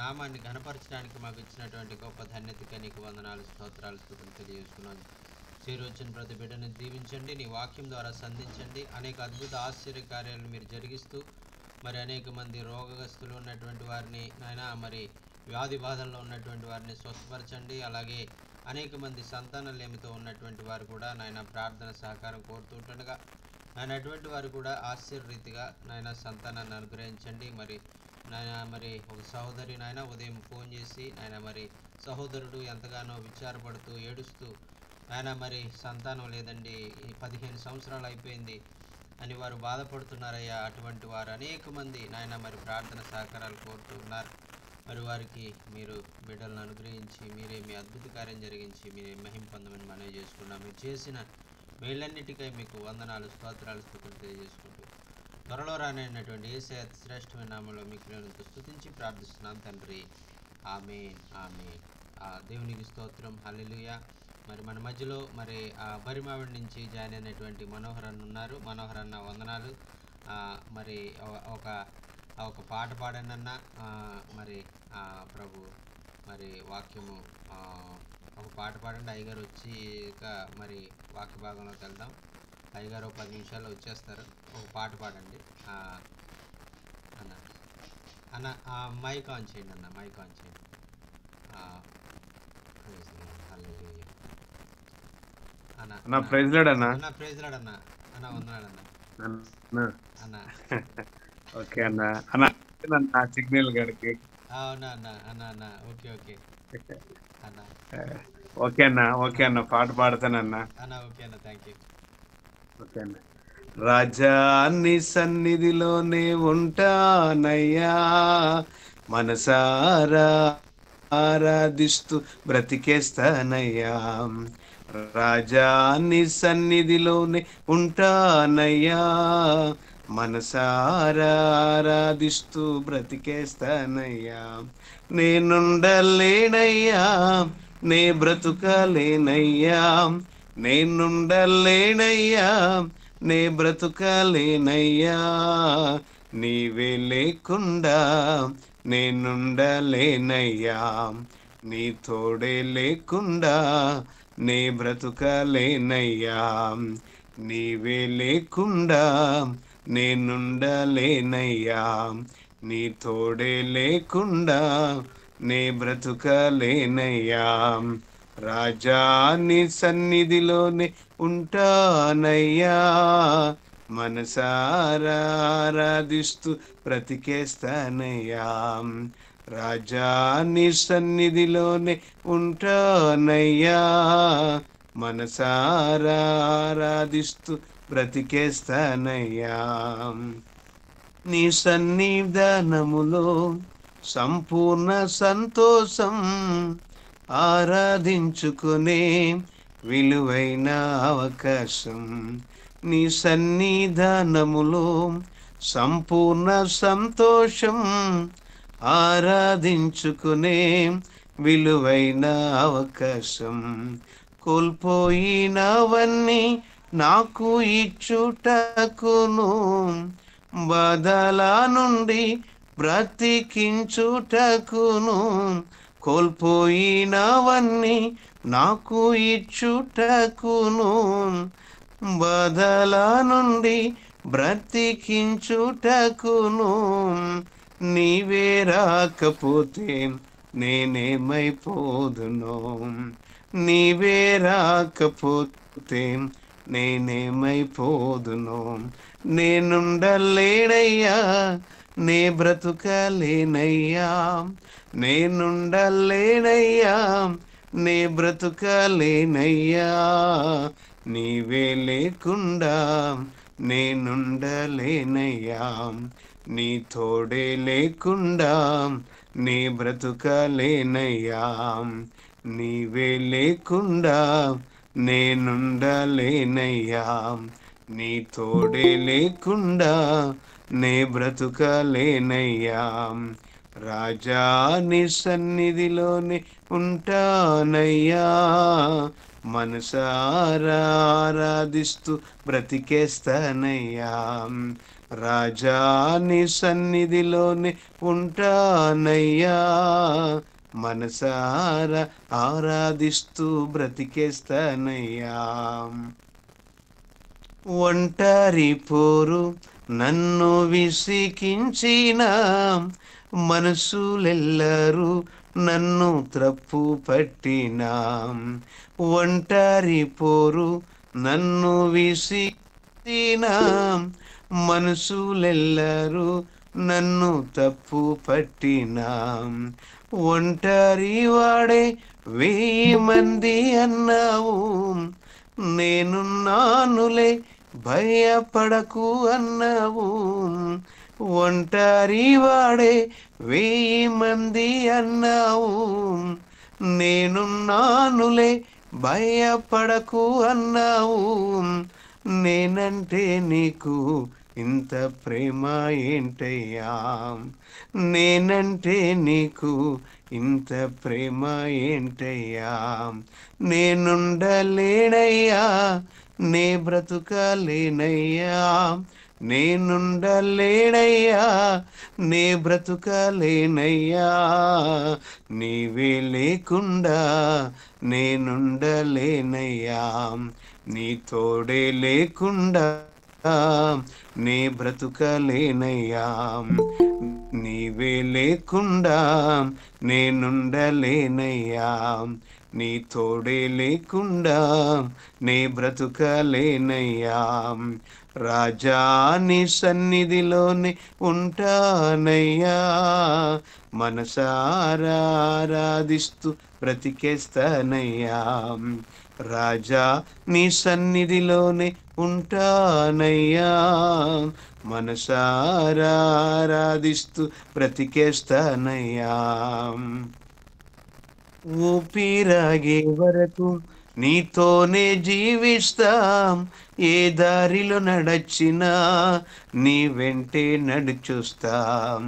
నామాన్ని ఘనపరచడానికి మాకు ఇచ్చినటువంటి గొప్ప ధన్యతకి నీకు వందనాలు, స్తోత్రాలు, స్తుతులు తెలియజేసుకున్నాను. చేరొచ్చిన ప్రతి బిడ్డని దీవించండి, నీ వాక్యం ద్వారా సంధించండి. అనేక అద్భుత ఆశ్చర్య కార్యాలను మీరు జరిగిస్తూ మరి అనేక మంది రోగగ్రస్తులు ఉన్నటువంటి వారిని నాయన, మరి వ్యాధి బాధల్లో ఉన్నటువంటి వారిని స్వస్థపరచండి. అలాగే అనేక మంది సంతానలేమితో ఉన్నటువంటి వారు కూడా నాయన ప్రార్థన సహకారం కోరుతుంటుండగా నాయన అటువంటి వారు కూడా ఆశ్చర్యరీతిగా నాయన సంతానాన్ని అనుగ్రహించండి. మరి ఒక సహోదరి నాయన ఉదయం ఫోన్ చేసి నాయన మరి సహోదరుడు ఎంతగానో విచారపడుతూ ఏడుస్తూ నాయన మరి సంతానం లేదండి, ఈ 15 సంవత్సరాలు అయిపోయింది అని వారు బాధపడుతున్నారయ్యా. అటువంటి వారు అనేక మంది నాయన మరి ప్రార్థన సహకారాలు కోరుతున్నారు. మరి వారికి మీరు బిడ్డలను అనుగ్రహించి మీరే మీ అద్భుత కార్యం జరిగించి మీరే మహిమ పొందమని మనవి చేసుకున్నాం. మీరు చేసిన మేళ్ళన్నిటికై మీకు వందనాలు, స్తోత్రాలు, స్తుతులు తెలియజేసుకుంటూ త్వరలో రానైనటువంటి యేసయ్య శ్రేష్టమైన నామంలో మీకు నేను స్తుతించి ప్రార్థిస్తున్నాను తండ్రి. ఆమేన్, ఆమేన్. దేవునికి స్తోత్రం, హల్లెలూయా. మరి మన మధ్యలో మరి బరిమావిడి నుంచి జాయిన్ అయినటువంటి మనోహర్ అన్న ఉన్నారు. మనోహర్ అన్న వందనాలు. మరి ఒక పాట పాడండి అన్న. మరి ప్రభు మరి వాక్యము ఒక పాట పాడండి. అయ్యగారు వచ్చి మరి వాక్య భాగంలోకి వెళ్దాం. అయ్యగారు 10 నిమిషాల్లో వచ్చేస్తారు. ఒక పాట పాడండి అన్న. అన్న మైక్ ఆన్ చేయండి అన్న, మైక్ ఆన్ చేయండి. అన్న ప్రైజ్ లార్డ్ అన్న. ప్రైజ్ లార్డ్ అన్న. అన్న వందనాలు అన్న. ఓకే అన్న. అన్న సిగ్నల్ గడికి అవునా అన్న. అన్న అన్న ఓకే ఓకే అన్న. ఓకే అన్న. ఓకే అన్న, పాట పాడతానన్నా అన్న. ఓకే అన్న, థ్యాంక్ యూ. ఓకే అన్న. రాజా నీ సన్నిధిలోనే ఉంటానయ్యా, మనసారా ఆరాధిస్తూ బ్రతికేస్తానయ్యా. రాజా నీ సన్నిధిలోనే ఉంటానయ్యా, మనసారా ఆరాధిస్తూ బ్రతికేస్తానయ్యా. నేనుండలేనయ్యా, నే బ్రతుకలేనయ్యా, నేనుండలేనయ్యా, నే బ్రతుకలేనయ్యా. నీవే లేకుండా నేనుండలేనయ్యా, నీ తోడే లేకుండా నే బ్రతుకలేనయ్యా. నీవే లేకుండా నేనుండలేనయ్యా, నీ తోడే లేకుండా నే బ్రతుకలేనయ్యా. రాజా నీ సన్నిధిలోనే ఉంటానయ్యా, మనసారా ఆరాధిస్తూ బ్రతికేస్తానయ్యా. రాజా నీ సన్నిధిలోనే ఉంటానయ్యా, మనసారా ఆరాధిస్తూ బ్రతికేస్తానయ్యా. నీ సన్నిధానములో సంపూర్ణ సంతోషం, ఆరాధించుకునే విలువైన అవకాశం. నీ సన్నిధానములో సంపూర్ణ సంతోషం, ఆరాధించుకునే విలువైన అవకాశం. కోల్పోయినవన్నీ నాకు ఇచ్చుటకును, బాధల నుండి బ్రతికించుటకును. కోల్పోయినవన్నీ నాకు ఇచ్చుటకును, బాధల నుండి బ్రతికించుటకును. నీవే రాకపోతే నేనేమైపోదును, నీవే రాకపోతే నేనేమైపోదును. నేనుండలేనయ్యా, నే బ్రతుకలేనయ్యా, నేనుండలేనయ్యా, నే బ్రతుకలేనయ్యా. నీవే లేకుండా నేనుండలేనయ్యా, నీ తోడే లేకుండా నీ బ్రతుకలేనయ్యా. నీవే లేకుండా నేనుండలేనయ్యా, నీ తోడే లేకుండా నే బ్రతుకలేనయ్యా. రాజా నీ సన్నిధిలోనే ఉంటానయ్యా, మనసారా ఆరాధిస్తూ బ్రతికేస్తానయ్యా. రాజా నీ సన్నిధిలోనే ఉంటానయ్యా, మనసారా ఆరాధిస్తూ బ్రతికేస్తానయ్యా. ఒంటరి పోరు నన్ను విసికించిన మనసులెల్లరూ నన్ను త్రప్పు పట్టినా, ఒంటరి పోరు నన్ను విసికించిన మనసులెల్లరూ నన్ను తప్పు పట్టినా, ఒంటరి వాడే 1000 మంది అన్నావు, నేనున్నానులే భయపడకు అన్నావు. ఒంటరి వాడే 1000 మంది అన్నావు, నేనున్నానులే భయపడకు అన్నావు. నేనంటే నీకు ఇంత ప్రేమ ఏంటయ్యా, నేనంటే నీకు ఇంత ప్రేమ ఏంటయ్యా. నేనుండలేనయ్యా, నే బ్రతుకలేనయ్యా, నేనుండలేనయ్యా, నే బ్రతుకలేనయ్యా. నీవే లేకుండా నేనుండలేనయ్యా, నీ తోడే లేకుండా నే బ్రతుకలేనయ్యా. నీవే లేకుండా నేనుండలేనయ్యా, నీ తోడే లేకుండా నే బ్రతుకలేనయ్యా. రాజా నీ సన్నిధిలోనే ఉంటానయ్యా, మనసారా ఆరాధిస్తూ బ్రతికేస్తానయ్యా. రాజా నీ సన్నిధిలోనే ఉంటానయ్యా, మనసారా ఆరాధిస్తూ బ్రతికేస్తానయ్యా. ఊపిరాగే వరకు నీతోనే జీవిస్తాం, ఏ దారిలో నడచినా నీ వెంటే నడుచుస్తాం.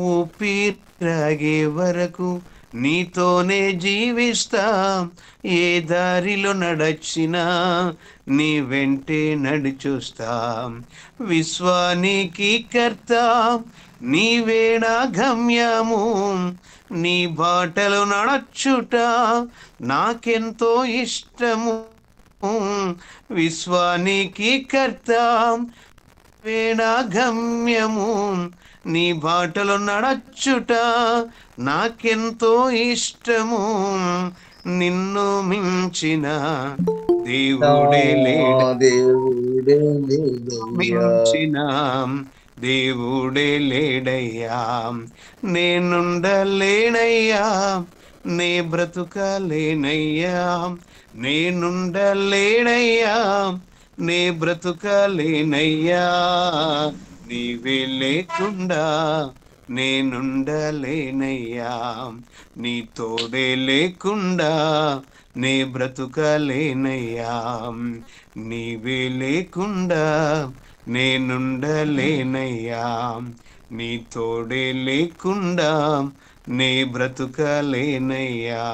ఊపిరాగే వరకు నీతోనే జీవిస్తాం, ఏ దారిలో నడచినా నీ వెంటే నడుచుస్తాం. విశ్వానికి కర్త నీవే నా గమ్యము, నీ బాటలు నడచుట నాకెంతో ఇష్టము. విశ్వానికి కర్త నీవే నా గమ్యము, నీ బాటలు నడచుట నాకెంతో ఇష్టము. నిన్ను మించిన దేవుడే లేడు, దేవుడే లేడయ్యా, మించిన దేవుడే లేడయ్యా. నేనుండలేనయ్యా, నే బ్రతుకలేనయ్యా, నేనుండలేనయ్యా, నే బ్రతుకలేనయ్యా. నీవే లేకుండా నేనుండలేనయ్యా, నీ తోడే లేకుండా నే బ్రతుకలేనయ్యా. నీవే లేకుండా నేనుండలేనయ్యా, నీ తోడే లేకుండా నే బ్రతుకలేనయ్యా.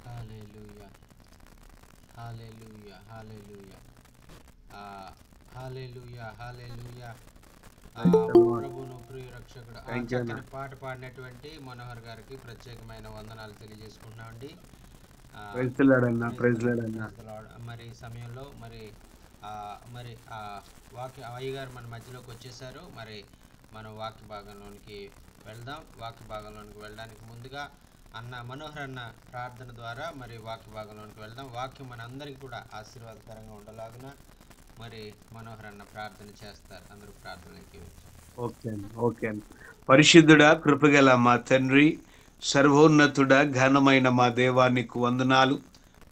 హల్లెలూయా, హల్లెలూయా, హల్లెలూయా, హల్లెలూయా, హల్లెలూయా. ప్రభువును ప్రియ రక్షకుడు చక్కని పాట పాడినటువంటి మనోహర్ గారికి ప్రత్యేకమైన వందనాలు తెలియజేసుకుంటున్నామండి. ప్రైజ్ ది లార్డ్ అన్న, ప్రైజ్ ది లార్డ్ అన్న. మరి ఈ సమయంలో మరి వాక్య అయ్యగారు మన మధ్యలోకి వచ్చేసారు. మరి మనం వాక్య భాగంలోనికి వెళ్దాం. వాక్య భాగంలోనికి వెళ్ళడానికి ముందుగా మనోహర్ అన్న ప్రార్థన ద్వారా మరి వాక్య భాగంలోనికి వెళ్దాం. వాక్యం మనందరికీ కూడా ఆశీర్వాదకరంగా ఉండలాగున మరి మనోహర్ అన్న ప్రార్థన చేస్తారు. అందరూ ప్రార్థనకి ఓకే అండి, ఓకే అండి. పరిశుద్ధుడా, కృపగల మా తండ్రి, సర్వోన్నతుడా, ఘనమైన మా దేవానికి వందనాలు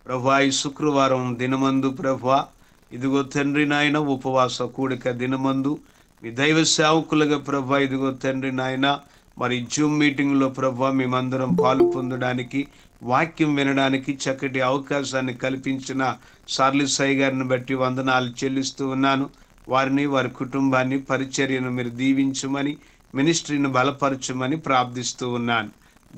ప్రభా. ఈ శుక్రవారం దినమందు ప్రభా, ఇదిగో తండ్రి నాయన ఉపవాస కూడిక దినమందు మీ దైవ సేవకులుగా ప్రభా, ఇదిగో తండ్రి నాయన మరి జూమ్ మీటింగ్లో ప్రభా మేమందరం పాలు పొందడానికి, వాక్యం వినడానికి చక్కటి అవకాశాన్ని కల్పించిన సార్లి సాయి గారిని బట్టి వందనాలు చెల్లిస్తూ ఉన్నాను. వారిని, వారి కుటుంబాన్ని, పరిచర్యను మీరు దీవించమని, మినిస్ట్రీని బలపరచమని ప్రార్థిస్తూ ఉన్నాను.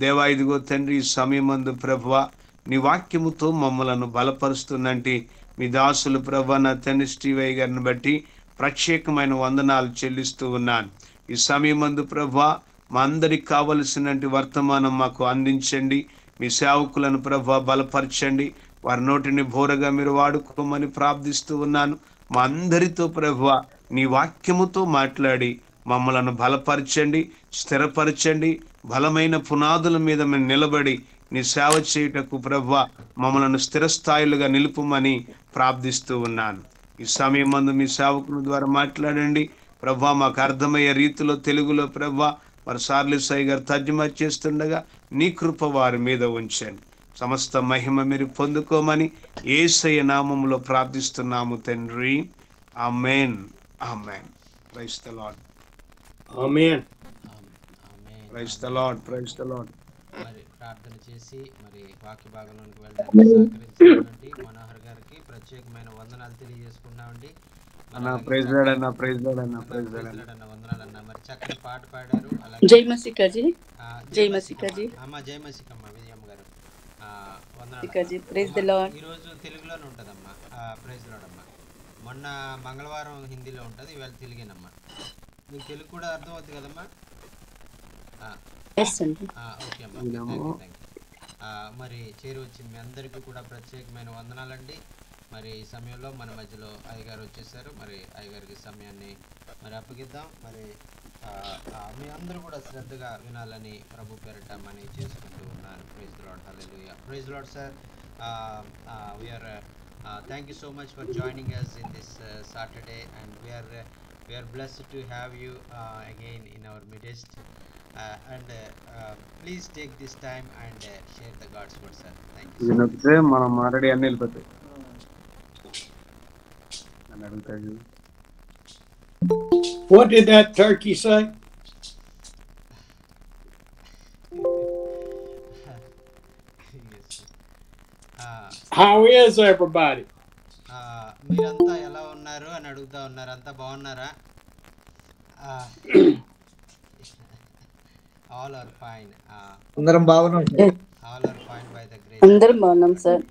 దేవా, ఇదిగో తండ్రి, ఈ సమయమందు ప్రభువా నీ వాక్యముతో మమ్మలను బలపరుస్తున్నంటే మీ దాసులు ప్రభా నా తండ్రి శ్రీవయ్య గారిని బట్టి ప్రత్యేకమైన వందనాలు చెల్లిస్తూ ఉన్నాను. ఈ సమయమందు ప్రభా మా అందరికి కావలసినటువంటి వర్తమానం మాకు అందించండి. మీ సేవకులను ప్రభా బలపరచండి. వారి నోటిని బోరగా మీరు వాడుకోమని ప్రార్థిస్తూ ఉన్నాను. మా అందరితో ప్రభువా నీ వాక్యముతో మాట్లాడి మమ్మలను బలపరచండి, స్థిరపరచండి. బలమైన పునాదుల మీద మేము నిలబడి నీ సేవ చేయుటకు ప్రభువా మమ్మలను స్థిరస్థాయిలుగా నిలుపుమని ప్రార్థిస్తూ ఉన్నాను. ఈ సమయం మందు మీ సేవకుల ద్వారా మాట్లాడండి ప్రభా. మాకు అర్థమయ్యే రీతిలో తెలుగులో ప్రభా మరి సార్లి సాయి గారు తర్జుమా చేస్తుండగా నీ కృప వారి మీద ఉంచండి. సమస్త మహిమ మీరు పొందుకోమని యేసయ్య నామములో ప్రార్థిస్తున్నాము తండ్రి. ఆమేన్, ఆమేన్. Praise the Lord. ఆమేన్. Praise the Lord, praise the Lord. మరి ప్రార్థన చేసి మరి వాక్య భాగంలోనికి వెళ్ళడానికి సహకరించినటువంటి మనోహర్ గారికి ప్రత్యేకమైన వందనాలు తెలియజేసుకున్నామండి. ప్రైజ్ లార్డ్ అన్న, ప్రైజ్ లార్డ్ అన్న, ప్రైజ్ లార్డ్ అన్న వందనాలన్న. మరి చక్కని పాట పాడారు. అలాగే జై మసికాజీ, జై మసికాజీ, అమ్మ జై మసికమ్మ విజయమ్మ గారు మసికాజీ. Praise the lord. ఈరోజు తెలుగులోనే ఉంటుందమ్మా. ప్రైజ్ లార్డ్ అమ్మ. మొన్న మంగళవారం హిందీలో ఉంటుంది, ఇవాళ తెలుగేనమ్మా. మీకు తెలుగు కూడా అర్థం అవుతుంది కదమ్మా? ఎస్ అండి. ఓకే అమ్మా, థ్యాంక్ యూ. మరి చేరి వచ్చింది మీ అందరికీ కూడా ప్రత్యేకమైన వందనాలండి. మరి ఈ సమయంలో మన మధ్యలో అయ్యగారు వచ్చేసారు. మరి అయ్యగారికి సమయాన్ని మరి అప్పగిద్దాం. మరి మీ అందరూ కూడా శ్రద్ధగా వినాలని ప్రభు పేరిట మనీ చేసుకుంటూ ఉన్నాను. ప్రైజ్ ది లార్డ్, హల్లెలూయా. Praise the Lord sir. Thank you so much for joining us in this Saturday, and we are blessed to have you again in our midst. And please take this time and share the God's word, sir. Thank you. వినొస్తే మనం మాట్లాడి అన్ని వెళ్ళిపోతాయి అని అడుగుతాడు. What did that turkey say? Yes. How is everybody? మీరంతా ఎలా ఉన్నారు అని అడుగుతా ఉన్నారు. అంతా బాగున్నారా? All are fine. అందరం బాగున్నాం. All are fine by the grace. అందరం బాగున్నాం sir.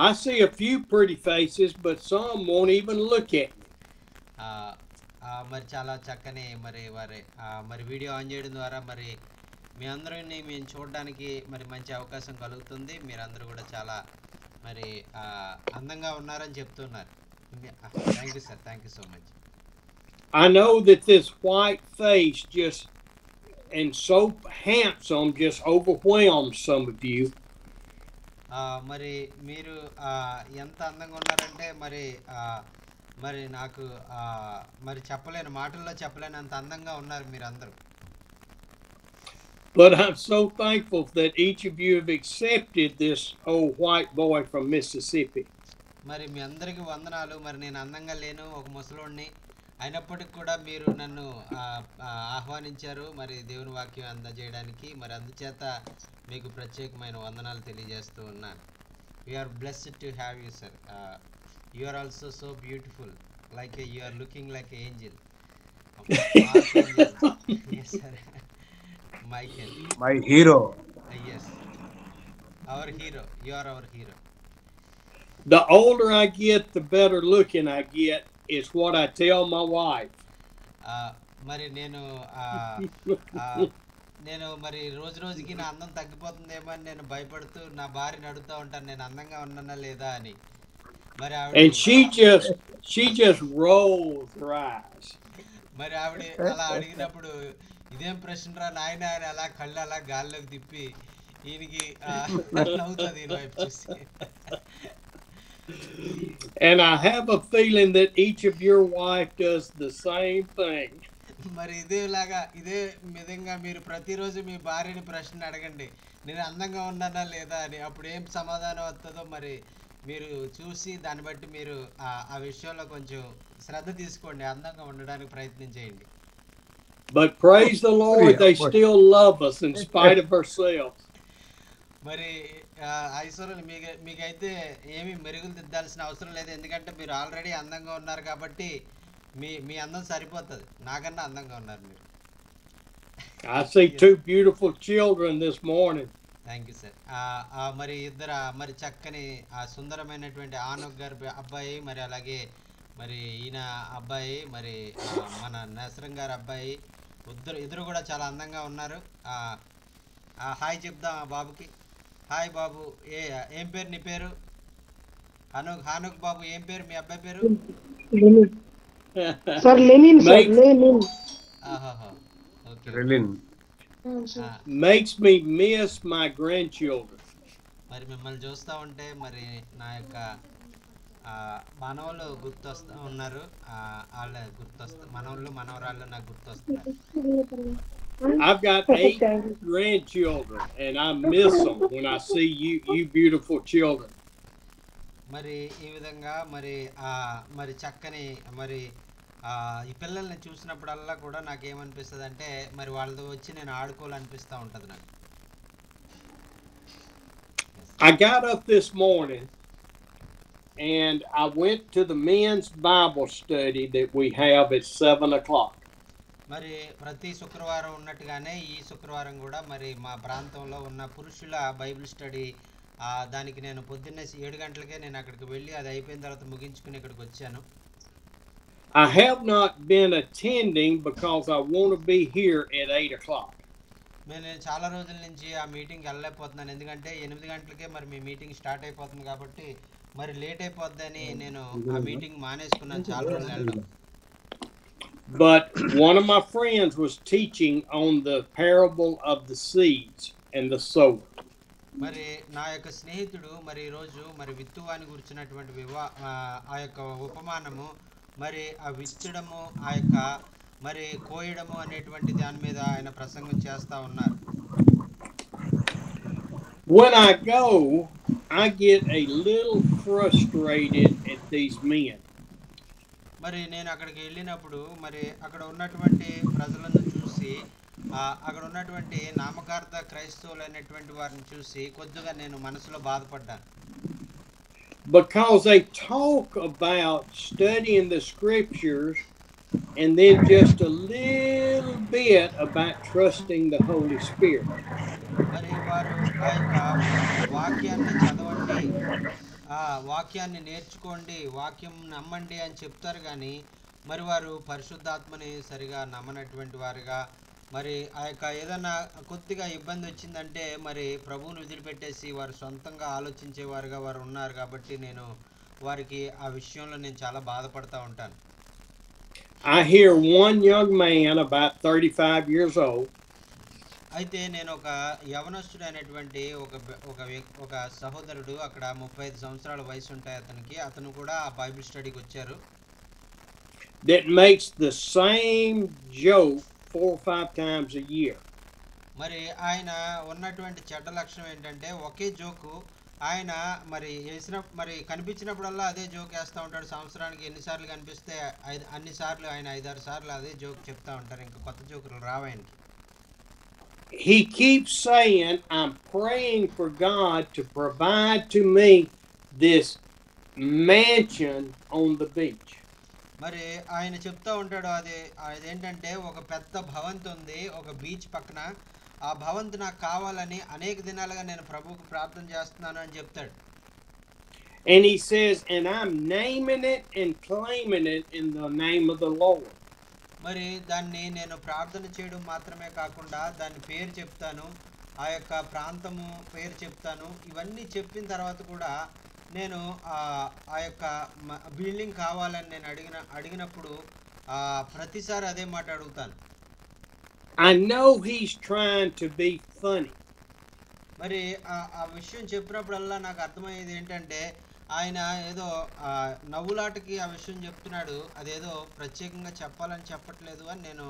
I see a few pretty faces, but some won't even look at me. మరి చాలా చక్కని మరి వీడియో ఆన్ చేయడం ద్వారా మరి మీ అందరిని మేము చూడడానికి మరి మంచి అవకాశం కలుగుతుంది. మీరందరూ కూడా చాలా మరి అందంగా ఉన్నారని చెప్తున్నారు. Thank you sir, thank you so much. I know that this white face and so handsome just overwhelms some of you. మరి మీరు ఎంత అందంగా ఉన్నారంటే మరి నాకు మరి చెప్పలేను, మాటల్లో చెప్పలేను, అంత అందంగా ఉన్నారు మీరందరూ. But I'm so thankful that each of you have accepted this old white boy from Mississippi. మరి మీ అందరికీ వందనాలు. మరి నేను అందంగా లేను, ఒక ముసలోడిని, అయినప్పటికీ కూడా మీరు నన్ను ఆహ్వానించారు మరి దేవుని వాక్యం అందజేయడానికి. మరి అందుచేత మీకు ప్రత్యేకమైన వందనాలు తెలియజేస్తూ ఉన్నాను. We're blessed to have you sir. You are also so beautiful, like you are looking like a angel. Yes sir. Michael, my hero. yes, our hero. You are our hero. The older I get, the better looking I get, is what I tell my wife. మరి నేను మరి రోజు రోజుకి నా అందం తగ్గిపోతుందేమో అని నేను భయపడుతూ నా భార్యని అడుగుతూ ఉంటాను, నేను అందంగా ఉన్నానా లేదా అని. మరి And she just rolls her eyes. మరి ఆవిడ అలా అడిగినప్పుడు ఇదేం ప్రశ్నరా నాయన అని అలా కళ్ళు అలా గాల్లోకి తిప్పి ఈయనకి నవ్వుతుంది ఈయన వైపు చూసి. And I have a feeling that each of your wife does the same thing. మరి ఇదే విధంగా మీరు ప్రతిరోజు మీ భార్యని ప్రశ్న అడగండి, నేను అందంగా ఉన్నానా లేదా అని. అప్పుడు ఏం సమాధానం వస్తుందో మరి మీరు చూసి దాన్ని బట్టి మీరు ఆ విషయంలో కొంచెం శ్రద్ధ తీసుకోండి, అందంగా ఉండడానికి ప్రయత్నం చేయండి. But praise the Lord, they still love us in spite of ourselves. మరి ఐశ్వర్యం మీకైతే ఏమి మెరుగులు దిద్దాల్సిన అవసరం లేదు, ఎందుకంటే మీరు ఆల్రెడీ అందంగా ఉన్నారు కాబట్టి మీ అందం సరిపోతుంది. నాకన్నా అందంగా ఉన్నారు మీరు. I see two beautiful children this morning. Thank you sir. మరి మరి చక్కని సుందరమైనటువంటి ఆనోక్ గారి అబ్బాయి, మరి అలాగే మరి ఈయన అబ్బాయి, మరి మన నసరం గారి అబ్బాయి, ఇద్దరు కూడా చాలా అందంగా ఉన్నారు. హాయ్ చెప్దాం బాబుకి. హాయ్ బాబు, ఏం పేరు నీ పేరు? హానుక్ బాబు, ఏం పేరు మీ అబ్బాయి పేరు? Sir, Lenin, sir, Lenin. Okay. Makes me miss my grandchildren. మరి మిమ్మల్ని చూస్తూ ఉంటే మరి నా యొక్క మనవళ్ళు గుర్తొస్తూ ఉన్నారు, వాళ్ళ మనవళ్ళు మనవరాళ్ళు నాకు గుర్తొస్తున్నారు. I've got 8 grandchildren and I miss them when I see you beautiful children. మరి ఈ విధంగా మరి చక్కని మరి ఈ పిల్లల్ని చూసినప్పుడల్లా కూడా నాకేమనిపిస్తుంది అంటే మరి వాళ్ళతో వచ్చి నేను ఆడుకోవాలనిపిస్తూ ఉంటుంది నాకు. I got up this morning and I went to the men's Bible study that we have at 7 o'clock. మరి ప్రతి శుక్రవారం ఉన్నట్టుగానే ఈ శుక్రవారం కూడా మరి మా ప్రాంతంలో ఉన్న పురుషుల బైబిల్ స్టడీ దానికి నేను పొద్దున్నే 7 గంటలకే నేను అక్కడికి వెళ్ళి అది అయిపోయిన తర్వాత ముగించుకుని ఇక్కడికి వచ్చాను. I have not been attending because I want to be here at 8 o'clock. నేను చాలా రోజుల నుంచి ఆ మీటింగ్కి వెళ్ళలేకపోతున్నాను, ఎందుకంటే 8 గంటలకే మరి మీ మీటింగ్ స్టార్ట్ అయిపోతుంది కాబట్టి మరి లేట్ అయిపోద్దని నేను ఆ మీటింగ్ మానేసుకున్నాను చాలా రోజులు వెళ్ళడం. But one of my friends was teaching on the parable of the seeds and the sower. మరి నా యొక్క స్నేహితుడు మరి ఈరోజు మరి విత్తువాని గురించినటువంటి ఆ యొక్క ఉపమానము, మరి ఆ విత్తడము, ఆ యొక్క మరి కోయడము అనేటువంటి దాని మీద ఆయన ప్రసంగం చేస్తా ఉన్నారు. When I go, I get a little frustrated at these men. మరి నేను అక్కడికి వెళ్ళినప్పుడు మరి అక్కడ ఉన్నటువంటి ప్రజలను చూసి అక్కడ ఉన్నటువంటి నామకార్థ క్రైస్తవులు అనేటువంటి వారిని చూసి కొద్దిగా నేను మనసులో బాధపడ్డాను. Because they talk about studying the scriptures and then just a little bit about trusting the Holy Spirit. మరి వారు ఆ యొక్క వాక్యాన్ని చదవండి, వాక్యాన్ని నేర్చుకోండి, వాక్యం నమ్మండి అని చెప్తారు, కానీ మరి వారు పరిశుద్ధాత్మని సరిగా నమ్మనటువంటి వారుగా, మరి ఆ యొక్క ఏదైనా కొద్దిగా ఇబ్బంది వచ్చిందంటే మరి ప్రభువుని వదిలిపెట్టేసి వారు సొంతంగా ఆలోచించేవారుగా వారు ఉన్నారు. కాబట్టి నేను వారికి ఆ విషయంలో నేను చాలా బాధపడతా ఉంటాను. I hear one young man about 35 years old. అయితే నేను ఒక యవనస్తుడైనటువంటి ఒక సహోదరుడు, అక్కడ 35 సంవత్సరాల వయసు ఉంటాయి అతనికి, అతను కూడా ఆ బైబిల్ స్టడీకి వచ్చారు. That makes the same joke 4 or 5 times a year. మరి ఆయన ఉన్నటువంటి చెడ్డ లక్షణం ఏంటంటే ఒకే జోకు ఆయన మరి కనిపించినప్పుడల్లా అదే జోక్ వేస్తూ ఉంటాడు. సంవత్సరానికి ఎన్నిసార్లు కనిపిస్తే అన్నిసార్లు ఆయన 5-6 సార్లు అదే జోక్ చెప్తా ఉంటారు, ఇంకా కొత్త జోకులు రావు ఆయనకి. He keeps saying, I'm praying for God to provide to me this mansion on the beach. మరి ఆయన చెప్తా ఉంటాడు, అదేంటంటే ఒక పెద్ద భవంతి ఉంది ఒక బీచ్ పక్కన, ఆ భవంతి నాకు కావాలని అనేక దినాలుగా నేను ప్రభువుకు ప్రార్థన చేస్తున్నాను అని చెప్తాడు. And he says, and I'm naming it and claiming it in the name of the Lord. మరి దాన్ని నేను ప్రార్థన చేయడం మాత్రమే కాకుండా దాని పేరు చెప్తాను, ఆ యొక్క ప్రాంతము పేరు చెప్తాను. ఇవన్నీ చెప్పిన తర్వాత కూడా నేను ఆ యొక్క బిల్డింగ్ కావాలని నేను అడిగినప్పుడు ప్రతిసారి అదే మాట అడుగుతాను. I know he's trying to be funny. మరి ఆ విషయం చెప్పినప్పుడల్లా నాకు అర్థమయ్యేది ఏంటంటే ఆయన ఏదో నవ్వులాటకి ఆ విషయం చెప్తున్నాడు, అదేదో ప్రత్యేకంగా చెప్పాలని చెప్పట్లేదు అని నేను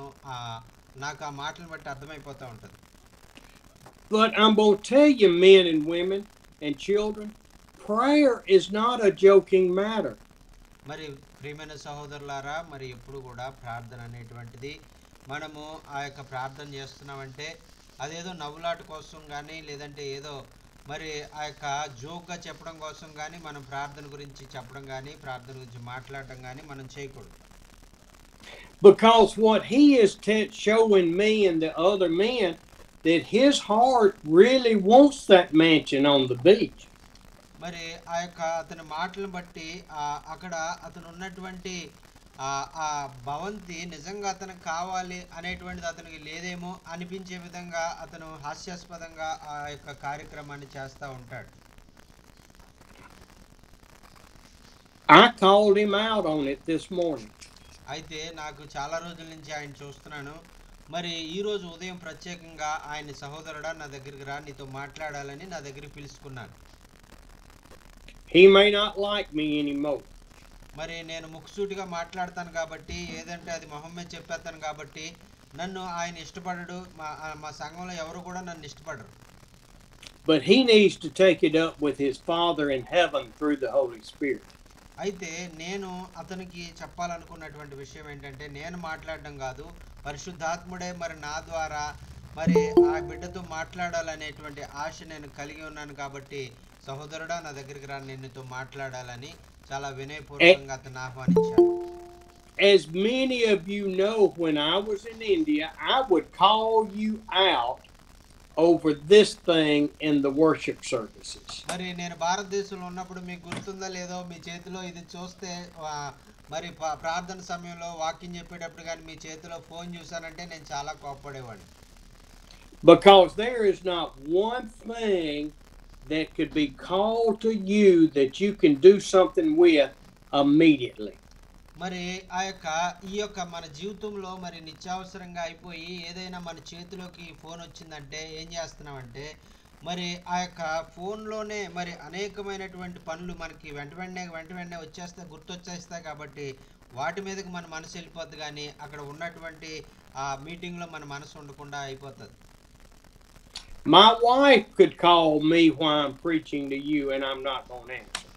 నాకు ఆ మాటలను బట్టి అర్థమైపోతూ ఉంటుంది. But I'm going to tell you, men and women and children, prayer is not a joking matter. మరి ప్రియమైన సహోదరులారా, మరి ఎప్పుడు కూడా ప్రార్థన అనేటువంటిది మనము ఆ యొక్క ప్రార్థన చేస్తున్నామంటే అదేదో నవ్వులాట కోసం కానీ లేదంటే ఏదో మరి ఆ యొక్క జోక్గా చెప్పడం కోసం కానీ మనం ప్రార్థన గురించి చెప్పడం కానీ ప్రార్థన గురించి మాట్లాడడం కానీ మనం చేయకూడదు. Because what he is showing me and the other men, that his heart really wants that mansion on the beach. మరి ఆ యొక్క అతని మాటలను బట్టి అక్కడ అతను ఉన్నటువంటి ఆ భవంతి నిజంగా అతనికి కావాలి అనేటువంటిది అతనికి లేదేమో అనిపించే విధంగా అతను హాస్యాస్పదంగా ఆ యొక్క కార్యక్రమాన్ని చేస్తూ ఉంటాడు. I called him out on it this morning. అయితే నాకు చాలా రోజుల నుంచి ఆయన చూస్తున్నాను. మరి ఈ రోజు ఉదయం ప్రత్యేకంగా ఆయన సహోదరుడా నా దగ్గరికి రా, నీతో మాట్లాడాలని నా దగ్గరికి పిలుచుకున్నాను. He may not like me anymore. మరి నేను ముక్కుసూటిగా మాట్లాడతాను కాబట్టి ఏదంటే అది మొహమ్మద్ చెప్పేస్తాను కాబట్టి నన్ను ఆయన ఇష్టపడడు, మా సంఘంలో ఎవరు కూడా నన్ను ఇష్టపడరు. But he needs to take it up with his Father in heaven through the Holy Spirit. అయితే నేను అతనికి చెప్పాలనుకున్నటువంటి విషయం ఏంటంటే నేను మాట్లాడడం కాదు, పరిశుద్ధాత్ముడే మరి నా ద్వారా మరి ఆ బిడ్డతో మాట్లాడాలనేటువంటి ఆశ నేను కలిగి ఉన్నాను కాబట్టి సహోదరుడా నా దగ్గరికి రా, నిన్నుతో మాట్లాడాలని చాలా వినయపూర్వకంగా అతను ఆహ్వానించాడు. As many of you know, when I was in India, I would call you out over this thing in the worship services. మరి నేను భారతదేశంలో ఉన్నప్పుడు మీకు గుర్తుందా లేదో, మీ చేతిలో ఇది చూస్తే మరి ప్రార్థన సమయంలో వాక్యం చెప్పేటప్పుడు కానీ మీ చేతిలో ఫోన్ చూసానంటే నేను చాలా కోపపడేవాడిని. Because there is not one thing that could be called to you that you can do something with immediately. మరి ఈ యొక్క మన జీవితంలో మరి నిత్యావసరంగా అయిపోయి ఏదైనా మన చేతిలోకి ఫోన్ వచ్చిందంటే ఏం చేస్తున్నామంటే మరి ఆ యొక్క ఫోన్లోనే మరి అనేకమైనటువంటి పనులు మనకి వెంట వెంటనే వచ్చేస్తాయి, గుర్తొచ్చేస్తాయి కాబట్టి వాటి మీదకి మన మనసు వెళ్ళిపోద్ది, కానీ అక్కడ ఉన్నటువంటి ఆ మీటింగ్లో మన మనసు ఉండకుండా అయిపోతుంది. My wife could call me while I'm preaching to you and I'm not going to answer.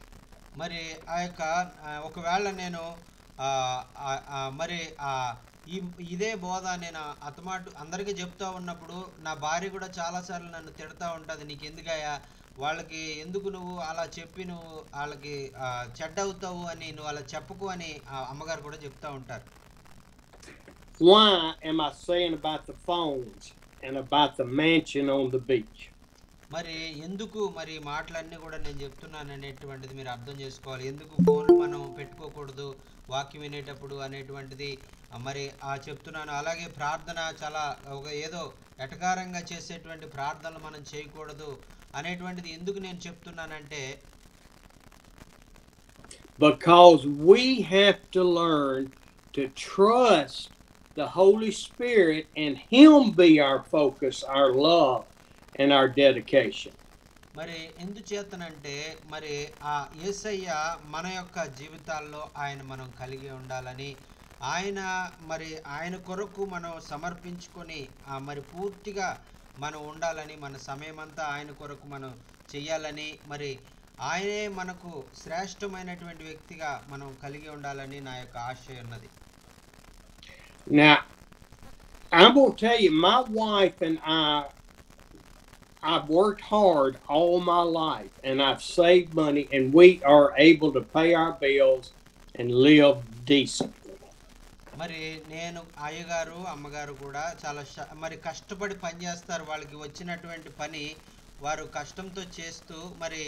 మరి ఆ యొక్క ఒకవేళ నేను మరి ఇదే బోధ నేను అందరికీ చెప్తా ఉన్నప్పుడు నా భార్య కూడా చాలాసార్లు నన్ను తిడతా ఉంటుంది, నీకు ఎందుకయ్యా వాళ్ళకి ఎందుకు నువ్వు అలా చెప్పి నువ్వు వాళ్ళకి చెడ్డ అవుతావు అని నువ్వు అలా చెప్పకు అని అమ్మగారు కూడా చెప్తా ఉంటారు. Why am I saying about the phones and about the mansion on the beach? మరి ఎందుకు మరి మాటలన్నీ కూడా నేను చెప్తున్నాను అనేటువంటిది మీరు అర్థం చేసుకోవాలి. ఎందుకు ఫోన్లు మనం పెట్టుకోకూడదు వాక్యం వినేటప్పుడు అనేటువంటిది మరి చెప్తున్నాను. అలాగే ప్రార్థన చాలా ఏదో ఎటకారంగా చేసేటువంటి ప్రార్థనలు మనం చేయకూడదు అనేటువంటిది ఎందుకు నేను చెప్తున్నానంటే because we have to learn to trust the Holy Spirit and him be our focus, our love and our dedication. మరి ఎందుచేతనంటే మరి ఆ యేసయ్య మన యొక్క జీవితాల్లో ఆయన మనం కలిగి ఉండాలని, ఆయన కొరకు మనం సమర్పించుకొని మరి పూర్తిగా మనం ఉండాలని, మన సమయమంతా ఆయన కొరకు మనం చెయ్యాలని, మరి ఆయనే మనకు శ్రేష్టమైనటువంటి వ్యక్తిగా మనం కలిగి ఉండాలని నా యొక్క ఆశయం ఉన్నది. Now, I'm going to tell you, my wife and I've worked hard all my life and I've saved money and we are able to pay our bills and live decently. మరి నేను అయ్యగారు అమ్మగారు కూడా చాలా మరి కష్టపడి పని చేస్తారు. వాళ్ళకి వచ్చినటువంటి పని వారు కష్టంతో చేస్తూ మరి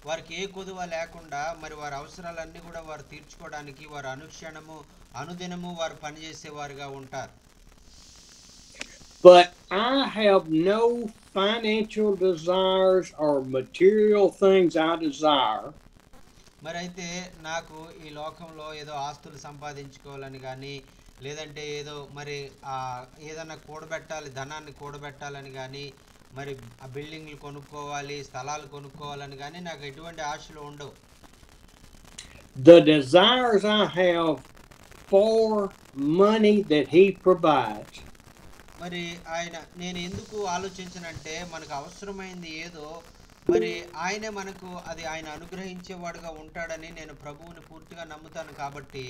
వారికి ఏ కొదువ లేకుండా మరి వారి అవసరాలన్నీ కూడా వారు తీర్చుకోవడానికి వారు అనుదినము వారు పనిచేసేవారుగా ఉంటారు. But I have no financial desires or material things I desire. మరి అయితే నాకు ఈ లోకంలో ఏదో ఆస్తులు సంపాదించుకోవాలని కానీ లేదంటే ఏదో మరి ఏదైనా కూడబెట్టాలి, ధనాన్ని కూడబెట్టాలని కానీ మరి ఆ బిల్డింగ్లు కొనుక్కోవాలి, స్థలాలు కొనుక్కోవాలని కానీ నాకు ఎటువంటి ఆశలు ఉండవు. the desires I have for money that he provides, మరి నేను ఎందుకు ఆలోచించనంటే మనకు అవసరమైంది ఏదో మరి ఆయనే మనకు అది ఆయన అనుగ్రహించేవాడుగా ఉంటాడని నేను ప్రభువుని పూర్తిగా నమ్ముతాను కాబట్టి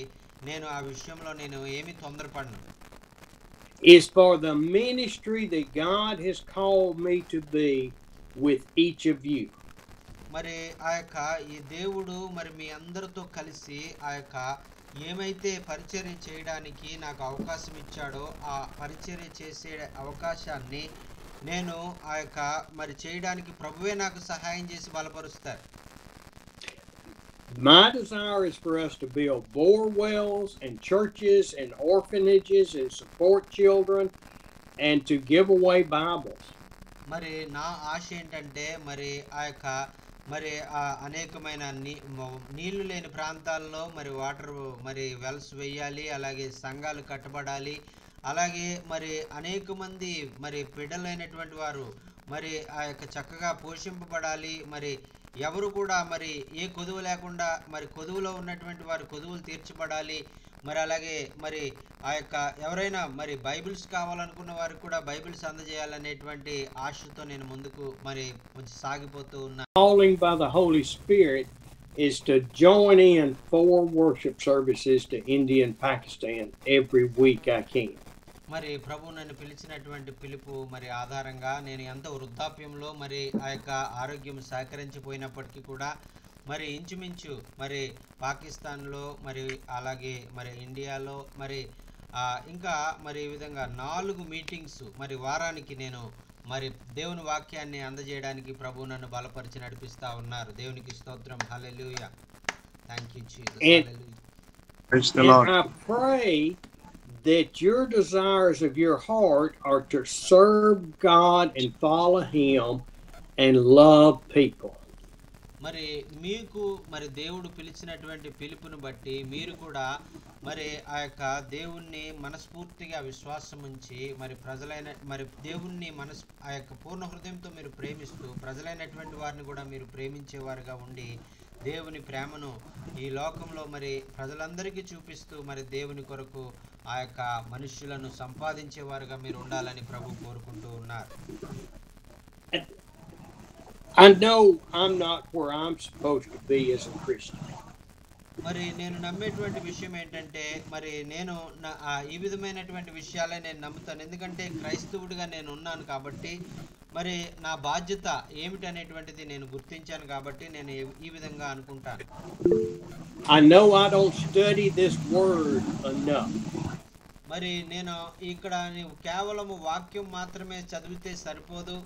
నేను ఆ విషయంలో నేను ఏమీ తొందరపడను. is for the ministry that God has called me to be with each of you. మరి ఆ యొక్క ఈ దేవుడు మరి మీ అందరితో కలిసి ఆ యొక్క ఏమైతే పరిచర్య చేయడానికి నాకు అవకాశం ఇచ్చాడో ఆ పరిచర్య చేసే అవకాశాన్ని నేను ఆ యొక్క మరి చేయడానికి ప్రభువే నాకు సహాయం చేసి బలపరుస్తారు. My desire is for us to build bore wells and churches and orphanages and support children and to give away Bibles. మరి నా ఆశ ఏంటంటే మరి ఆ యొక్క మరి అనేకమైన నీళ్లు లేని ప్రాంతాల్లో మరి వాటర్ మరి వెల్స్ వేయాలి, అలాగే సంఘాలు కట్టబడాలి, అలాగే మరి అనేక మంది మరి బిడ్డలైనటువంటి వారు మరి ఆ యొక్క చక్కగా పోషింపబడాలి. మరి ఎవరు కూడా మరి ఏ కొదువు లేకుండా మరి కొదువులో ఉన్నటువంటి వారు కొదువులు తీర్చబడాలి. మరి అలాగే మరి ఆ యొక్క ఎవరైనా మరి బైబిల్స్ కావాలనుకున్న వారికి కూడా బైబిల్స్ అందజేయాలనేటువంటి ఆశతో నేను ముందుకు మరి కొంచెం సాగిపోతూ ఉన్నాను. Calling by the Holy Spirit is to join in 4 worship services to India and Pakistan every week I can. మరి ప్రభు నన్ను పిలిచినటువంటి పిలుపు మరి ఆధారంగా నేను ఎంత వృద్ధాప్యంలో మరి ఆ యొక్క ఆరోగ్యం సహకరించిపోయినప్పటికీ కూడా మరి ఇంచుమించు మరి పాకిస్తాన్లో మరి అలాగే మరి ఇండియాలో మరి ఇంకా మరి ఈ విధంగా 4 మీటింగ్స్ మరి వారానికి నేను మరి దేవుని వాక్యాన్ని అందజేయడానికి ప్రభు నన్ను బలపరిచి నడిపిస్తా ఉన్నారు. దేవునికి స్తోత్రం. హల్లెలూయా. Thank you Jesus. హల్లెలూయా. Praise the Lord. I pray that your desires of your heart are to serve God and follow him and love people. మరి మీకు మరి దేవుడు పిలిచినటువంటి పిలుపుని బట్టి మీరు కూడా మరి ఆ యొక్క దేవుణ్ణి మనస్ఫూర్తిగా విశ్వాసం ఉంచి మరి ప్రజలైన మరి దేవుణ్ణి ఆ యొక్క పూర్ణ హృదయంతో మీరు ప్రేమిస్తూ ప్రజలైనటువంటి వారిని కూడా మీరు ప్రేమించేవారుగా ఉండి దేవుని ప్రేమను ఈ లోకంలో మరి ప్రజలందరికీ చూపిస్తూ మరి దేవుని కొరకు ఆ యొక్క మనుష్యులను సంపాదించేవారుగా మీరు ఉండాలని ప్రభు కోరుకుంటూ ఉన్నారు. I know I'm not where I'm supposed to be as a Christian. మరి నేను నమ్మేటువంటి విషయం ఏంటంటే మరి నేను ఈ విధమైనటువంటి విషయాలే నేను నమ్ముతాను. ఎందుకంటే క్రైస్తవుడిగా నేను ఉన్నాను కాబట్టి మరి నా బాధ్యత ఏమిటి అనేటువంటిది నేను గుర్తించాను కాబట్టి నేను ఈ విధంగా అనుకుంటాను. I know I don't study this word enough. మరి నేను ఇక్కడ కేవలం వాక్యం మాత్రమే చదివితే సరిపోదు,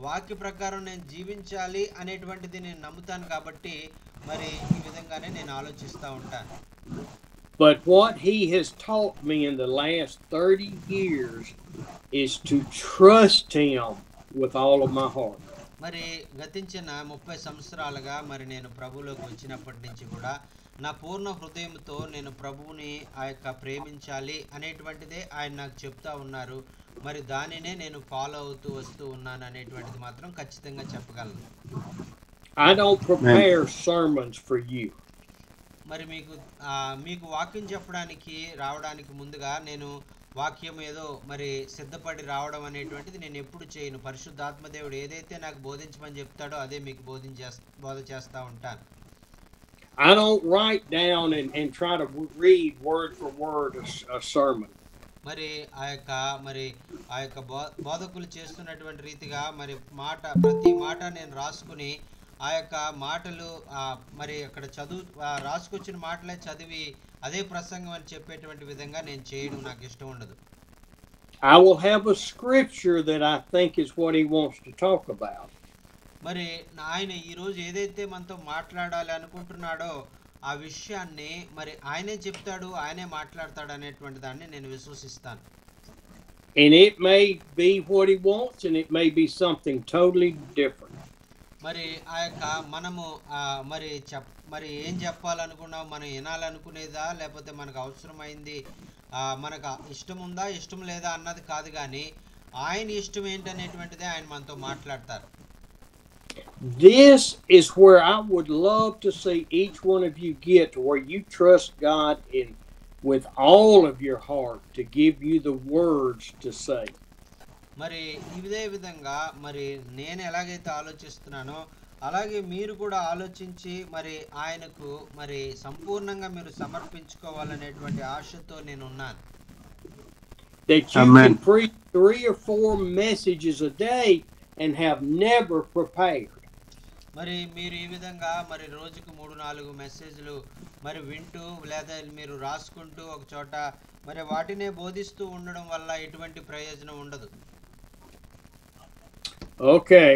వాక్య ప్రకారం నేను జీవించాలి అనేటువంటిది నేను నమ్ముతాను కాబట్టి మరి ఈ విధంగానే నేను ఆలోచిస్తూ ఉంటాను. But what he has taught me in the last 30 years is to trust him with all of my heart. మరి గతించిన 30 సంవత్సరాలుగా మరి నేను ప్రభువులోకి వచ్చినప్పటి నుంచి కూడా నా పూర్ణ హృదయంతో నేను ప్రభువుని ఆ యొక్క ప్రేమించాలి అనేటువంటిదే ఆయన నాకు చెప్తా ఉన్నారు. మరి దానినే నేను ఫాలో అవుతూ వస్తూ ఉన్నాను అనేటువంటిది మాత్రం ఖచ్చితంగా చెప్పగలను. I don't prepare sermons for you. మరి మీకు వాక్యం చెప్పడానికి రావడానికి ముందుగా నేను వాక్యం ఏదో మరి సిద్ధపడి రావడం అనేటువంటిది నేను ఎప్పుడు చేయను. పరిశుద్ధాత్మదేవుడు ఏదైతే నాకు బోధించమని చెప్తాడో అదే మీకు బోధ చేస్తూ ఉంటాను. I don't write down and try to read word for word a sermon. మరి ఆ యొక్క బోధకులు చేస్తున్నటువంటి రీతిగా మరి ప్రతి మాట నేను రాసుకుని ఆ యొక్క మాటలు మరి అక్కడ రాసుకొచ్చిన మాటలే చదివి అదే ప్రసంగం అని చెప్పేటువంటి విధంగా నేను చేయడం నాకు ఇష్టం ఉండదు. I will have a scripture that I think is what he wants to talk about. మరి ఆయన ఈరోజు ఏదైతే మనతో మాట్లాడాలి అనుకుంటున్నాడో ఆ విషయాన్ని మరి ఆయనే చెప్తాడు, ఆయనే మాట్లాడతాడు అనేటువంటి దాన్ని నేను విశ్వసిస్తాను. And it may be what he wants and it may be something totally different. మరి ఆ యొక్క మనము మరి ఏం చెప్పాలనుకున్నాం, మనం వినాలనుకునేదా లేకపోతే మనకు అవసరమైంది మనకు ఇష్టం ఉందా ఇష్టం లేదా అన్నది కాదు, కానీ ఆయన ఇష్టం ఏంటనేటువంటిదే ఆయన మనతో మాట్లాడతారు. This is where I would love to see each one of you get to where you trust God in with all of your heart to give you the words to say. మరి ఇదే విధంగా మరి నేను ఎలాగైతే ఆలోచిస్తున్నానో అలాగే మీరు కూడా ఆలోచించి మరి ఆయనకు మరి సంపూర్ణంగా మీరు సమర్పించుకోవాలనేటువంటి ఆశతో నేను ఉన్నాను. That you Amen. can preach 3 or 4 messages a day and have never prepared. మరి మీరు ఈ విధంగా మరి రోజుకు 3-4 మెసేజ్లు మరి వింటూ లేదా మీరు రాసుకుంటూ ఒక చోట మరి వాటినే బోధిస్తూ ఉండడం వల్ల ఎటువంటి ప్రయోజనం ఉండదు. Okay,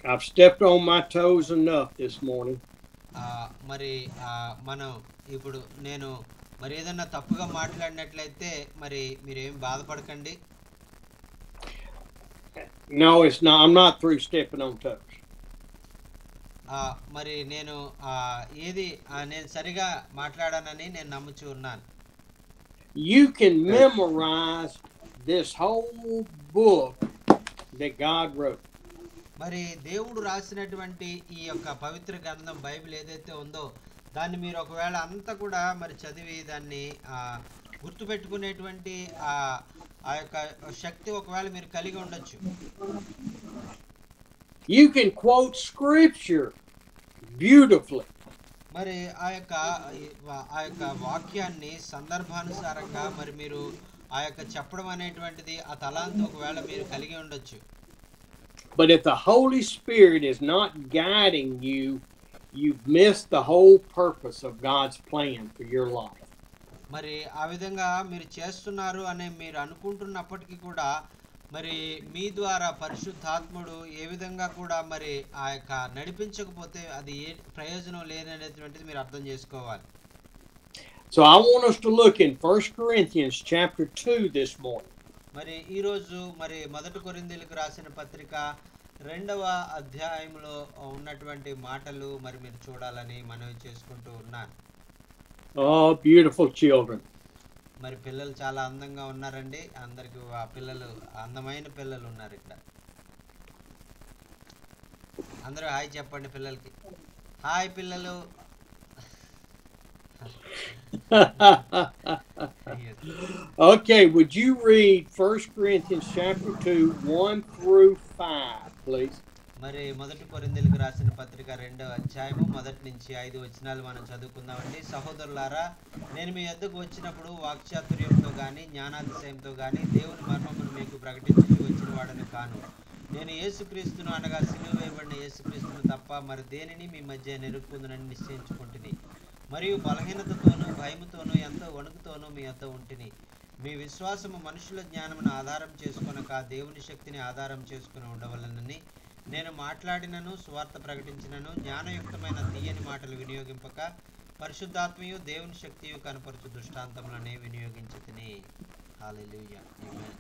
I've stepped on my toes enough this morning. మరి మనం ఇప్పుడు నేను మరి ఏదన్నా తప్పుగా మాట్లాడినట్లయితే మరి మీరేం బాధపడకండి. No, it's not. I'm not through stepping on toes. మరి నేను ఏది నేను సరిగా మాట్లాడానని నేను నమ్ముచూ ఉన్నాను. You can memorize this whole book that God wrote. మరి దేవుడు రాసినటువంటి ఈ యొక్క పవిత్ర గ్రంథం బైబిల్ ఏదైతే ఉందో దాన్ని మీరు ఒకవేళ అంతా కూడా మరి చదివి దాన్ని గుర్తుపెట్టుకునేటువంటి ఆ యొక్క శక్తి ఒకవేళ మీరు కలిగి ఉండొచ్చు. You can quote scripture beautifully. మరి ఆ యొక్క వాక్యాన్ని సందర్భానుసారంగా మరి మీరు ఆ యొక్క చెప్పడం అనేటువంటిది ఆ తలాంతు ఒకవేళ మీరు కలిగి ఉండొచ్చు. But if the Holy Spirit is not guiding you, you've missed the whole purpose of God's plan for your life. మరి ఆ విధంగా మీరు చేస్తున్నారు అని మీరు అనుకుంటున్నప్పటికీ కూడా మరి మీ ద్వారా పరిశుద్ధాత్ముడు ఏ విధంగా కూడా మరి ఆ యొక్క నడిపించకపోతే అది ఏ ప్రయోజనం లేదనేటువంటిది మీరు అర్థం చేసుకోవాలి. So I want us to look in 1 Corinthians chapter 2 this morning. మరి ఈరోజు మరి 1 కొరింథీయులకు రాసిన పత్రిక 2వ అధ్యాయంలో ఉన్నటువంటి మాటలు మరి మీరు చూడాలని మనవి చేసుకుంటూ ఉన్నాను. Oh, beautiful children. మరి పిల్లలు చాలా అందంగా ఉన్నారండి. అందరికి ఆ పిల్లలు అందమైన పిల్లలు ఉన్నారు ఇక్కడ. అందరూ హాయ్ చెప్పండి పిల్లలకి. హాయ్ పిల్లలు. Okay, would you read 1 Corinthians chapter 2, 1 through 5, please? మరి 1 కొరింథీయులకు రాసిన పత్రిక 2వ అధ్యాయము 1 నుంచి 5 వచనాలు మనం చదువుకుందామండి. సహోదరులారా, నేను మీ యొద్దకు వచ్చినప్పుడు వాక్చాతుర్యంతో గాని జ్ఞానాతిశయంతో గాని దేవుని మర్మమును మీకు ప్రకటించి వచ్చిన వాడని కాను. నేను యేసుక్రీస్తును అనగా సిలువ వేయబడిన యేసుక్రీస్తును తప్ప మరి దేనిని మీ మధ్య నిరుక్కుందునని నిశ్చయించుకుంటుని. మరియు బలహీనతతోనూ భయముతోనూ ఎంతో వణుకుతోనూ మీ యొద్ద ఉంటిని. మీ విశ్వాసము మనుషుల జ్ఞానమును ఆధారం చేసుకొనక దేవుని శక్తిని ఆధారం చేసుకుని ఉండవలనని నేను మాట్లాడినను సువార్త ప్రకటించినను జ్ఞానయుక్తమైన తీయని మాటలు వినియోగింపక పరిశుద్ధాత్మయు దేవుని శక్తియు కనపరచు దృష్టాంతములనే వినియోగించితిని. హల్లెలూయా. ఆమేన్.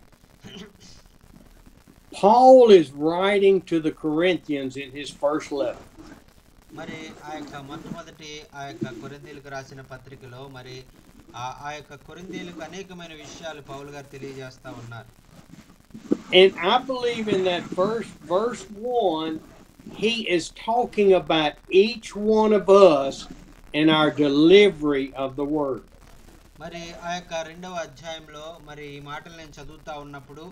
Paul is writing to the Corinthians in his first letter. మరి ఆ యొక్క మొట్టమొదటి ఆ యొక్క కొరింథీయులకు రాసిన పత్రికలో మరి ఆ యొక్క కొరింథీయులకు అనేకమైన విషయాలు పౌలు గారు తెలియజేస్తా ఉన్నారు. And I believe in that first verse 1, he is talking about each one of us and our delivery of the word. మరి ఆ యొక్క 2వ అధ్యాయంలో మరి ఈ మాటలు నేను చదువుతా ఉన్నప్పుడు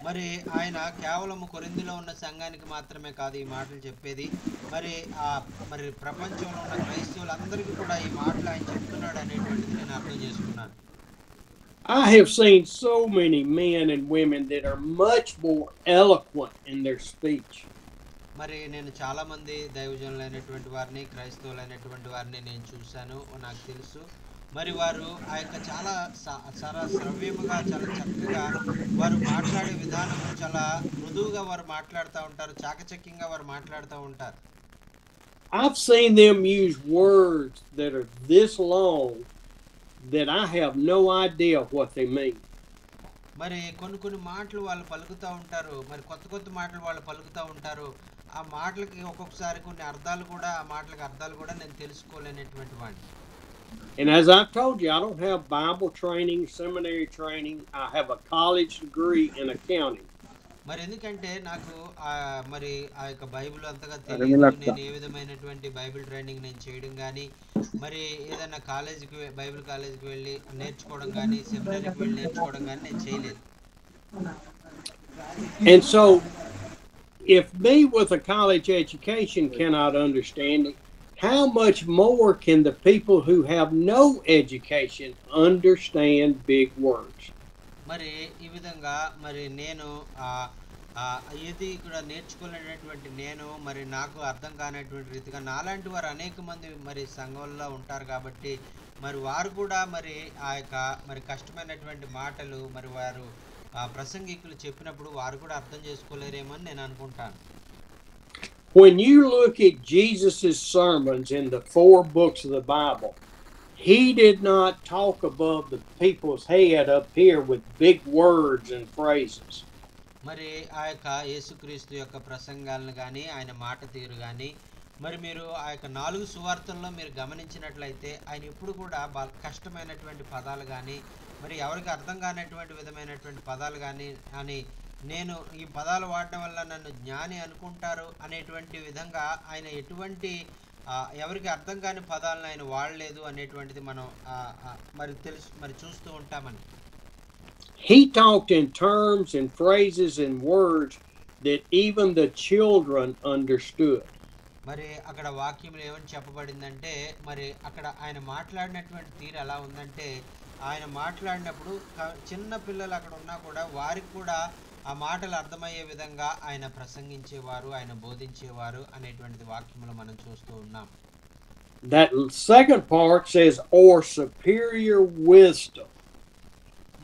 మరి ఆయన కేవలం కొరింథీలో ఉన్న సంఘానికి మాత్రమే కాదు ఈ మాటలు చెప్పేది. మరి ప్రపంచంలో ఉన్న క్రైస్తవులందరికీ కూడా ఈ మాటలు ఆయన చెప్తున్నాడు అనేటువంటిది నేను అర్థం చేసుకున్నాను. I have seen so many men and women that are much more eloquent in their speech. మరి నేను చాలా మంది దైవజనులైనటువంటి వారిని క్రైస్తవులైనటువంటి వారిని నేను చూశాను, నాకు తెలుసు. మరి వారు ఆ యొక్క చాలా శ్రవ్యముగా చాలా చక్కగా వారు మాట్లాడే విధానం చాలా మృదువుగా వారు మాట్లాడుతూ ఉంటారు, చాకచక్యంగా వారు మాట్లాడుతూ ఉంటారు. I've seen them use words that are this long that I have no idea what they mean. మరి కొన్ని మాటలు వాళ్ళు పలుకుతూ ఉంటారు, మరి కొత్త మాటలు వాళ్ళు పలుకుతూ ఉంటారు. ఆ మాటలకి ఒక్కొక్కసారి కొన్ని అర్థాలు కూడా ఆ మాటలకి అర్థాలు కూడా నేను తెలుసుకోలేనటువంటి వాడిని. And as I've told you, I don't have Bible training, seminary training. I have a college degree in accounting. మరి ఎందుకంటే నాకు మరి ఆ యొక్క బైబిల్ అంతగా తెలియదు. నేను ఏ విధమైనటువంటి బైబిల్ ట్రైనింగ్ నేను చేయడం కానీ, మరి ఏదైనా బైబిల్ కాలేజీకి వెళ్ళి నేర్చుకోవడం కానీ, సెమినరీకి వెళ్ళి నేర్చుకోవడం కానీ నేను చేయలేదు. And so, if me with a college education cannot understand it, how much more can the people who have no education understand big words? మరి ఈ విధంగా మరి నేను ఏది కూడా నేర్చుకోలేనటువంటి నేను, మరి నాకు అర్థం కానటువంటి రీతిగా నాలాంటి వారు అనేక మంది మరి సంఘంలో ఉంటారు కాబట్టి, మరి వారు కూడా మరి ఆ యొక్క మరి కష్టమైనటువంటి మాటలు మరి వారు ప్రసంగికులు చెప్పినప్పుడు వారు కూడా అర్థం చేసుకోలేరేమో అని నేను అనుకుంటాను. When you look at Jesus' sermons in the 4 books of the Bible, he did not talk above the people's head up here with big words and phrases. మరి ఆ యొక్క యేసుక్రీస్తు యొక్క ప్రసంగాలను కానీ, ఆయన మాట తీరు కానీ, మరి మీరు ఆ యొక్క 4 సువార్తల్లో మీరు గమనించినట్లయితే ఆయన ఎప్పుడు కూడా కష్టమైనటువంటి పదాలు కానీ, మరి ఎవరికి అర్థం కానటువంటి విధమైనటువంటి పదాలు కానీ అని, నేను ఈ పదాలు వాడడం వల్ల నన్ను జ్ఞాని అనుకుంటారు అనేటువంటి విధంగా ఆయన ఎటువంటి ఎవరికి అర్థం కాని పదాలను ఆయన వాడలేదు అనేటువంటిది మనం మరి చూస్తూ ఉంటామని. He talked in terms and phrases and words that even the children understood. మరి అక్కడ వాక్యంలో ఏమని చెప్పబడిందంటే, మరి అక్కడ ఆయన మాట్లాడినటువంటి తీరు ఎలా ఉందంటే, ఆయన మాట్లాడినప్పుడు చిన్న పిల్లలు అక్కడ ఉన్నా కూడా వారికి కూడా ఆ మాటలు అర్థమయ్యే విధంగా ఆయన ప్రసంగించేవారు, ఆయన బోధించేవారు అనేటువంటిది వాక్యంలో మనం చూస్తూ ఉన్నాం. That second part says, or superior wisdom.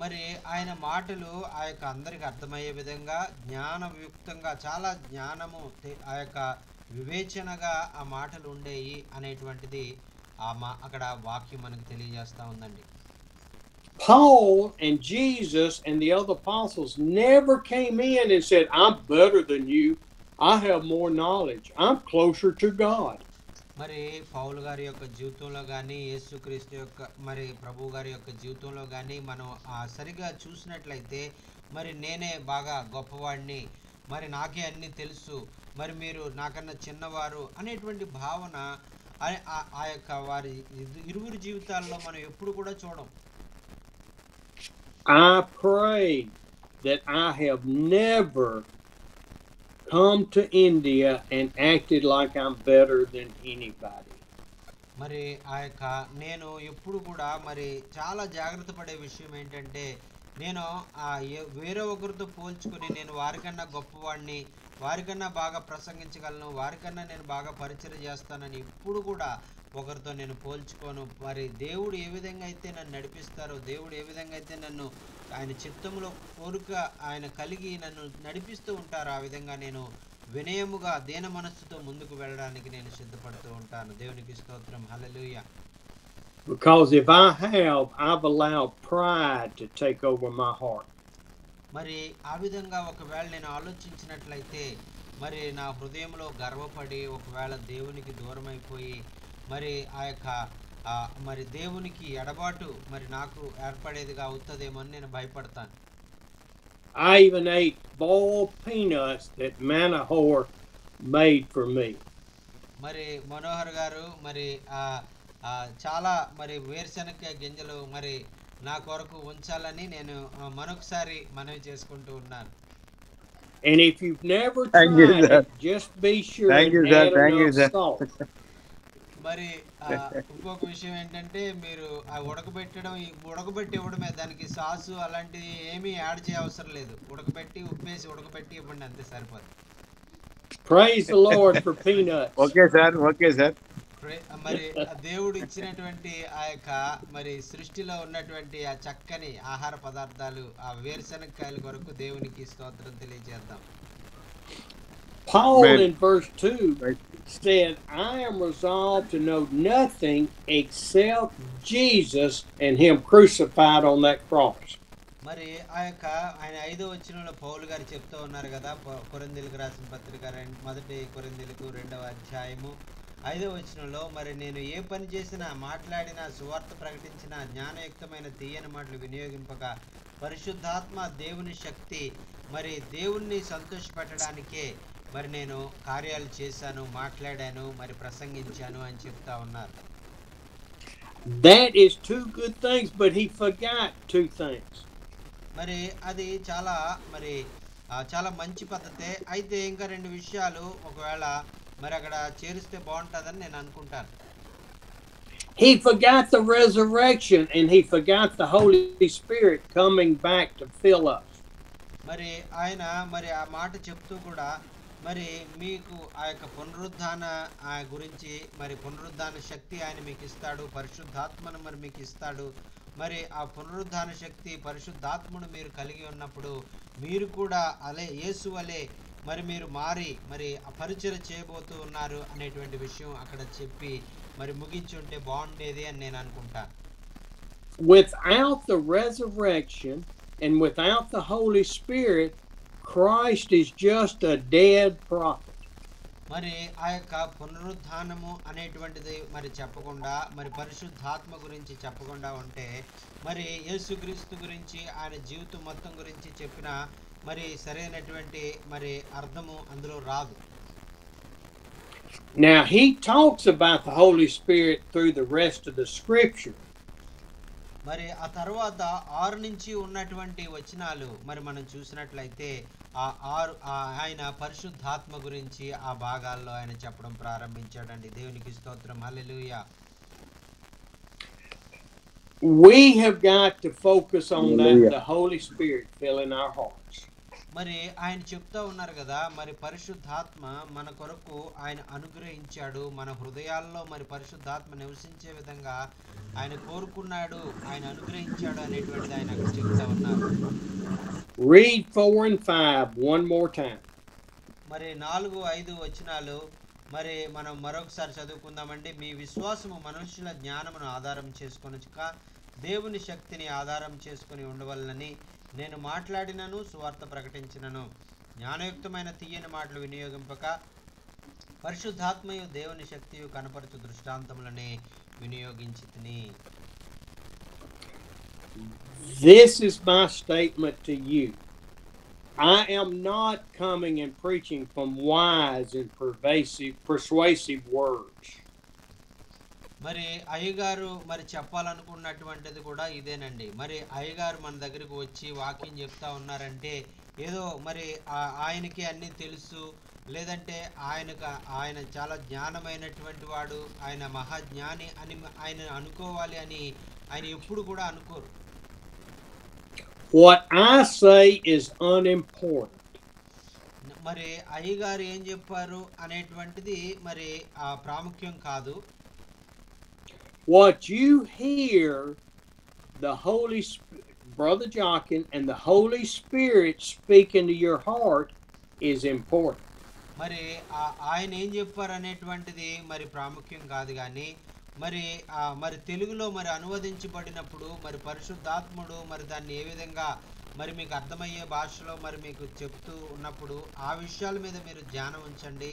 మరి ఆయన మాటలు ఆ యొక్క అందరికి అర్థమయ్యే విధంగా జ్ఞానయుక్తంగా, చాలా జ్ఞానము ఆ యొక్క వివేచనగా ఆ మాటలు ఉండేవి అనేటువంటిది అక్కడ వాక్యం మనకు తెలియజేస్తా ఉందండి. Paul and Jesus and the other apostles never came in and said, I'm better than you, I have more knowledge, I'm closer to God. మరి పౌలు గారి యొక్క జీవితంలో కానీ, యేసుక్రీస్తు యొక్క మరి ప్రభు గారి యొక్క జీవితంలో కానీ మనం సరిగా చూసినట్లయితే, మరి నేనే బాగా గొప్పవాడిని, మరి నాకే అన్ని తెలుసు, మరి మీరు నాకన్నా చిన్నవారు అనేటువంటి భావన ఆ యొక్క వారి ఇరువురి జీవితాల్లో మనం ఎప్పుడు కూడా చూడం. I pray that I have never come to India and acted like I'm better than anybody. మరి ఆ యొక్క నేను ఎప్పుడు కూడా మరి చాలా జాగ్రత్త పడే విషయం ఏంటంటే, నేను వేరే ఒకరితో పోల్చుకుని నేను వారికన్నా గొప్పవాడిని, వారికన్నా బాగా ప్రసంగించగలను, వారికన్నా నేను బాగా పరిచయం చేస్తానని ఎప్పుడు కూడా ఒకరితో నేను పోల్చుకోను. మరి దేవుడు ఏ విధంగా అయితే నన్ను నడిపిస్తారో, దేవుడు ఏ విధంగా అయితే నన్ను ఆయన చిత్తంలో కోరిక ఆయన కలిగి నన్ను నడిపిస్తూ ఉంటారో, ఆ విధంగా నేను వినయముగా దీన మనస్సుతో ముందుకు వెళ్ళడానికి నేను సిద్ధపడుతూ ఉంటాను. దేవునికి స్తోత్రం. హల్లెలూయా. Because if I have, I've allowed pride to take over my heart. మరి ఆ విధంగా ఒకవేళ నేను ఆలోచించినట్లయితే, మరి నా హృదయంలో గర్వపడి ఒకవేళ దేవునికి దూరం అయిపోయి, మరి ఆ యొక్క మరి దేవునికి ఎడబాటు మరి నాకు ఏర్పడేదిగా అవుతుందేమో అని నేను భయపడతాను. I even ate boiled peanuts that Manohar made for me. మరి మనోహర్ గారు మరి చాలా మరి వేరుశనగ గింజలు మరి నా కొరకు ఉంచాలని నేను మరొకసారి మనవి చేసుకుంటూ ఉన్నాను. And if you've never tried it, just be sure to add enough salt. మరి ఇంకొక విషయం ఏంటంటే, మీరు ఉడకబెట్టి ఇవ్వడమే, దానికి సాసు అలాంటివి ఏమీ యాడ్ చేయ అవసరం లేదు. ఉడకబెట్టి ఇవ్వండి, అంతే సరిపోదు. Praise the Lord for peanuts. Okay sir. మరి దేవుడు ఇచ్చినటువంటి ఆ యొక్క మరి సృష్టిలో ఉన్నటువంటి ఆ చక్కని ఆహార పదార్థాలు, ఆ వేరుశనగకాయల కొరకు దేవునికి స్తోత్రం తెలియజేద్దాం. Paul in verse 2 said, I am resolved to know nothing except Jesus and him crucified on that cross. మరి ఆ యొక్క ఆయన 5వ వచనంలో పౌలు గారు చెప్తూ ఉన్నారు కదా, కొరింథీయులకు రాసిన పత్రిక 1 కొరింథీయులకు 2వ అధ్యాయము 5వ వచనంలో, మరి నేను ఏ పని చేసినా, మాట్లాడినా, సువార్త ప్రకటించినా, జ్ఞానయుక్తమైన తీయని మాటలు వినియోగింపక, పరిశుద్ధాత్మ దేవుని శక్తి మరి దేవుణ్ణి సంతోషపెట్టడానికే మరి నేను కార్యాలు చేశాను, మాట్లాడాను, మరి ప్రసంగించాను అని చెప్తా ఉన్నారు. That is two good things, but he forgot two things. మరి అది చాలా మరి చాలా మంచి పద్ధతే. అయితే ఇంకా రెండు విషయాలు ఒకవేళ మరి అక్కడ చేరిస్తే బాగుంటుందని నేను అనుకుంటాను. He forgot the resurrection and he forgot the Holy Spirit coming back to fill us. మరి ఆయన మరి ఆ మాట చెప్తూ కూడా మరి మీకు ఆ యొక్క పునరుద్ధాన గురించి మరి పునరుద్ధాన శక్తి ఆయన మీకు ఇస్తాడు, పరిశుద్ధాత్మను మరి మీకు ఇస్తాడు. మరి ఆ పునరుద్ధాన శక్తి పరిశుద్ధాత్మను మీరు కలిగి ఉన్నప్పుడు మీరు కూడా అలే యేసు వలె మరి మీరు మారి మరి పరిచర్య చేయబోతూ ఉన్నారు అనేటువంటి విషయం అక్కడ చెప్పి మరి ముగించుంటే బాగుండేది అని నేను అనుకుంటాను. Without the resurrection and without the Holy Spirit, Christ is just a dead prophet. మరి ఆ యొక్క పునరుద్ధానము అనేటువంటిది మరి చెప్పకుండా మరి పరిశుద్ధాత్మ గురించి చెప్పకుండా ఉంటే మరి యేసుక్రీస్తు గురించి ఆయన జీవితం మొత్తం గురించి చెప్పిన మరి సరైనటువంటి మరి అర్థము అందులో రాదు. Now he talks about the Holy Spirit through the rest of the scripture. మరి ఆ తర్వాత 6 నుంచి ఉన్నటువంటి వచనాలు మరి మనం చూసినట్లయితే ఆయన పరిశుద్ధాత్మ గురించి ఆ భాగాల్లో ఆయన చెప్పడం ప్రారంభించాడండి. దేవునికి స్తోత్రం, హల్లెలూయా. We have got to focus on that, the Holy Spirit filling our hearts. మరి ఆయన చెప్తా ఉన్నారు కదా మరి పరిశుద్ధాత్మ మన కొరకు ఆయన అనుగ్రహించాడు, మన హృదయాల్లో మరి పరిశుద్ధాత్మ నివసించే విధంగా ఆయన కోరుకున్నాడు, ఆయన అనుగ్రహించాడు అనేటువంటిది ఆయన అక్కడ చెప్తా ఉన్నారు. Read 4 and 5 one more time. మరి 4-5 వచనాలు మరి మనం మరొకసారి చదువుకుందామండి. మీ విశ్వాసము మనుషుల జ్ఞానమును ఆధారం చేసుకొనక దేవుని శక్తిని ఆధారం చేసుకుని ఉండవలనని నేను మాట్లాడినను సువార్త ప్రకటించినను. జ్ఞానయుక్తమైన తీయని మాటలు వినియోగింపక పరిశుద్ధాత్మయు దేవుని శక్తియు కనపరచు దృష్టాంతములని వినియోగించితిని. This is my statement to you. I am not coming and preaching from wise and persuasive words. మరి అయ్యగారు మరి చెప్పాలనుకున్నటువంటిది కూడా ఇదేనండి. మరి అయ్యగారు మన దగ్గరికి వచ్చి వాక్యం చెప్తా ఉన్నారంటే ఏదో మరి ఆయనకి అన్నీ తెలుసు, లేదంటే ఆయన చాలా జ్ఞానమైనటువంటి వాడు, ఆయన మహాజ్ఞాని అని ఆయన అనుకోవాలి అని ఆయన ఎప్పుడు కూడా అనుకోరు. What I say is unimportant. మరి అయ్యగారు ఏం చెప్పారు అనేటువంటిది మరి ప్రాముఖ్యం కాదు. What you hear the Brother Jochen and the Holy Spirit speak into your heart is important. మరి ఆయన ఏం చెప్పారు అనేటువంటిది మరి ప్రాముఖ్యం కాదు, కానీ మరి తెలుగులో మరి అనువదించబడినప్పుడు మరి పరిశుద్ధాత్ముడు మరి దాన్ని ఏ విధంగా మరి మీకు అర్థమయ్యే భాషలో మరి మీకు చెప్తూ ఉన్నప్పుడు ఆ విషయాల మీద మీరు ధ్యానం ఉంచండి.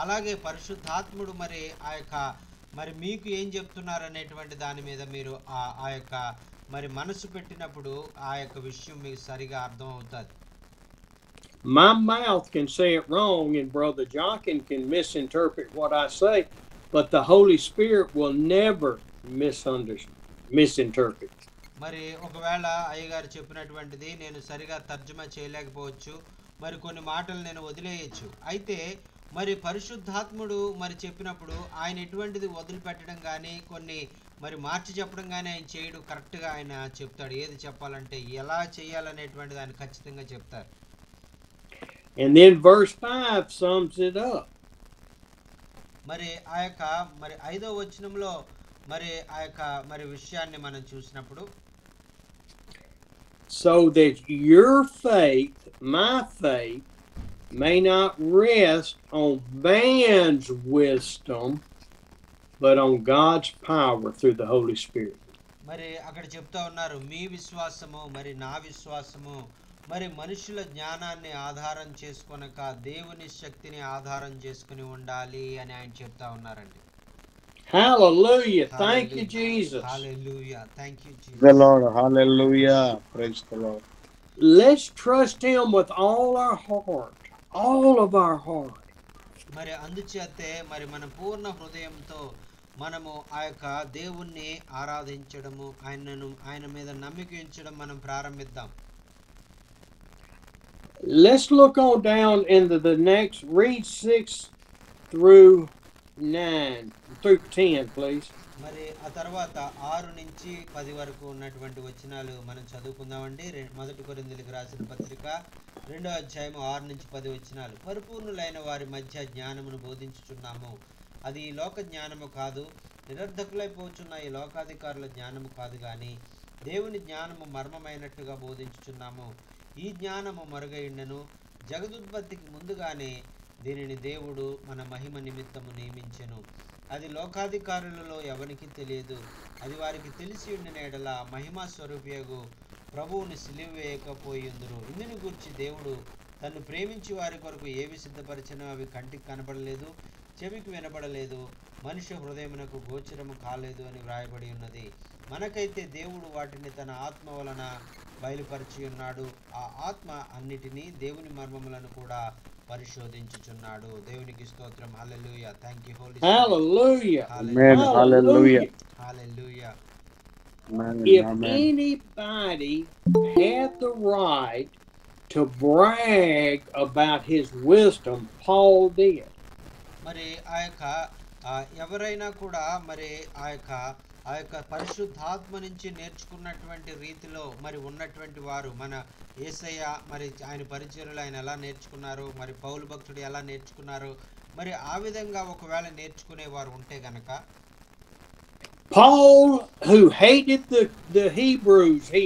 అలాగే పరిశుద్ధాత్ముడు మరి ఆ యొక్క మరి మీకు ఏం చెప్తున్నారు అనేటువంటి దాని మీద మీరు ఆ యొక్క మరి మనసు పెట్టినప్పుడు ఆ యొక్క విషయం మీకు సరిగా అర్థం అవుతుంది. My mouth can say it wrong and Brother Jochen can misinterpret what I say, but the Holy Spirit will never misinterpret. మరి ఒకవేళ అయ్యగారు చెప్పినటువంటిది నేను సరిగా తర్జుమా చేయలేకపోవచ్చు, మరి కొన్ని మాటలు నేను వదిలేయచ్చు. అయితే మరి పరిశుద్ధాత్ముడు మరి చెప్పినప్పుడు ఆయన ఎటువంటిది వదిలిపెట్టడం కానీ కొన్ని మరి మార్చి చెప్పడం కానీ ఆయన చేయడు. కరెక్ట్గా ఆయన చెప్తాడు, ఏది చెప్పాలంటే ఎలా చేయాలనేటువంటిది ఆయన ఖచ్చితంగా చెప్తారు. And then verse 5 sums it up. మరి ఆ యొక్క మరి 5వ వచనంలో మరి ఆ యొక్క మరి విషయాన్ని మనం చూసినప్పుడు so that your faith, my faith, may not rest on man's wisdom, but on God's power through the Holy Spirit. మరి అక్కడ చెప్తా ఉన్నారు, మీ విశ్వాసము మరి నా విశ్వాసము మరి మనుషుల జ్ఞానాన్ని ఆధారం చేసుకొనక దేవుని శక్తిని ఆధారం చేసుకుని ఉండాలి అని ఆయన చెప్తా ఉన్నారండి. Hallelujah. Thank you, Jesus. Hallelujah. Thank you, Jesus. The Lord. Hallelujah. Praise the Lord. let's trust him with all our heart, all of our heart. మరి అందుచేతే మరి మన పూర్ణ హృదయంతో మనము ఆ యొక్క దేవుణ్ణి ఆరాధించడము ఆయన మీద నమ్మిక ఉంచడం మనం ప్రారంభిద్దాం. Let's look on down into the next, read 6 through 10, please. మరి ఆ తర్వాత 6 నుంచి 10 వరకు ఉన్నటువంటి వచనాలు మనం చదువుకుందామండి. మొదటి కొరింథీయులకు రాసిన పత్రిక 2వ అధ్యాయము 6 నుంచి 10 వచనాలు. పరిపూర్ణులైన వారి మధ్య జ్ఞానమును బోధించుచున్నాము, అది ఈ లోక జ్ఞానము కాదు, నిరర్ధకులైపోచున్న ఈ లోకాధికారుల జ్ఞానము కాదు గాని దేవుని జ్ఞానము మర్మమైనట్టుగా బోధించుచున్నాము. ఈ జ్ఞానము మరుగైండెను, జగదుత్పత్తికి ముందుగానే దీనిని దేవుడు మన మహిమ నిమిత్తము నియమించెను. అది లోకాధికారులలో ఎవరికి తెలియదు. అది వారికి తెలిసి ఉండిన ఎడల మహిమా స్వరూపియగు ప్రభువుని సిలువ వేయకపోయిందురు. ఇందుని గురించి దేవుడు తన్ను ప్రేమించి వారి కొరకు ఏవి సిద్ధపరిచినో అవి కంటికి కనబడలేదు, చెవికి వినబడలేదు, మనుష్య హృదయమునకు గోచరము కాలేదు అని వ్రాయబడి ఉన్నది. మనకైతే దేవుడు వాటిని తన ఆత్మ వలన బయలుపరిచి ఉన్నాడు. ఆ ఆత్మ అన్నిటినీ దేవుని మర్మములను కూడా పరిశోధించుచున్నాడు. దేవునికి స్తోత్రం. హల్లెలూయా. Thank you Holy Spirit. Hallelujah. Amen. Hallelujah. హల్లెలూయా. If anybody had the right to brag about his wisdom, Paul did. మరి ఆ యొక్క ఎవరైనా కూడా మరి ఆ యొక్క పరిశుద్ధాత్మ నుంచి నేర్చుకున్నటువంటి రీతిలో మరి ఉన్నటువంటి వారు మన యేసయ్య మరి ఆయన పరిచర్యలు ఆయన ఎలా నేర్చుకున్నారు, మరి పౌలు భక్తుడు ఎలా నేర్చుకున్నారు, మరి ఆ విధంగా ఒకవేళ నేర్చుకునేవారు ఉంటే గనక Paul, who hated the Hebrews, he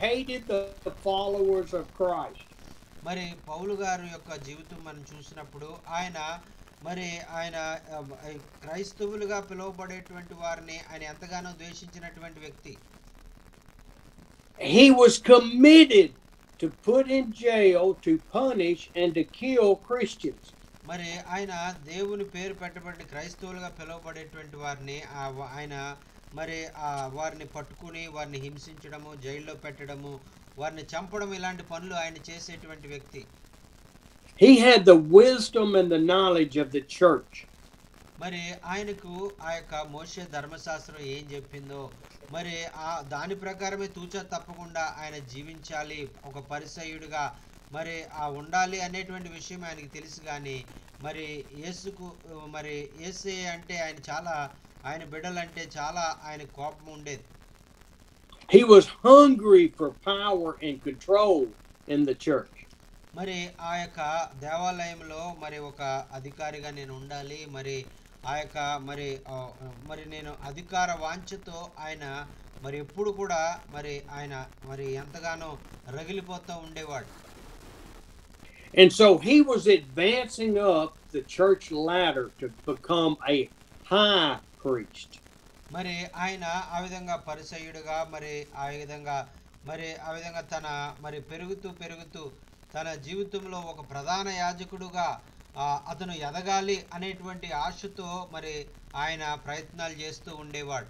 hated the followers of Christ. మరి పౌలు గారు యొక్క జీవితం మనం చూసినప్పుడు ఆయన క్రైస్తవులుగా పిలువబడేటువంటి వారిని ఆయన ఎంతగానో ద్వేషించినటువంటి వ్యక్తి. He was committed to put in jail, to punish and to kill Christians. మరి ఆయన దేవుని పేరు పెట్టబడి క్రైస్తవులుగా పిలువబడేటువంటి వారిని ఆయన మరి వారిని పట్టుకుని వారిని హింసించడము, జైల్లో పెట్టడము, వారిని చంపడం, ఇలాంటి పనులు ఆయన చేసేటువంటి వ్యక్తి. He had the wisdom and the knowledge of the church. మరి ఆయనకు ఆ యొక్క మోషే ధర్మశాస్త్రం ఏం చెప్పిందో మరి దాని ప్రకారమే తూచా తప్పకుండా ఆయన జీవించాలి, ఒక పరిసయ్యుడిగా మరి ఉండాలి అనేటువంటి విషయం ఆయనకి తెలుసు. కానీ మరి యేసే అంటే ఆయన బిడ్డలంటే చాలా ఆయన కోపం ఉండేది. He was hungry for power and control in the church. మరి ఆ యొక్క దేవాలయంలో మరి ఒక అధికారిగా నేను ఉండాలి, మరి ఆ యొక్క మరి నేను అధికార వాంఛతో ఆయన మరి ఎప్పుడు కూడా మరి ఆయన మరి ఎంతగానో రగిలిపోతూ ఉండేవాడు. And so he was advancing up the church ladder to become a high priest. మరి ఆయన ఆ విధంగా పరిసయ్యుడిగా మరి ఆ విధంగా తన మరి పెరుగుతూ తన జీవితంలో ఒక ప్రధాన యాజకుడుగా అతను ఎదగాలి అనేటువంటి ఆశతో మరి ఆయన ప్రయత్నాలు చేస్తూ ఉండేవాడు.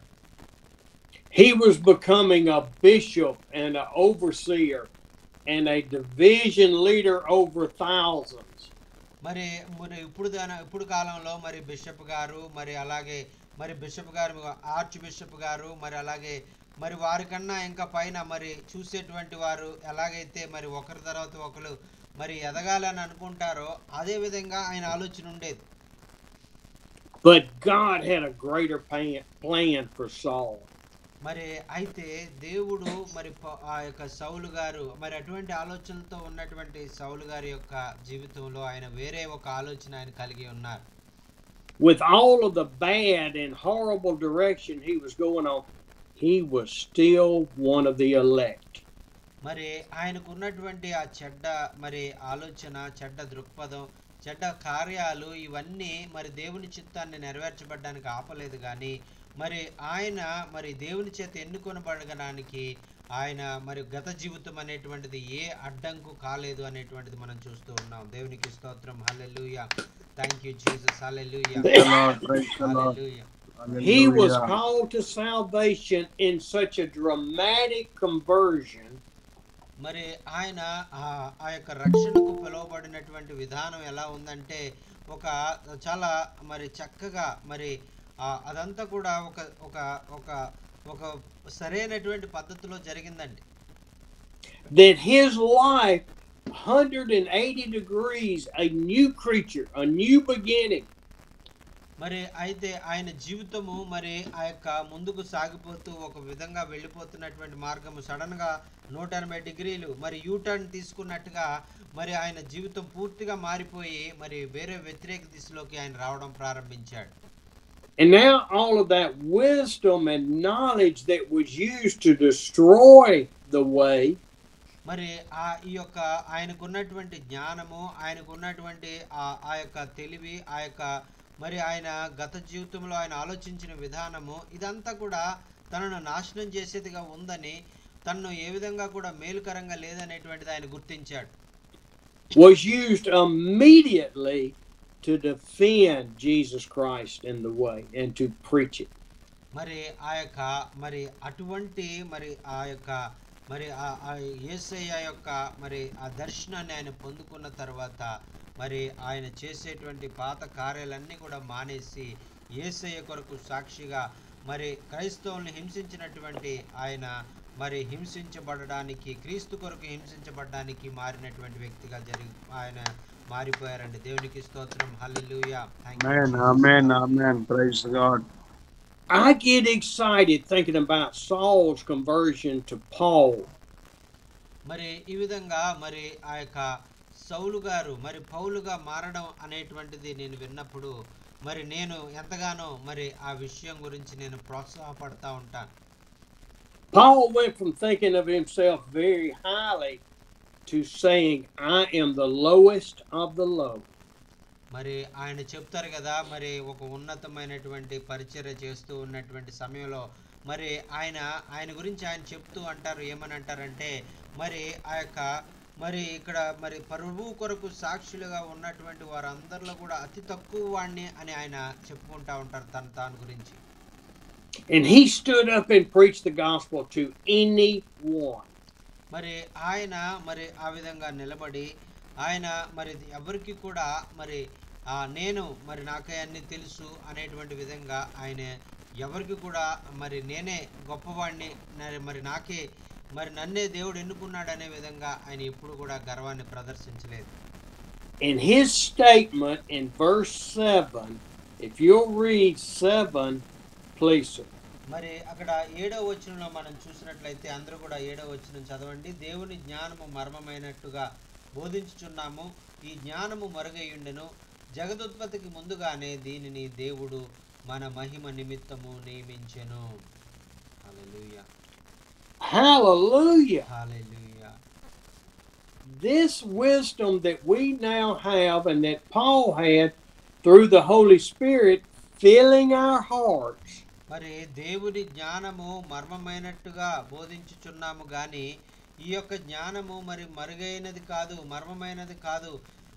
He was becoming a bishop and an overseer and a division leader over thousands. మరి ఇప్పుడు కాలంలో మరి బిషప్ గారు, మరి అలాగే మరి బిషప్ గారు, ఆర్చ్ బిషప్ గారు, మరి అలాగే మరి వారికన్నా ఇంకా పైన మరి చూసేటువంటి వారు ఎలాగైతే మరి ఒకరి తర్వాత ఒకరు మరి ఎదగాలని అనుకుంటారో అదే విధంగా ఆయన ఆలోచన ఉండేది. But God had a greater plan for Saul. మరి అయితే దేవుడు మరి ఆ యొక్క సౌలు గారు మరి అటువంటి ఆలోచనలతో ఉన్నటువంటి సౌలు గారి యొక్క జీవితంలో ఆయన వేరే ఒక ఆలోచన ఆయన కలిగి ఉన్నారు. With all of the bad and horrible direction he was going on, he was still one of the elect. మరి ఆయనకు ఉన్నటువంటి ఆ చెడ్డ మరి ఆలోచన, చెడ్డ దృక్పథం, చెడ్డ కార్యాలు ఇవన్నీ మరి దేవుని చిత్తాన్ని నెరవేర్చబడడానికి ఆపలేదు. కానీ మరి ఆయన మరి దేవుని చేత ఎన్నుకొనబడడానికి ఆయన మరి గత జీవితం అనేటువంటిది ఏ అడ్డంకు కాలేదు అనేటువంటిది మనం చూస్తూ ఉన్నాం. దేవునికి స్తోత్రం. హల్లెలూయా. Thank you Jesus. హల్లెలూయా. హల్లెలూయా. He was called to salvation in such a dramatic conversion మరి ఆయన ఆ యొక్క రక్షణకు పిలువబడినటువంటి విధానం ఎలా ఉందంటే ఒక చాలా మరి చక్కగా మరి అదంతా కూడా ఒక ఒక ఒక ఒక సరైనటువంటి పద్ధతిలో జరిగిందండి. That his life 180 degrees, a new creature, a new beginning. మరి అయితే ఆయన జీవితము మరి ఆ యొక్క ముందుకు సాగిపోతూ ఒక విధంగా వెళ్ళిపోతున్నటువంటి మార్గము సడన్ గా 180 డిగ్రీలు మరి యూటర్న్ తీసుకున్నట్టుగా మరి ఆయన జీవితం పూర్తిగా మారిపోయి మరి వేరే వ్యతిరేక దిశలోకి ఆయన రావడం ప్రారంభించాడు. And now all of that wisdom and knowledge that was used to destroy the way, మరి ఈ యొక్క ఆయనకున్నటువంటి జ్ఞానము, ఆయనకున్నటువంటి ఆ యొక్క తెలివి, ఆ యొక్క మరి ఆయన గత జీవితంలో ఆయన ఆలోచించిన విధానము ఇదంతా కూడా తనను నాశనం చేసేదిగా ఉందని, తనను ఏ విధంగా కూడా మేలుకరంగా లేదనేటువంటిది ఆయన గుర్తించాడు. was used immediately to defend Jesus Christ in the way and to preach it. మరి ఆ యొక్క మరి అటువంటి మరి ఆ యొక్క మరి యేసయ్య యొక్క మరి ఆ దర్శనాన్ని ఆయన పొందుకున్న తర్వాత మరి ఆయన చేసేటువంటి పాత కార్యాలన్నీ కూడా మానేసి యేసయ్య కొరకు సాక్షిగా మరి క్రైస్తవుల్ని హింసించినటువంటి ఆయన మరి హింసించబడడానికి, క్రీస్తు కొరకు హింసించబడడానికి మారినటువంటి వ్యక్తిగా ఆయన మారిపోయారండి. దేవునికి స్తోత్రం. హల్లెలూయా. ఆమేన్ ఆమేన్. Praise God. I get excited thinking about Saul's conversion to Paul. మరి ఈ విధంగా మరి ఆ యొక్క సౌలు గారు మరి పౌలుగా మారడం అనేటువంటిది నేను విన్నప్పుడు మరి నేను ఎంతగానో మరి ఆ విషయం గురించి నేను ప్రోత్సాహపడతా ఉంటాను. Paul went from thinking of himself very highly to saying, I am the lowest of the low. మరి ఆయన చెప్తారు కదా మరి ఒక ఉన్నతమైనటువంటి పరిచర్య చేస్తూ ఉన్నటువంటి సమయంలో మరి ఆయన గురించి ఆయన చెప్తూ అంటారు, ఏమని అంటారంటే మరి ఆ యొక్క మరి ఇక్కడ మరి ప్రభువు కొరకు సాక్షులుగా ఉన్నటువంటి వారందరిలో కూడా అతి తక్కువ వాడిని అని ఆయన చెప్పుకుంటా ఉంటారు తాను గురించి. And he stood up and preached the gospel to anyone. మరి ఆయన మరి ఆ విధంగా నిలబడి ఆయన మరి ఎవరికి కూడా మరి నేను మరి నాకే అన్ని తెలుసు అనేటువంటి విధంగా ఆయన ఎవరికి కూడా మరి నేనే గొప్పవాడిని మరి నాకే మరి నన్నే దేవుడు ఎన్నుకున్నాడు అనే విధంగా ఆయన ఎప్పుడు కూడా గర్వాన్ని ప్రదర్శించలేదు. In his statement in verse 7, if you'll read 7, please. మరి అక్కడ 7వ వచనంలో మనం చూసినట్లయితే అందరూ కూడా 7వ వచనం చదవండి. దేవుని జ్ఞానము మర్మమైనట్టుగా బోధించుచున్నాము, ఈ జ్ఞానము మరుగైయుండెను, జగదుత్పత్తికి ముందుగానే దీనిని దేవుడు మన మహిమ నిమిత్తము నియమించెను. హల్లెలూయా. Hallelujah. Hallelujah. This wisdom that we now have and that Paul had through the Holy Spirit filling our hearts. మరి దేవుని జ్ఞానము మర్మమైనట్టుగా బోధించుచున్నాము గాని ఈ యొక్క జ్ఞానము మరి మరుగైనది కాదు, మర్మమైనది కాదు.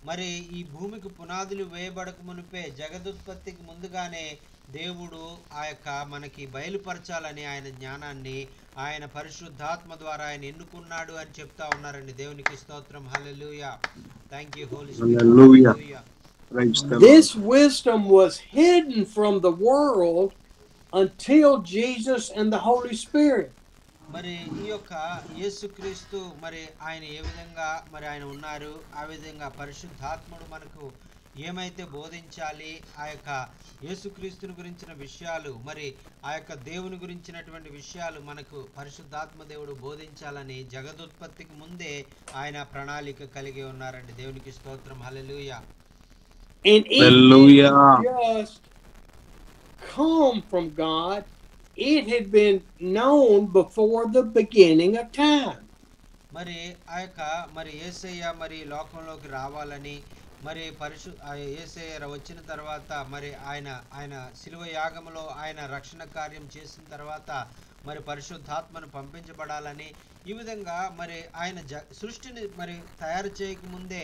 మరి ఈ భూమికి పునాదులు వేయబడక మునిపే జగదుత్పత్తికి ముందుగానే దేవుడు ఆ యొక్క మనకి బయలుపరచాలని ఆయన జ్ఞానాన్ని ఆయన పరిశుద్ధాత్మ ద్వారా ఆయన ఎన్నుకున్నాడు అని చెప్తా ఉన్నారండి. దేవునికి స్తోత్రం. హల్లెలూయా. Thank you Holy Spirit. హల్లెలూయా. This wisdom was hidden from the world until Jesus and the Holy Spirit. మరి ఈ యొక్క యేసుక్రీస్తు మరి ఆయన ఏ విధంగా మరి ఆయన ఉన్నారు, ఆ విధంగా పరిశుద్ధాత్ముడు మనకు ఏమైతే బోధించాలి, ఆ యొక్క యేసుక్రీస్తుని గురించిన విషయాలు మరి ఆ యొక్క దేవుని గురించినటువంటి విషయాలు మనకు పరిశుద్ధాత్మ దేవుడు బోధించాలని జగదుత్పత్తికి ముందే ఆయన ప్రణాళిక కలిగి ఉన్నారండి. దేవునికి స్తోత్రం. హల్లెలూయా. And it didn't just come from God, it had been known before the beginning of time. మరి ఆ యొక్క మరి యేసయ్య మరి లోకంలోకి రావాలని మరి యేసయ్య వచ్చిన తర్వాత మరి ఆయన శిలువ యాగములో ఆయన రక్షణ కార్యం చేసిన తర్వాత మరి పరిశుద్ధాత్మను పంపించబడాలని ఈ విధంగా మరి ఆయన సృష్టిని మరి తయారు చేయకముందే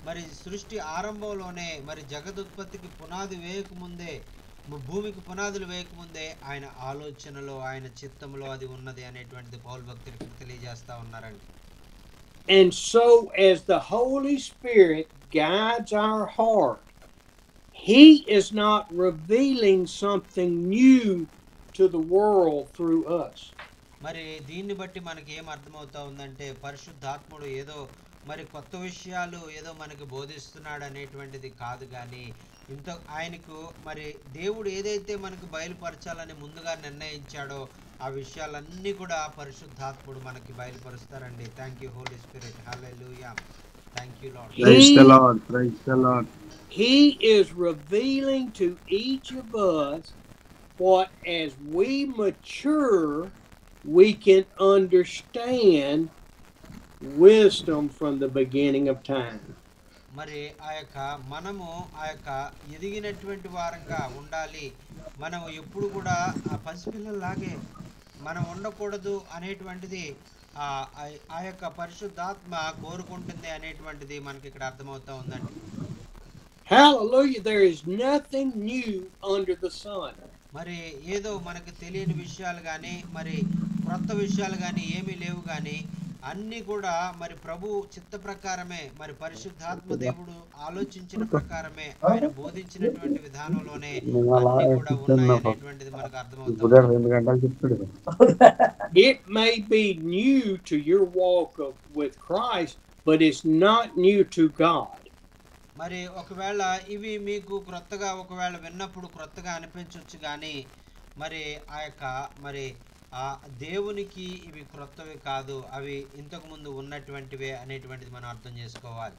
మరి సృష్టి ఆరంభంలోనే మరి జగదుత్పత్తికి పునాది వేయకముందే భూమికి పునాదులు వేయకముందే ఆయన ఆలోచనలో ఆయన చిత్తంలో అది ఉన్నది అనేటువంటిది పౌలు భక్తుడికి తెలియజేస్తా ఉన్నారండి. And so as the Holy Spirit guides our heart, He is not revealing something new to the world through us. మరి దీన్ని బట్టి మనకి ఏం అర్థమవుతా ఉందంటే పరిశుద్ధాత్ముడు ఏదో మరి కొత్త విషయాలు ఏదో మనకి బోధిస్తున్నాడు అనేటువంటిది కాదు, కానీ ఇంత ఆయనకు మరి దేవుడు ఏదైతే మనకు బయలుపరచాలని ముందుగా నిర్ణయించాడో ఆ విషయాలన్నీ కూడా పరిశుద్ధాత్ముడు మనకి బయలుపరుస్తారండి. Thank you Holy Spirit. హల్లెలూయా. Thank you Lord. Praise the Lord. Praise the Lord. He is revealing to each of us what, as we mature, we can understand wisdom from the beginning of time. మరి మనము ఎదిగినటువంటి వారంగా ఉండాలి. మనం ఎప్పుడు కూడా ఆ పసిపిల్లలాగే మనం ఉండకూడదు అనేటువంటిది ఆ యొక్క పరిశుద్ధాత్మ కోరుకుంటుంది అనేటువంటిది మనకి ఇక్కడ అర్థమవుతా ఉందండి. Hallelujah. There is nothing new under the sun. మరి ఏదో మనకు తెలియని విషయాలు కానీ మరి క్రొత్త విషయాలు కానీ ఏమీ లేవు, కానీ అన్నీ కూడా మరి ప్రభు చిత్త ప్రకారమే, మరి పరిశుద్ధాత్మ దేవుడు ఆలోచించిన ప్రకారమే, ఆయన బోధించినటువంటి విధానంలోనే అన్నీ కూడా ఉన్నాయి అనేటువంటిది మనకు అర్థమవుతుంది. It may be new to your walk with Christ, but it's not new to God. మరి ఒకవేళ ఇవి మీకు క్రొత్తగా ఒకవేళ విన్నప్పుడు క్రొత్తగా అనిపించవచ్చు, కానీ మరి మరి ఆ దేవునికి ఇవి క్రొత్తవి కాదు, అవి ఇంతకు ముందు ఉన్నటువంటివే అనేటువంటిది మనం అర్థం చేసుకోవాలి.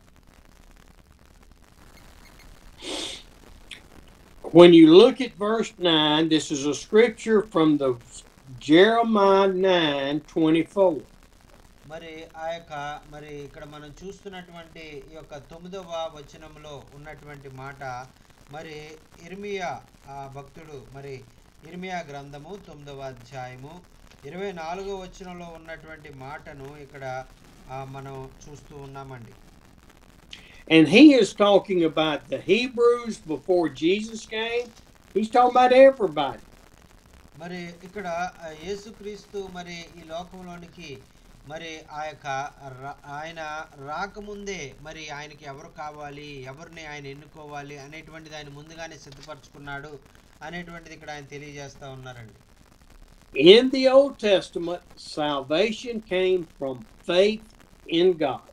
When you look at verse 9, this is a scripture from the Jeremiah 9:24. మరి మరి ఇక్కడ మనం చూస్తున్నటువంటి ఈ యొక్క 9వ వచనంలో ఉన్నటువంటి మాట, మరి ఇర్మియా భక్తుడు, మరి ఇర్మియా గ్రంథము 9వ అధ్యాయము 24వ వచనంలో ఉన్నటువంటి మాటను ఇక్కడ మనం చూస్తూ ఉన్నామండి. And he is talking about the Hebrews before Jesus came. He's talking about everybody. మరి ఇక్కడ యేసుక్రీస్తు మరి ఈ లోకంలోనికి మరి ఆయన రాకముందే మరి ఆయనకి ఎవరు కావాలి, ఎవరిని ఆయన ఎన్నుకోవాలి అనేటువంటిది ఆయన ముందుగానే సిద్ధపరచుకున్నాడు అనేటువంటిది ఇక్కడ ఆయన తెలియజేస్తా ఉన్నారండి. In the Old Testament, salvation came from faith in God.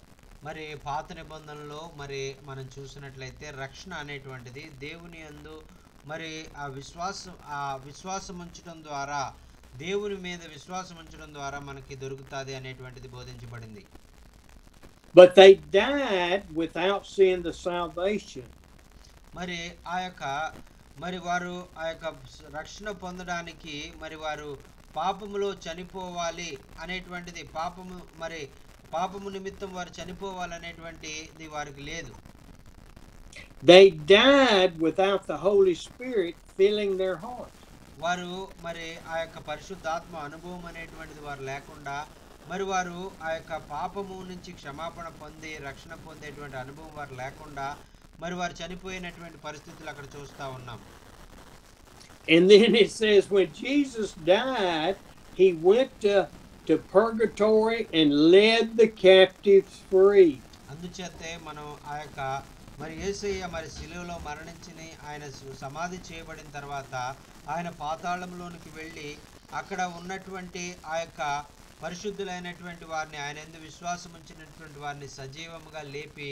మరి పాత నిబంధనలో మరి మనం చూసినట్లయితే రక్షణ అనేటువంటిది దేవుని యందు మరి ఆ విశ్వాసం ఉంచడం ద్వారా, దేవుని మీద విశ్వాసం ఉంచడం ద్వారా మనకి దొరుకుతాది అనేటువంటిది బోధించబడింది. But they died without seeing the salvation. మరి మరి వారు రక్షణ పొందడానికి మరి వారు పాపములో చనిపోవాలి అనేటువంటిది, పాపము నిమిత్తం వారు చనిపోవాలనేటువంటిది వారికి లేదు. They died without the Holy Spirit filling their hearts. వారు మరి పరిశుద్ధాత్మ అనుభవం అనేటువంటిది వారు లేకుండా, మరి వారు పాపము నుంచి క్షమాపణ పొంది రక్షణ పొందేటువంటి అనుభవం వారు లేకుండా మరి వారు చనిపోయినటువంటి పరిస్థితులు అక్కడ చూస్తా ఉన్నాం. And then it says when Jesus died, he went to purgatory and led the captives free. అందుచేతే మనం మరి యేసయ్య మరి శిలువలో మరణించి ఆయన సమాధి చేయబడిన తర్వాత ఆయన పాతాళంలోనికి వెళ్ళి అక్కడ ఉన్నటువంటి పరిశుద్ధులైనటువంటి వారిని, ఆయన యందు విశ్వాసం ఉంచినటువంటి వారిని సజీవముగా లేపి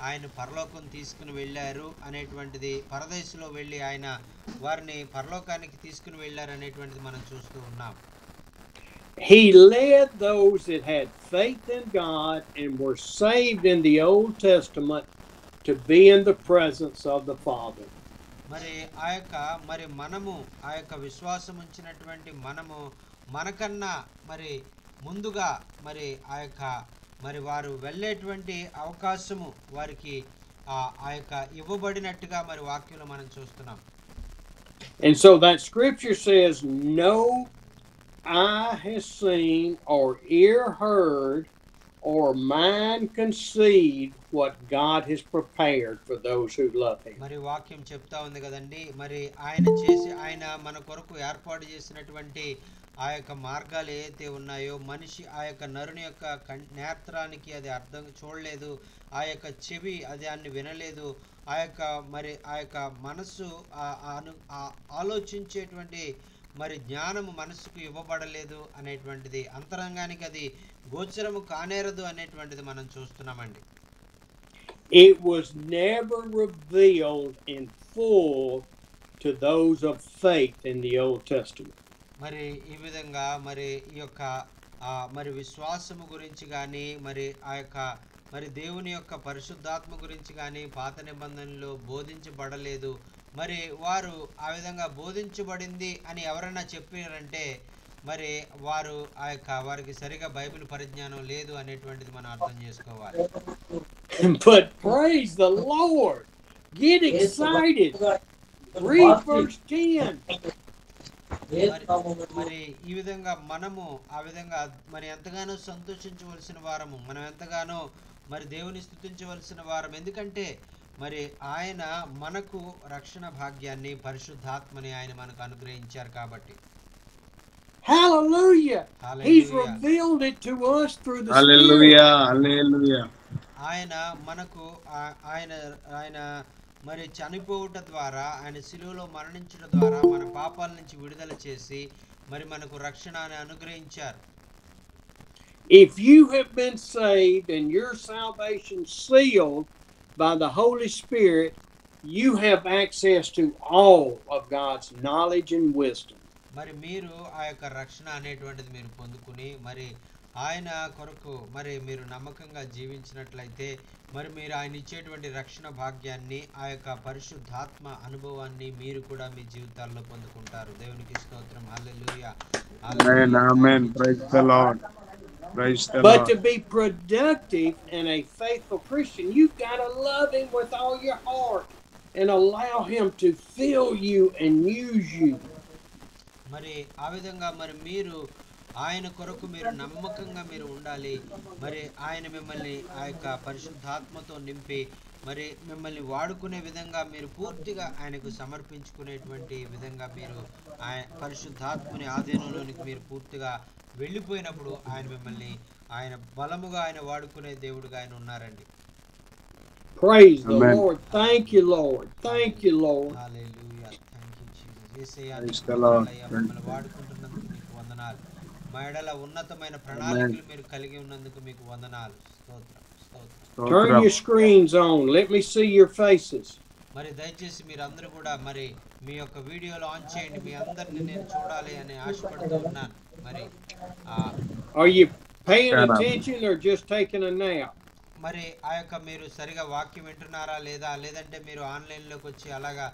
ఆయన పరలోకం తీసుకుని వెళ్ళారు అనేటువంటిది, పరదేశంలో వెళ్ళి ఆయన వారిని పరలోకానికి తీసుకుని వెళ్ళారు అనేటువంటిది మనం చూస్తూ ఉన్నాం. He led those that had faith in God and were saved in the Old Testament to be in the presence of the Father. మరి మరి మనము విశ్వాసం ఉంచినటువంటి మనము మనకన్నా మరి ముందుగా మరి మరి వారు వెళ్ళేటువంటి అవకాశము వారికి ఇవ్వబడినట్టుగా మరి వాక్యంలో మనం చూస్తున్నాం. And so that scripture says, no eye has seen or ear heard or mind conceive what God has prepared for those who love him. మరి వాక్యం చెప్తా ఉంది కదండి, మరి ఆయన మన కొరకు ఏర్పాటు చేసినటువంటి ఆ యొక్క మార్గాలు ఏవైతే ఉన్నాయో, మనిషి ఆ యొక్క నరుని యొక్క నేత్రానికి అది అర్థం చూడలేదు, ఆ యొక్క చెవి అది దాన్ని వినలేదు, ఆ యొక్క మనస్సు ఆలోచించేటువంటి మరి జ్ఞానము మనసుకు ఇవ్వబడలేదు అనేటువంటిది, అంతరంగానికి అది గోచరము కానేరదు అనేటువంటిది మనం చూస్తున్నామండి. It was never revealed in full to those of faith in the Old Testament. మరి ఈ విధంగా మరి ఈ యొక్క మరి విశ్వాసము గురించి కానీ, మరి ఆ యొక్క మరి దేవుని యొక్క పరిశుద్ధాత్మ గురించి కానీ పాత నిబంధనలో బోధించబడలేదు. మరి వారు ఆ విధంగా బోధించబడింది అని ఎవరైనా చెప్పారంటే మరి వారు వారికి సరిగా బైబిల్ పరిజ్ఞానం లేదు అనేటువంటిది మనం అర్థం చేసుకోవాలి. But praise the Lord. Get excited. Read verse 10. మరి ఈ విధంగా మనము ఆ విధంగా మరి ఎంతగానో సంతోషించవలసిన వారము, మనం ఎంతగానో మరి దేవుని స్తుతించవలసిన వారం. ఎందుకంటే మరి ఆయన మనకు రక్షణ భాగ్యాన్ని, పరిశుద్ధాత్మని ఆయన మనకు అనుగ్రహించారు కాబట్టి. Hallelujah. He's revealed it to us through the Hallelujah. Hallelujah. ఆయన మనకు ఆయన మరి చనిపోవుట ద్వారా, ఆయన శిలువలో మరణించడం ద్వారా మన పాపాల నుంచి విడుదల చేసి మరి మనకు రక్షణను అనుగ్రహించారు. If you have been saved and your salvation sealed by the Holy Spirit, you have access to all of God's knowledge and wisdom. మరి మీరు ఆ యొక్క రక్షణ అనేటువంటిది మీరు పొందుకుని మరి ఆయన కొరకు మరి మీరు నమ్మకంగా జీవించినట్లయితే మరి మీరు ఆయన ఇచ్చేటువంటి రక్షణ భాగ్యాన్ని, ఆ యొక్క పరిశుద్ధాత్మ అనుభవాన్ని మీరు కూడా మీ జీవితాల్లో పొందుకుంటారు. దేవునికి స్తోత్రం. హల్లెలూయా. Amen. Amen. Praise the Lord. Praise the But Lord. to be productive and a faithful Christian, you've got to love him with all your heart and allow him to fill you and use you. మరి ఆ విధంగా మరి మీరు ఆయన కొరకు మీరు నమ్మకంగా మీరు ఉండాలి. మరి ఆయన మిమ్మల్ని ఆ యొక్క పరిశుద్ధాత్మతో నింపి మరి మిమ్మల్ని వాడుకునే విధంగా మీరు పూర్తిగా ఆయనకు సమర్పించుకునేటువంటి విధంగా మీరు పరిశుద్ధాత్మని ఆధీనంలోనికి మీరు పూర్తిగా వెళ్ళిపోయినప్పుడు ఆయన మిమ్మల్ని ఆయన బలముగా ఆయన వాడుకునే దేవుడుగా ఆయన ఉన్నారండి. Praise the Amen. Lord. Thank you, Lord. Thank you, Lord. Hallelujah. Thank you Jesus. Yesayya, Praise the Lord. మిమ్మల్ని వాడుకుంటున్నందుకు మీకు వందనాలు. మా ఎడల ఉన్నతమైన ప్రణాళికలు మీరు కలిగి ఉన్నందుకు మీకు వందనాలు. స్తోత్రం. స్తోత్రం. Turn your screens on. Let me see your faces. మరి దయచేసి మీరందరూ కూడా మరి మీ యొక్క వీడియోలు ఆన్ చేయండి. మీ అందరిని నేను చూడాలి అని ఆశపడుతూ ఉన్నాను. మరి Are you paying attention or just taking a nap? మరి ఆ యొక్క మీరు సరిగా వాక్యం వింటున్నారా లేదా, లేదంటే మీరు ఆన్లైన్లోకి వచ్చి అలాగా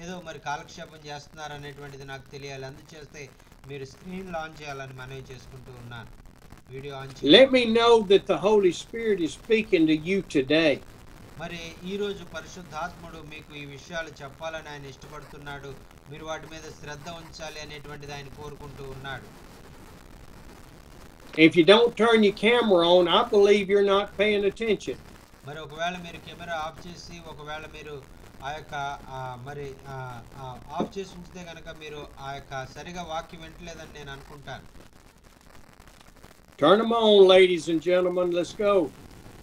ఏదో మరి కాలక్షేపం చేస్తున్నారు అనేటువంటిది నాకు తెలియాలి. అందుచేస్తే మీరు స్క్రీన్ ఆన్ చేయాలని మనవి చేసుకుంటూ ఉన్నాను. వీడియో ఆన్ చేయండి. Let me know that the Holy Spirit is speaking to you today. మరి ఈ రోజు పరిశుద్ధాత్ముడు మీకు ఈ విషయాలు చెప్పాలని ఆయన ఇష్టపడుతున్నాడు. మీరు వాటి మీద శ్రద్ధ ఉంచాలి అనేటువంటిది ఆయన కోరుకుంటూ ఉన్నాడు. If you don't turn your camera on, I believe you're not paying attention. మరి ఒకవేళ మీరు కెమెరా ఆఫ్ చేసి ఒకవేళ మీరు ఆ యొక్క మరి ఆఫ్ చేసి ఉంచితే కనుక మీరు ఆ యొక్క సరిగా వాక్యం వింటలేదని నేను అనుకుంటాను. Turn them on, ladies and gentlemen. Let's go.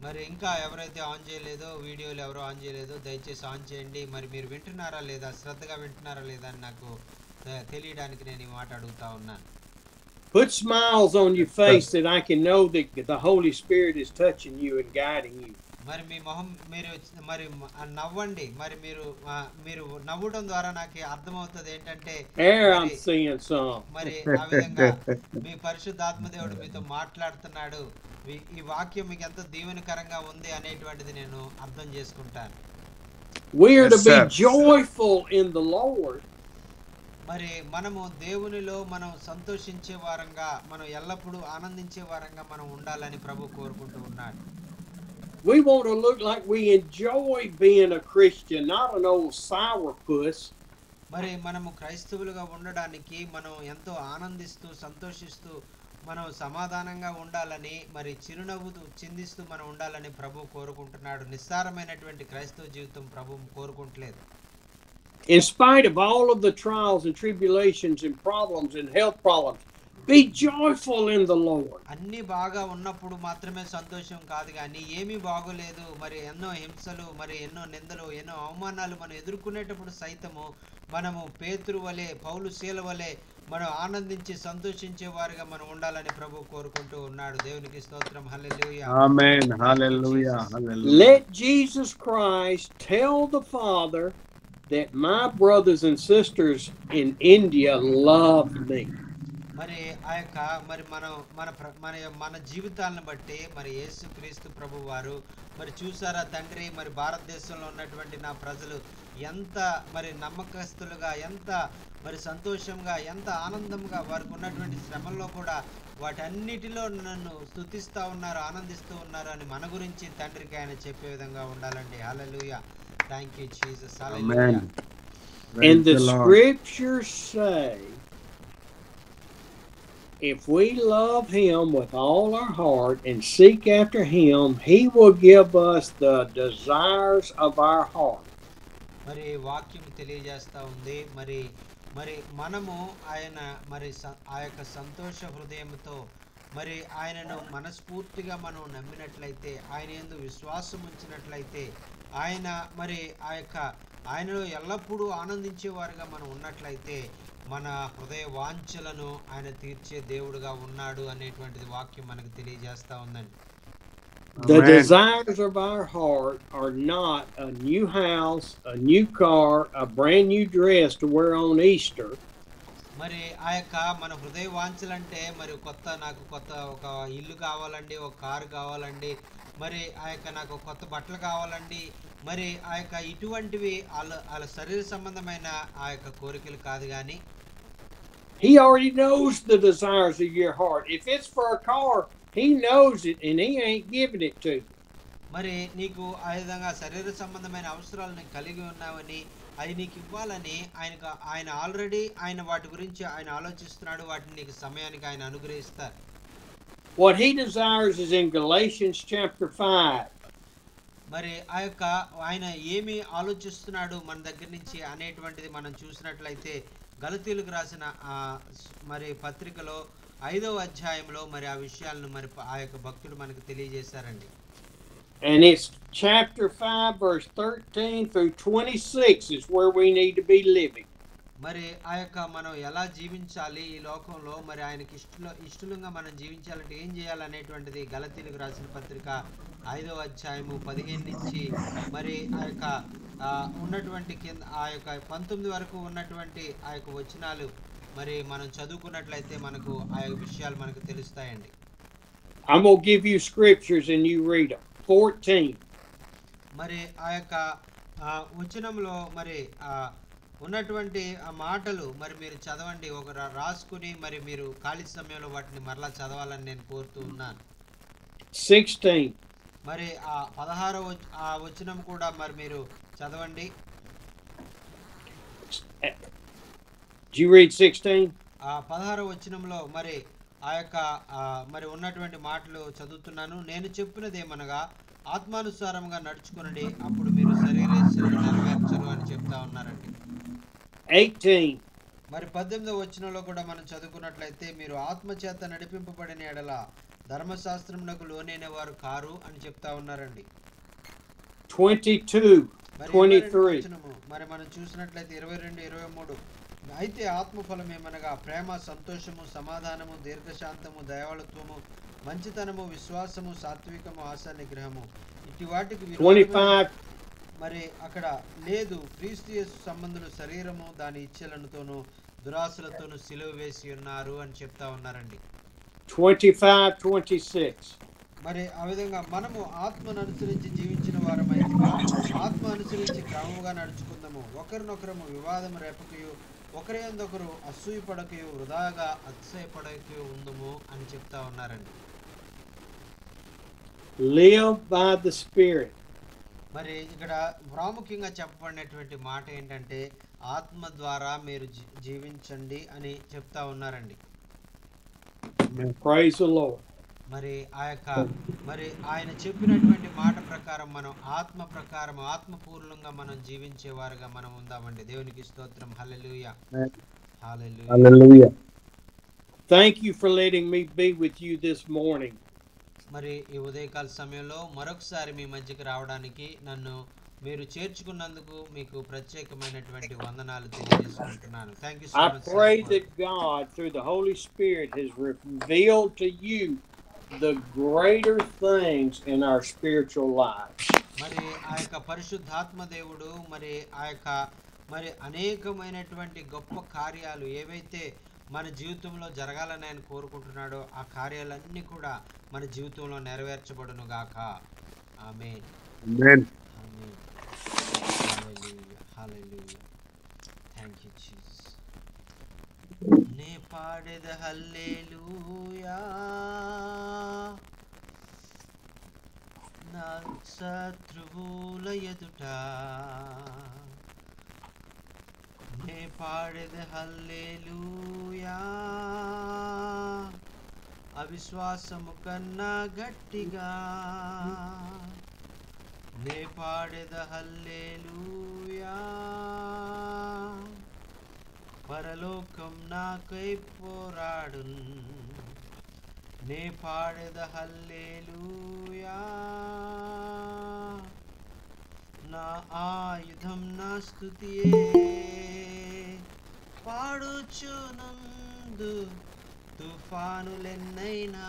మరి ఇంకా ఎవరైతే ఆన్ చేయలేదో, వీడియోలు ఎవరో ఆన్ చేయలేదో దయచేసి ఆన్ చేయండి. మరి మీరు వింటున్నారా లేదా, శ్రద్ధగా వింటున్నారా లేదా అని నాకు తెలియడానికి నేను ఈ మాట అడుగుతా ఉన్నాను. Put smiles on your face that I can know that the Holy Spirit is touching you and guiding you. మరి మీ మొహం మీరు మరి నవ్వండి. మరి మీరు నవ్వడం ద్వారా నాకు అర్థమవుతుంది ఏంటంటే I'm seeing some. మరి ఆ విధంగా మీ పరిశుద్ధాత్మ దేవుడు మీతో మాట్లాడుతున్నాడు. ఈ వాక్యం మీకు ఎంత దీవెనకరంగా ఉంది అనేటువంటిది నేను అర్థం చేసుకుంటాను. We are to be joyful in the Lord. మరి మనము దేవునిలో మనం సంతోషించే వారంగా, మనం ఎల్లప్పుడూ ఆనందించే వారంగా మనం ఉండాలని ప్రభు కోరుకుంటూ ఉన్నాడు. We want to look like we enjoy being a Christian, not an old sourpuss. మరి మనము క్రైస్తవులుగా ఉండడానికి మనం ఎంతో ఆనందిస్తూ సంతోషిస్తూ మనం సమాధానంగా ఉండాలని, మరి చిరునవ్వు చిందిస్తూ మనం ఉండాలని ప్రభు కోరుకుంటున్నాడు. నిస్సారమైనటువంటి క్రైస్తవ జీవితం ప్రభు కోరుకుంటలేదు. In spite of all of the trials and tribulations and problems and health problems, be joyful in the Lord. అన్ని బాగా ఉన్నప్పుడు మాత్రమే సంతోషం కాదు, కానీ ఏమీ బాగోలేదు, మరి ఎన్నో హింసలు, మరి ఎన్నో నిందలు, ఎన్నో అవమానాలు మనం ఎదుర్కొనేటప్పుడు సైతము మనము పేతురు వలె, పౌలు శీల వలె మనం ఆనందించి సంతోషించే వారిగా మనం ఉండాలని ప్రభు కోరుకుంటూ ఉన్నాడు. దేవునికి స్తోత్రం. హల్లెలూయా. ఆమేన్. హల్లెలూయా. హల్లెలూయా. Let Jesus Christ tell the Father that my brothers and sisters in India love me. మరి ఆ యొక్క మరి మన జీవితాలను బట్టి మరి యేసుక్రీస్తు ప్రభు వారు మరి చూసారా తండ్రి, మరి భారతదేశంలో ఉన్నటువంటి నా ప్రజలు ఎంత మరి నమ్మకస్తులుగా, ఎంత మరి సంతోషంగా, ఎంత ఆనందంగా, వారికి ఉన్నటువంటి శ్రమల్లో కూడా వాటన్నిటిలో నన్ను స్తుతిస్తూ ఉన్నారు, ఆనందిస్తూ ఉన్నారు అని మన గురించి తండ్రికి ఆయన చెప్పే విధంగా ఉండాలండి. హల్లెలూయా. Thank you Jesus. హల్లెలూయా. And the scriptures say, if we love him with all our heart and seek after him, he will give us the desires of our heart. మరి వాక్యం తెలియజేస్తా ఉంది, మరి మనము ఆయన మరి ఆ యొక్క సంతోష హృదయంతో మరి ఆయనను మనస్ఫూర్తిగా మనం నమ్మినట్లయితే, ఆయన యందు విశ్వాసం ఉంచినట్లయితే, ఆయన మరి ఆ యొక్క ఆయనలో ఎల్లప్పుడూ ఆనందించేవారుగా మనం ఉన్నట్లయితే మన హృదయ వాంఛలను ఆయన తీర్చే దేవుడుగా ఉన్నాడు అనేటువంటిది వాక్యం మనకు తెలియజేస్తా ఉందండి. The desires of our heart are not a new house, a new car, a brand new dress to wear on Easter. మరి ఆ యొక్క మన హృదయ వాంఛలంటే మరి నాకు కొత్త ఒక ఇల్లు కావాలండి, ఒక కారు కావాలండి, మరి ఆ యొక్క నాకు కొత్త బట్టలు కావాలండి, మరి ఆ యొక్క ఇటువంటివి వాళ్ళ శరీర సంబంధమైన ఆ యొక్క కోరికలు కాదు, కానీ He already knows the desires of your heart. If it's for a car, he knows it and he ain't giving it to you. మరి నీకు ఆ విధంగా శరీర సంబంధమైన అవసరాలను కలిగి ఉన్నావని, అది నీకు ఇవ్వాలని ఆయన ఆల్రెడీ ఆయన వాటి గురించి ఆయన ఆలోచిస్తున్నాడు. వాటిని నీకు సమయానికి ఆయన అనుగ్రహిస్తారు. What he desires is in Galatians chapter 5. మరి ఆ యొక్క ఆయన ఏమి ఆలోచిస్తున్నాడు మన దగ్గర నుంచి అనేటువంటిది మనం చూసినట్లయితే గలతీయులకు రాసిన మరి పత్రికలో 5వ అధ్యాయంలో మరి ఆ విషయాలను మరి ఆ యొక్క భక్తుడు మనకు తెలియజేశారండి. And it's chapter 5 verse 13 through 26 is where we need to be living. మరి ఆ యొక్క మనం ఎలా జీవించాలి ఈ లోకంలో, మరి ఆయనకి ఇష్టలుగా మనం జీవించాలంటే ఏం చేయాలనేటువంటిది గలతీయులకు రాసిన పత్రిక 5వ అధ్యాయము 15 నుంచి మరి ఆ యొక్క ఉన్నటువంటి కింద ఆ యొక్క 19 వరకు ఉన్నటువంటి ఆ యొక్క వచనాలు మరి మనం చదువుకున్నట్లయితే మనకు ఆ విషయాలు మనకు తెలుస్తాయండి. I'm going to give you scriptures and you read them. 14. మరి ఆ యొక్క వచనంలో మరి ఉన్నటువంటి ఆ మాటలు మరి మీరు చదవండి, ఒక రాసుకుని మరి మీరు ఖాళీ సమయంలో వాటిని మరలా చదవాలని నేను కోరుతూ ఉన్నాను. 16. మరి ఆ 16వ వచనం కూడా మరి మీరు చదవండి. Did you read 16? ఆ 16వ వచనంలో మరి ఆ యొక్క మరి ఉన్నటువంటి మాటలు చదువుతున్నాను. నేను చెప్పినదేమనగా ఆత్మానుసారంగా నడుచుకునండి, అప్పుడు మీరు శరీరేచ్ఛలను నెరవేర్చరు అని చెప్తా ఉన్నారండి. 18. మరి 18వ వచనంలో కూడా మనం చదువుకున్నట్లయితే మీరు ఆత్మచేత నడిపింపబడిన ఎడల ధర్మశాస్త్రమునకు లోనైన వారు కారు అని చెప్తా ఉన్నారండి. 22, 23. మరి మనం చూసినట్లయితే 22, 23. అయితే ఆత్మఫలం ఏమనగా ప్రేమ, సంతోషము, సమాధానము, దీర్ఘశాంతము, దయాళుత్వము, మంచితనము, విశ్వాసము, సాత్వికము, ఆశా నిగ్రహము, ఇటు వాటికి 25. మరి అక్కడ లేదు. క్రీస్తు యేసు సంబంధులు శరీరము దాని ఇచ్ఛలతోనూ దురాశలతోనూ సిలువ వేసి ఉన్నారు అని చెప్తా ఉన్నారండి. 25, 26. మరి ఆ విధంగా మనము ఆత్మను అనుసరించి జీవించిన వారమైతే ఆత్మ అనుసరించి క్రమముగా నడుచుకుందాము. ఒకరినొకరము వివాదము రేపకయు, ఒకరి యందొకరు అసూయపడకయు, వృధాగా అతిశయపడకయు ఉందము అని చెప్తా ఉన్నారండి. Live by the Spirit. మరి ఇక్కడ ప్రాముఖ్యంగా చెప్పబడినటువంటి మాట ఏంటంటే ఆత్మ ద్వారా మీరు జీవించండి అని చెప్తా ఉన్నారండి. Praise the Lord. మరి మరి ఆయన చెప్పినటువంటి మాట ప్రకారం మనం ఆత్మపూర్ణంగా మనం జీవించేవారుగా మనం ఉందామండి. దేవునికి స్తోత్రం. హల్లెలూయా, హల్లెలూయా. హల్లెలూయా. Thank you for letting me be with you this morning. మరి ఈ ఉదయకాల సమయంలో మరొకసారి మీ మధ్యకి రావడానికి నన్ను మీరు చేర్చుకున్నందుకు మీకు ప్రత్యేకమైనటువంటి వందనాలు తెలియజేసుకుంటున్నాను. Thank you so much. I pray that God through the Holy Spirit has revealed to you the greater things in our spiritual lives. మరి ఆ యొక్క పరిశుద్ధాత్మ దేవుడు మరి అనేకమైనటువంటి గొప్ప కార్యాలు ఏవైతే మన జీవితంలో జరగాలని ఆయన కోరుకుంటున్నాడో ఆ కార్యాలన్నీ కూడా మన జీవితంలో నెరవేర్చబడును గాక. ఆమేన్, ఆమేన్. ఆమేన్. హల్లెలూయా, హల్లెలూయా. Thank you Jesus. నే పాడెద హల్లెలూయా, నా శత్రువుల ఎదుట నే పాడెద హల్లెలూయా, అవిశ్వాసము కన్నా గట్టిగా నే పాడెద హల్లెలూయా, పరలోకం నాకై పోరాడున్ నే పాడెద హల్లెలూయా, నా ఆయుధం నా స్తుతియే పాడుచునందు తుఫానులెన్నైనా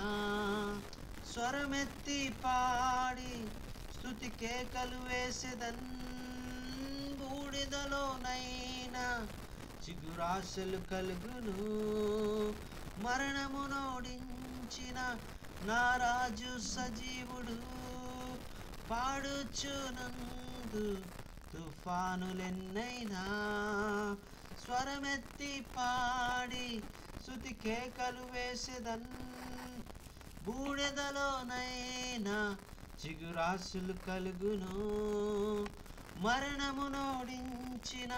స్వరమెత్తి పాడి స్తుతి కేకలు వేసెదన్, బూడిదలోనైనా చిగురాశలు కలుగును, మరణమునోడించిన నా రాజు సజీవుడు పాడుచునందు తుఫానులెన్నైనా స్వరమెత్తి పాడి స్తుతి కేకలు వేసెదన్, బూడిదలోనైనా చిగురాశులు కలుగును, మరణమునోడించిన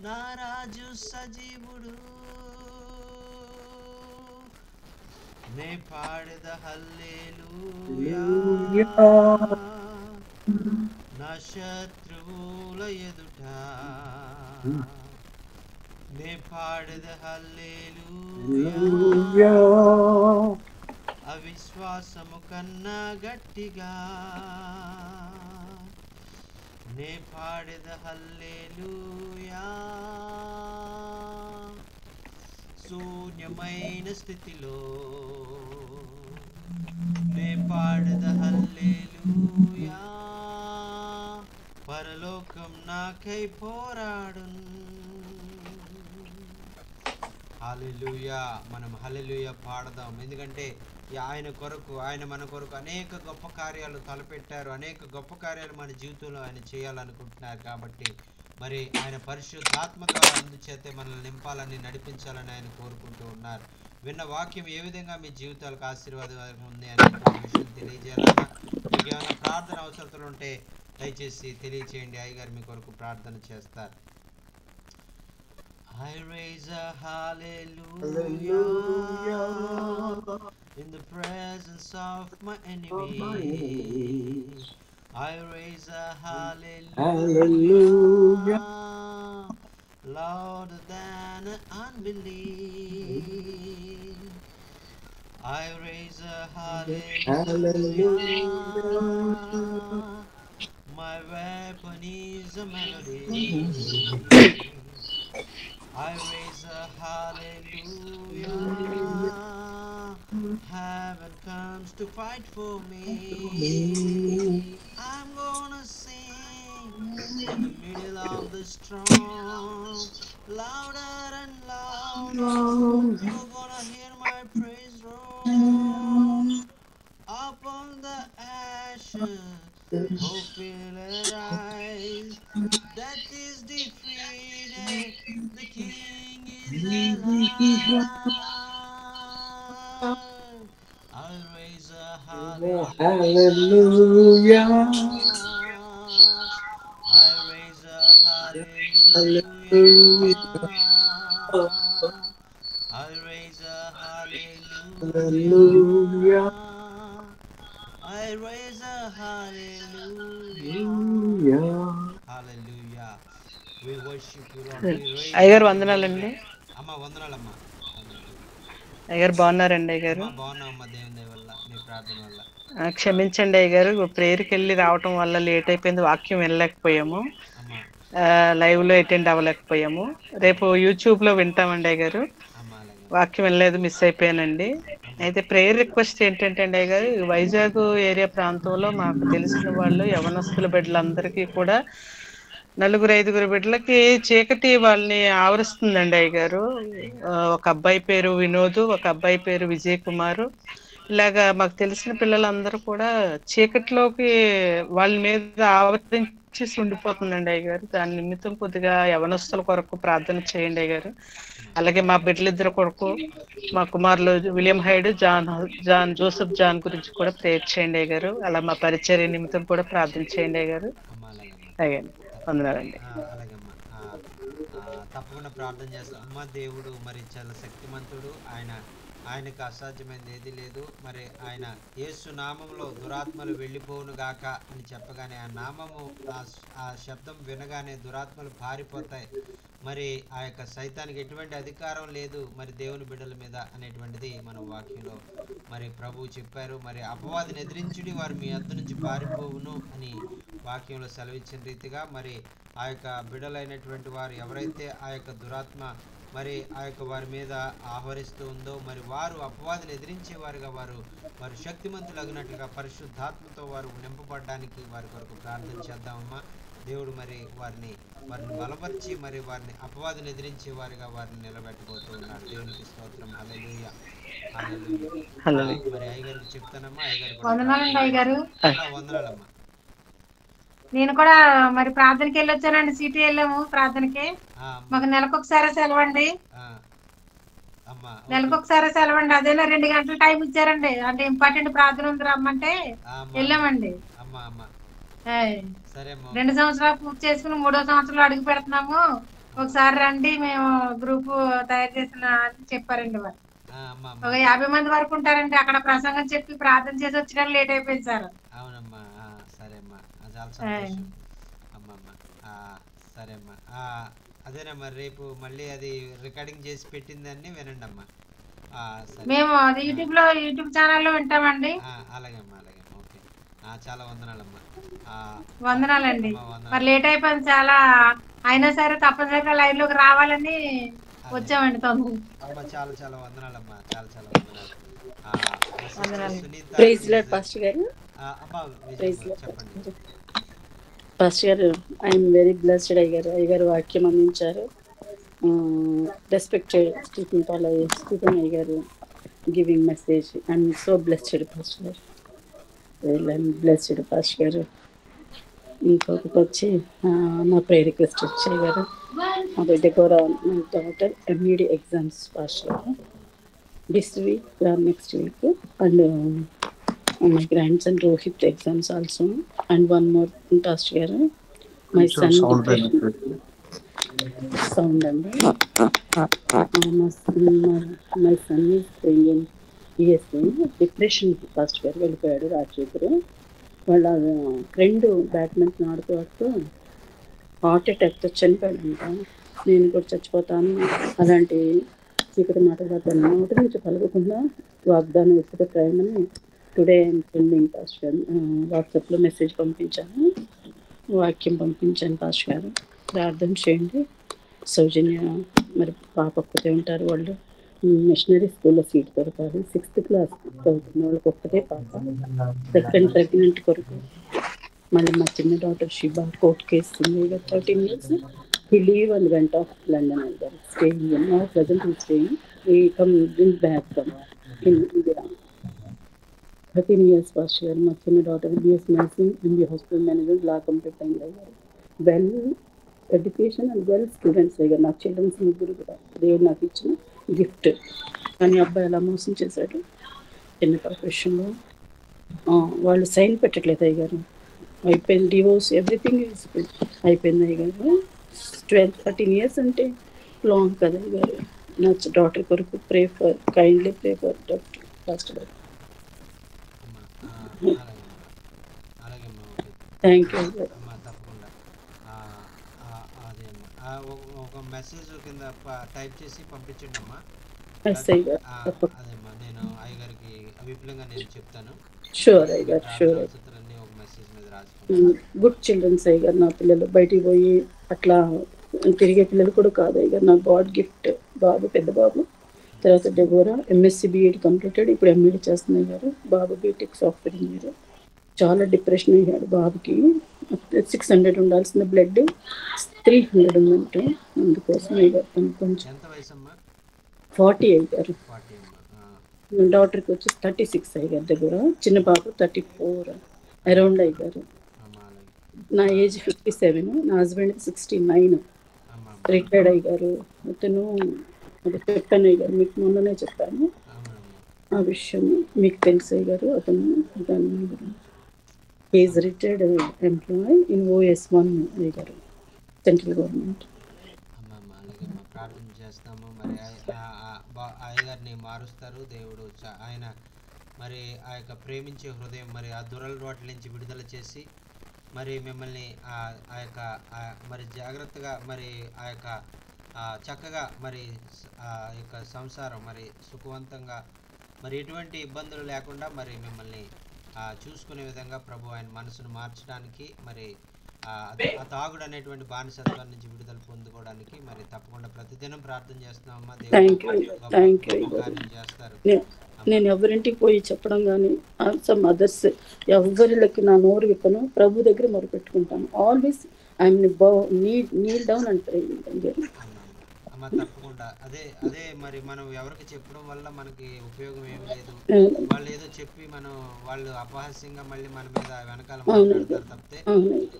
నా రాజు సజీవుడు నే పాడెద హల్లెలూయా, నా శత్రువుల ఎదుట నే పాడెద హల్లెలూయా, అవిశ్వాసము కన్నా గట్టిగా నే పాడెద హల్లెలూయా, శూన్యమైన స్థితిలో నే పాడెద హల్లెలూయా, పరలోకం నాకై పోరాడున్. హల్లెలూయా. మనం హల్లెలూయా పాడదాం. ఎందుకంటే ఆయన మన కొరకు అనేక గొప్ప కార్యాలు తలపెట్టారు, అనేక గొప్ప కార్యాలు మన జీవితంలో ఆయన చేయాలనుకుంటున్నారు. కాబట్టి మరి ఆయన పరిశుద్ధాత్మ ద్వారా అందుచేతే మనల్ని నింపాలని నడిపించాలని ఆయన కోరుకుంటూ ఉన్నారు. విన్న వాక్యం ఏ విధంగా మీ జీవితాలకు ఆశీర్వాదం ఉంది అనే విషయం తెలియజేయాలన్నా మీకు ఏమైనా ప్రార్థన అవసరతలు ఉంటే దయచేసి తెలియచేయండి. అయ్యగారు మీ కొరకు ప్రార్థన చేస్తారు. I raise a hallelujah in the presence of my enemies. I raise a hallelujah louder than unbelief. I raise a hallelujah. My weapon is a melody. I raise a hallelujah. Heaven comes to fight for me. I'm gonna sing in the middle of the storm, louder and louder. You're gonna hear my praise roar. Up on the ashes, hope will arise. Death is defeated, the King is alive. I'll raise a hallelujah. I'll raise a hallelujah. I'll raise a hallelujah. Hallelujah. I raise a hallelujah. Hallelujah. We worship you, Lord. We raise అయ్యగారు up your వందనాలండి. name. అమ్మా వందనాలమ్మా. Hallelujah. అయ్యగారు బాగున్నారండి అయ్యగారు? అమ్మా బాగున్నామమ్మా, దేవుని దయ వల్ల, మీ ప్రార్థన వల్ల. క్షమించండి అయ్యగారు, ప్రేయర్కి వెళ్ళి రావటం వల్ల లేట్ అయిపోయింది, వాక్యం వెళ్ళలేకపోయాము, అమ్మా లైవ్ లో అటెండ్ అవ్వలేకపోయాము. రేపు యూట్యూబ్ లో వింటామండి అయ్యగారు. అమ్మా అలాగే వాక్యం వెళ్ళలేదు, మిస్ అయిపోయానండి. అయితే ప్రేయర్ రిక్వెస్ట్ ఏంటంటే అండి అయ్యగారు, వైజాగ్ ఏరియా ప్రాంతంలో మాకు తెలిసిన వాళ్ళు యవనస్తుల బిడ్డలందరికీ కూడా 4-5 బిడ్డలకి చీకటి వాళ్ళని ఆవరిస్తుందండి అయ్యగారు. ఒక అబ్బాయి పేరు వినోద్, ఒక అబ్బాయి పేరు విజయ్ కుమార్. ఇలాగా మాకు తెలిసిన పిల్లలందరూ కూడా చీకటిలోకి వాళ్ళ మీద ఆవరించేసి ఉండిపోతుందండి అయ్యగారు. దాని నిమిత్తం కొద్దిగా యవనస్తుల కొరకు ప్రార్థన చేయండి అయ్యగారు. అలాగే మా బిడ్డలిద్దరు కొరకు, మా కుమారులు William Hyde, John Joseph John గురించి కూడా ప్రేయర్ చేయండి అయ్యగారు. అలా మా పరిచర్య నిమిత్తం కూడా ప్రార్థన చేయండి అయ్యగారు. అయ్యండి, వందనాలండి. అలాగమ్మా, తప్పకుండా ప్రార్థన చేస్తాం. అమ్మ దేవుడు మరి చాలా శక్తిమంతుడు, ఆయనకు అసాధ్యమైనది ఏది లేదు. మరి ఆయన యేసు నామంలో దురాత్మలు వెళ్ళిపోవును గాక అని చెప్పగానే ఆ నామము, ఆ శబ్దం వినగానే దురాత్మలు పారిపోతాయి. మరి ఆ యొక్క సైతానికి ఎటువంటి అధికారం లేదు మరి దేవుని బిడ్డల మీద అనేటువంటిది మన వాక్యంలో మరి ప్రభువు చెప్పారు. మరి అపవాదిని ఎదిరించుడి, వారు మీ వద్ద నుంచి పారిపోవును అని వాక్యంలో సెలవిచ్చిన రీతిగా మరి ఆ యొక్క బిడ్డలైనటువంటి వారు ఎవరైతే ఆ యొక్క దురాత్మ మరి ఆ యొక్క వారి మీద ఆహ్వానిస్తూ ఉందో, మరి వారు అపవాదిని ఎదిరించేవారుగా వారు శక్తిమంతులగినట్లుగా పరిశుద్ధాత్మతో వారు నింపబడడానికి వారి కొరకు ప్రార్థన చేద్దామమ్మా. దేవుడు మరి వారిని బలపరిచి మరి వారిని అపవాదిని ఎదిరించే వారిగా వారిని నిలబెట్టబోతూ ఉన్నాడు. దేవునికి స్తోత్రం. హల్లెలూయా, హల్లెలూయా. మరి అయ్యగారికి చెప్తానమ్మా. అయ్యగారు వందనాలమ్మా. నేను కూడా మరి ప్రార్థనకి వెళ్ళొచ్చానండి. సిటీ వెళ్ళాము ప్రార్థనకి. మాకు నెలకొకసారి సెలవండి, నెలకొకసారి సెలవండి. అదేలా 2 గంటల టైం ఇచ్చారండి. అంటే ఇంపార్టెంట్ ప్రార్థన ఉంది రమ్మంటే వెళ్ళామండి. 2 సంవత్సరాలు పూర్తి చేసుకుని 3వ సంవత్సరంలో అడుగు పెడుతున్నాము, ఒకసారి రండి మేము గ్రూప్ తయారు చేసిన అని చెప్పారండి. వాళ్ళు ఒక 50 మంది వరకు ఉంటారండి. అక్కడ ప్రసంగం చెప్పి ప్రార్థన చేసి వచ్చడానికి లేట్ అయిపోయింది సార్. అవునమ్మా, సరే అమ్మా, చాలా సంతోషం అమ్మమ్మ. సరే అమ్మా, అదేనమ్మా, రేపు మళ్ళీ అది రికార్డింగ్ చేసి పెట్టిందని వినండి అమ్మా. మేము యూట్యూబ్ ఛానల్లో వింటామండి. అలాగేమ్మా, అలాగేమ్మా, ఓకే. చాలా వందనాలమ్మా. వందనాలండి. మరి లేట్ అయిపోయింది చాలా, అయినా సరే తప్పనిసరిగా లైవ్ లోకి రావాలని వచ్చామండి తొందరగా. చాలా చాలా వందనాలమ్మా, చాలా చాలా వందనాలు. ప్రైజ్ లార్డ్ పాస్టర్ గారు. చెప్పండి పాస్టర్ గారు. ఐఎమ్ వెరీ బ్లెస్డ్ అయ్యగారు వాక్యం అందించారు. రెస్పెక్టెడ్ స్టీఫెన్ అయ్యగారు giving message. I'm so blessed pastor గారు. ఐఎమ్ బ్లెస్డ్ పాస్టర్ గారు. ఇంకొకటి వచ్చి నా ప్రేయర్ రిక్వెస్ట్ వచ్చాయి గారు. మా బిడ్డ కూడా my daughter MED exams pastor గారు this week or next week, and my grandson Rohit exams also, and one more pastor garu, my son sound and my son is going in ESA depression. pastor garu వెళ్ళిపోయాడు రాజశేఖర్. వాళ్ళ friend badminton ఆడుతూ heart అటాక్తో చనిపోయాడంట. నేను కూడా చచ్చిపోతాను అలాంటి చీకటి మాట్లాడతాను నోటి నుంచి పలకకుండా వాగ్దానం ఎప్పుడు ట్రైమని టుడే ఐఎమ్ సెండింగ్ పాస్టర్ గారు. వాట్సాప్లో మెసేజ్ పంపించాను, వాక్యం పంపించాను. పాస్టర్ గారు ప్రార్థన చేయండి. సౌజన్య మరి పాప ఒక్కతే ఉంటారు, వాళ్ళు మిషనరీ స్కూల్లో సీట్ దొరకాలి. 6th క్లాస్ చదువుతున్న వాళ్ళకి ఒక్కటే పాప, సెకండ్ ప్రెగ్నెంట్ కొరకు. మళ్ళీ మా చిన్న డాటర్ షిబా కోర్టు కేసు ఉంది. 13 years. He leave and went off London and then staying in. Now presently staying. He come back from in India. 13 years pastor garu. My chiన్న daughter BS nursing in the hospital management law complete అయింది. Well education and well students అయ్యారు. నా children's ముగ్గురు కూడా దేవుడు నాకు ఇచ్చిన gift. కానీ అబ్బాయి అలా మోసం చేశాడు చిన్న ప్రొఫెషన్లో. వాళ్ళు సైన్ పెట్టట్లేదు అయ్యారు. అయిపోయింది డివోర్స్, ఎవ్రీథింగ్ అయిపోయింది అయ్యారు. 12-13 years అంటే లాంగ్ కదా అయ్యారు. నా డాటర్ కొరకు kindly pray for doctor. Pastor గారు. అమ్మా అలాగే అలాగే అమ్మా ఓకే థ్యాంక్ యూ సార్. అమ్మా తప్పకుండా అదే అమ్మా ఒక మెసేజ్ కింద టైప్ చేసి పంపించండి అమ్మా. ఎస్ఐ గారు అదేమ్మా నేను అయ్యగారికి విపులంగా నేను చెప్తాను. షూర్ అయ్య గారు, షూర్. అవసరాలన్నీ ఒక మెసేజ్ మీద రాసుకుంటాను. గుడ్ చిల్డ్రన్స్ అయ్య గారు. నా పిల్లలు బయటికి పోయి అట్లా తిరిగే పిల్లలు కూడా కాదు అయ్య గారు. నా గాడ్ గిఫ్ట్ బాబు, పెద్ద బాబు. తర్వాత డెబోరా ఎంఎస్సి బిఎడ్ కంప్లీటెడ్, ఇప్పుడు ఎంఈడి చేస్తున్నాయి గారు. బాబు బీటెక్ సాఫ్ట్వేర్ ఇంజనీర్. చాలా డిప్రెషన్ అయ్యాడు బాబుకి. 600 ఉండాల్సిన బ్లడ్ 300 ఉందంటే, అందుకోసం అయ్య గారు తను కొంచెం. ఎంత వయసు అమ్మా? 40 అయ్య గారు. 40 అమ్మా. డాక్టర్కి వచ్చి 36 అయ్య గారి దగ్గర. చిన్న బాబు 34 అరౌండ్ అయ్య గారు. నా ఏజ్ 57, నా హస్బెండ్ 69. రిటైర్డ్ అయ్య గారు. అతను అది చెప్పాను అయ్య గారు, మీకు మొన్ననే చెప్పాను ఆ విషయం, మీకు తెలుసు అయ్య గారు. అతను దాని is retired employee in OS1 అయ్య గారు, సెంట్రల్ గవర్నమెంట్. అలాగే ప్రార్థన చేస్తాము. మరి అయ్యగారిని మారుస్తారు దేవుడు. ఆయన మరి ఆ యొక్క ప్రేమించే హృదయం, మరి ఆ దురలవాట్ల నుంచి విడుదల చేసి మరి మిమ్మల్ని ఆ యొక్క మరి జాగ్రత్తగా మరి ఆ యొక్క చక్కగా మరి ఆ యొక్క సంసారం మరి సుఖవంతంగా మరి ఎటువంటి ఇబ్బందులు లేకుండా మరి మిమ్మల్ని చూసుకునే విధంగా ప్రభు ఆయన మనసును మార్చడానికి, మరి ఆ తాగుడు అనేటువంటి బానిసత్వం నుంచి విడుదల పొందుకోవడానికి మరి తప్పకుండా ప్రతిదినం ప్రార్థన చేస్తున్నామమ్మా. దేవుడు చేస్తారు. నేను ఎవరింటికి పోయి చెప్పడం కానీ సమ్ అదర్స్ ఎవరికి నా నోరు విప్పను, ప్రభు దగ్గర మొరుపెట్టుకుంటాను. Always I'm kneel down and praying. అమ్మ తప్పకుండా అదే మరి మనం ఎవరికి చెప్పడం వల్ల మనకి ఉపయోగం ఏమి లేదు. వాళ్ళు ఏదో చెప్పి వాళ్ళు అపహాస్యంగా మళ్ళీ మన మీద వెనకాల మాట్లాడతారు తప్పితే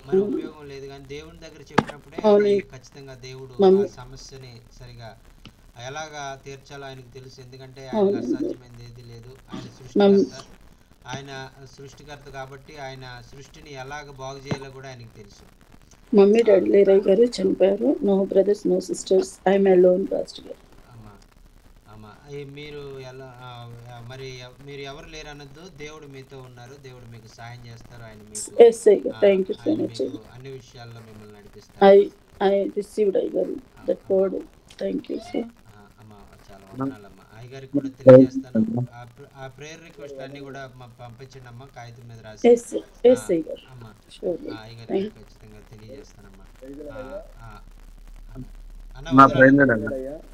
మన ఉపయోగం లేదు. కానీ దేవుని దగ్గర చెప్పినప్పుడే ఖచ్చితంగా దేవుడు ఆ సమస్యని సరిగా ఎలాగా తీర్చాలో ఆయనకు తెలుసు. ఎందుకంటే ఆయనకు అసాధ్యమైనది ఏది లేదు. ఆయన సృష్టికర్త కాబట్టి ఆయన సృష్టిని ఎలాగ బాగు చేయాలో కూడా ఆయనకు తెలుసు. మమ్మీ డాడీ లేరయ్య గారు, చనిపోయారు. No brothers, no sisters, I'm alone pastor గారు. అమ్మా మీరు ఎలా మరి మీరు ఎవరు లేరు అనొద్దు, దేవుడు మీతో ఉన్నారు, దేవుడు మీకు సాయం చేస్తారు. ఆయన మీకు అన్ని విషయాల్లో మిమ్మల్ని నడిపిస్తారు. I received అయ్య గారు that word. Thank you sir. అమ్మా చాలా వందనాలమ్మా. అయ్యగారికి కూడా తెలియజేస్తాను. ఆ ప్రేయర్ రిక్వెస్ట్ అన్ని కూడా పంపించండి అమ్మా, కాగితం మీద రాసి. అమ్మా అయ్యగారికి ఖచ్చితంగా తెలియజేస్తానమ్మా.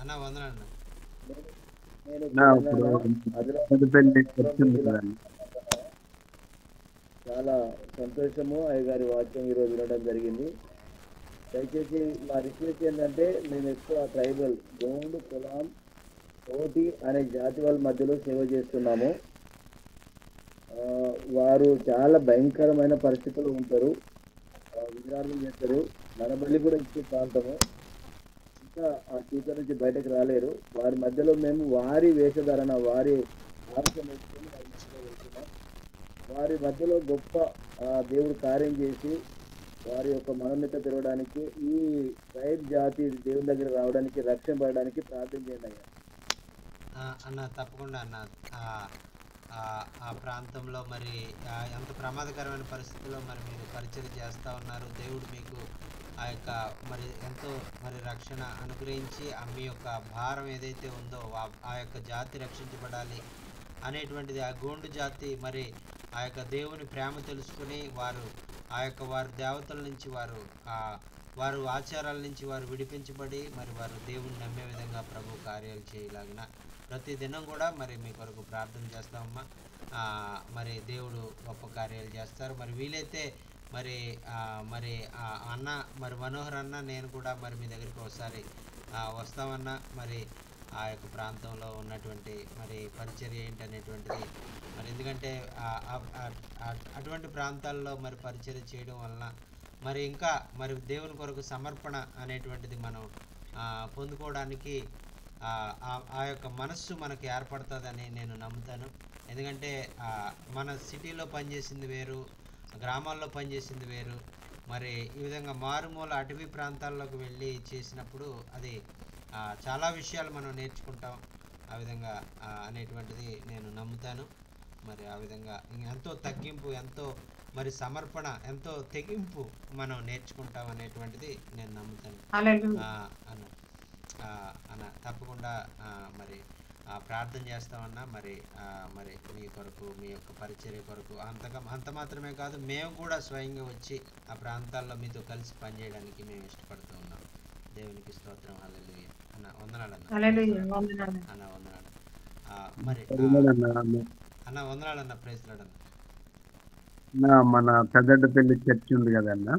అన్న వందనాలన్నా. చాలా సంతోషము అయ్యగారి వాక్యం ఈరోజు వినడం జరిగింది. దయచేసి మా రిక్వెస్ట్ ఏంటంటే, మేము ఎక్కువ ట్రైబల్ గోండు, కులాం, కోటి అనే జాతి వాళ్ళ మధ్యలో సేవ చేస్తున్నాము. వారు చాలా భయంకరమైన పరిస్థితుల్లో ఉంటారు, విగ్రహాలు చేస్తారు. నరబలి కూడా ఇచ్చే ప్రాంతము, ఇంకా ఆ చీకటి నుంచి బయటకు రాలేరు. వారి మధ్యలో మేము వారి వేషధారణ, వారి ఆలోచన వేసుకొని వారి మధ్యలో వెళ్తున్నాం. వారి మధ్యలో గొప్ప దేవుడు కార్యం చేసి వారి యొక్క మనోన్నత పెరగడానికి, ఈ ట్రైబ్ జాతి దేవుని దగ్గర రావడానికి, రక్షణ పడడానికి ప్రార్థన చేయండి అయ్యా. అన్న తప్పకుండా అన్న. ఆ ప్రాంతంలో మరి ఎంత ప్రమాదకరమైన పరిస్థితుల్లో మరి మీరు పరిచయం చేస్తూ ఉన్నారు. దేవుడు మీకు ఆ యొక్క మరి ఎంతో మరి రక్షణ అనుగ్రహించి మీ యొక్క భారం ఏదైతే ఉందో ఆ యొక్క జాతి రక్షించబడాలి అనేటువంటిది, ఆ గోండు జాతి మరి ఆ యొక్క దేవుని ప్రేమ తెలుసుకుని వారు ఆ యొక్క వారి దేవతల నుంచి వారు ఆచారాల నుంచి వారు విడిపించబడి మరి వారు దేవుని నమ్మే విధంగా ప్రభు కార్యాలు చేయలాగిన ప్రతిదినం కూడా మరి మీ కొరకు ప్రార్థన చేస్తామమ్మా. మరి దేవుడు గొప్ప కార్యాలు చేస్తారు. మరి వీలైతే మరి అన్న మరి మనోహర్ అన్న నేను కూడా మరి మీ దగ్గరికి ఒకసారి వస్తామన్నా. మరి ఆ యొక్క ప్రాంతంలో ఉన్నటువంటి మరి పరిచర్య ఏంటి అనేటువంటిది మరి, ఎందుకంటే అటువంటి ప్రాంతాల్లో మరి పరిచర్య చేయడం వలన మరి ఇంకా మరి దేవుని కొరకు సమర్పణ అనేటువంటిది మనం పొందుకోవడానికి ఆ యొక్క మనస్సు మనకి ఏర్పడుతుందని నేను నమ్ముతాను. ఎందుకంటే మన సిటీలో పనిచేసింది వేరు, గ్రామాల్లో పనిచేసింది వేరు. మరి ఈ విధంగా మారుమూల అటవీ ప్రాంతాల్లోకి వెళ్ళి చేసినప్పుడు అది చాలా విషయాలు మనం నేర్చుకుంటాం. ఆ విధంగా అనేటువంటిది నేను నమ్ముతాను. మరి ఆ విధంగా ఎంతో తగ్గింపు, ఎంతో మరి సమర్పణ, ఎంతో తెగింపు మనం నేర్చుకుంటాం అనేటువంటిది నేను నమ్ముతాను. అన్న తప్పకుండా మరి ప్రార్థన చేస్తామన్నా. మరి మరి మీ కొరకు, మీ యొక్క పరిచర్య కొరకు అంత మాత్రమే కాదు, మేము కూడా స్వయంగా వచ్చి ఆ ప్రాంతాల్లో మీతో కలిసి పనిచేయడానికి మేము ఇష్టపడుతూ ఉన్నాం. దేవునికి స్తోత్రం. హల్లెలూయా. అన్న వందనాలన్న. అన్న వందనాలు. మరి అన్న వందనాలన్న. ప్రైజ్ లార్డ్ అన్న. మన పెద్దపల్లి చర్చి ఉంది కదన్న,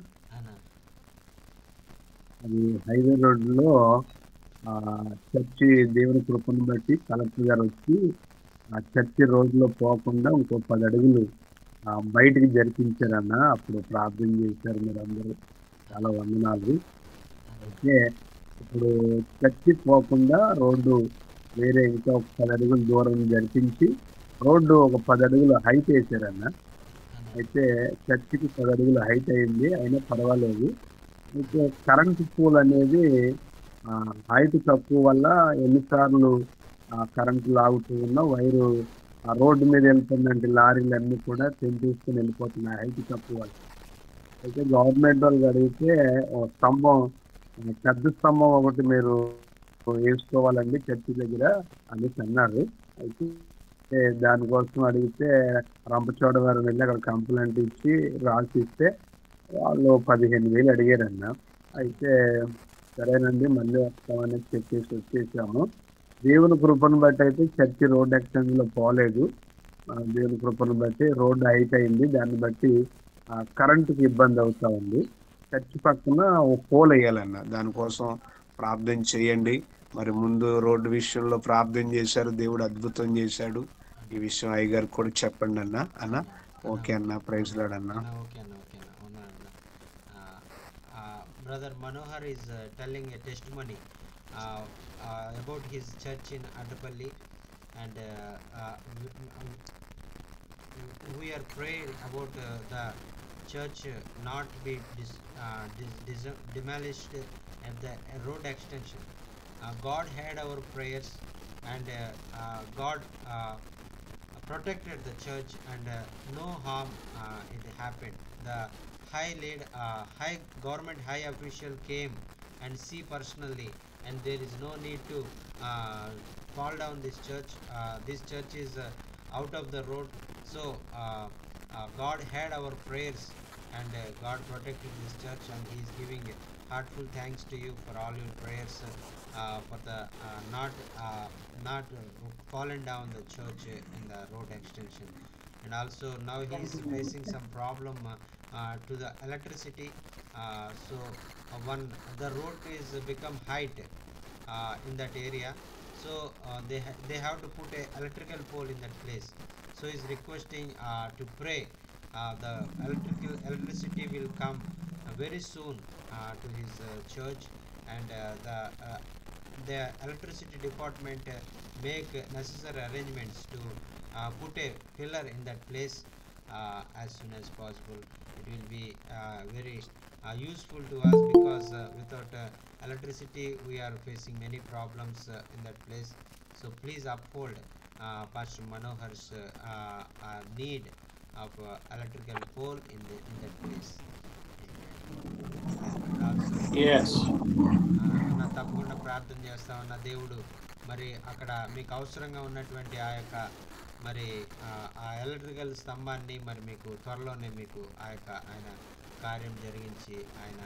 అది హైవే రోడ్లో చర్చి దేవుని కృపను బట్టి కలెక్టర్ గారు వచ్చి ఆ చర్చి రోడ్లో పోకుండా ఇంకో 10 అడుగులు బయటికి జరిపించారన్న. అప్పుడు ప్రార్థన చేశారు మీరందరూ, చాలా వందనాలు. అయితే ఇప్పుడు చర్చి పోకుండా రోడ్డు వేరే ఇంకా ఒక 10 అడుగులు దూరం జరిపించి రోడ్డు ఒక 10 అడుగులు హైట్ వేసారన్న. అయితే చర్చికి 10 అడుగులు హైట్ అయింది, అయినా పర్వాలేదు. అయితే కరెంటు పోల్ అనేది హైట్ తక్కువ వల్ల ఎన్నిసార్లు కరెంటు లాగుతూ ఉన్నా వైరు రోడ్డు మీద వెళ్తుందంటే లారీలు అన్నీ కూడా తెంపేసుకుని వెళ్ళిపోతున్నాయి హైట్ తక్కువ వల్ల. అయితే గవర్నమెంట్ వాళ్ళు అడిగితే స్తంభం, పెద్ద స్తంభం ఒకటి మీరు వేసుకోవాలండి చర్చి దగ్గర అనేసి అన్నారు. అయితే దానికోసం అడిగితే రంపచోడవరం వెళ్ళి అక్కడ కంప్లైంట్ ఇచ్చి రాసి ఇస్తే వాళ్ళు 15,000 అడిగారన్న. అయితే సరేనండి మళ్ళీ వస్తామని చెప్పేసి వచ్చేసాము. దేవుని కృపను బట్టి అయితే చర్చి రోడ్ ఎక్స్టెన్షన్లో పోలేదు. దేవుని కృపను బట్టి రోడ్డు హైట్ అయింది, దాన్ని బట్టి కరెంటుకి ఇబ్బంది అవుతా ఉంది. చర్చి పక్కన ఒక పోల్ వేయాలన్న, దానికోసం ప్రార్థన చేయండి. మరి ముందు రోడ్డు విషయంలో ప్రార్థన చేశారు, దేవుడు అద్భుతం చేశాడు. ఈ విషయం అయ్యగారు కూడా చెప్పండి అన్న. అన్న ఓకే అన్న. ప్రైజ్ లార్డ్ అన్న. Brother Manohar is telling a testimony about his church in Attapalli, and we are praying about the church not be demolished at the road extension. God heard our prayers, and God protected the church, and no harm it happened. The high government high official came and see personally, and there is no need to fall down this church. This church is out of the road, so God heard our prayers, and God protected this church, and he is giving heartful thanks to you for all your prayers for the not fallen down the church in the road extension. And also now he is facing some problem to the electricity, so the road is become height in that area, so they have to put a electrical pole in that place. So he is requesting to pray the electricity will come very soon to his church, and the electricity department make necessary arrangements to put a pillar in that place as soon as possible. It will be very useful to us, because without electricity we are facing many problems in that place. So please uphold Pastor Manohar's need of electrical pole in that place. Yes. తప్పకుండా ప్రార్థన చేస్తామన్న. దేవుడు మరి అక్కడ మీకు అవసరంగా ఉన్నటువంటి ఆ యొక్క మరి ఆ ఎలక్ట్రికల్ స్తంభాన్ని మరి మీకు త్వరలోనే మీకు ఆ యొక్క ఆయన కార్యం జరిగించి ఆయన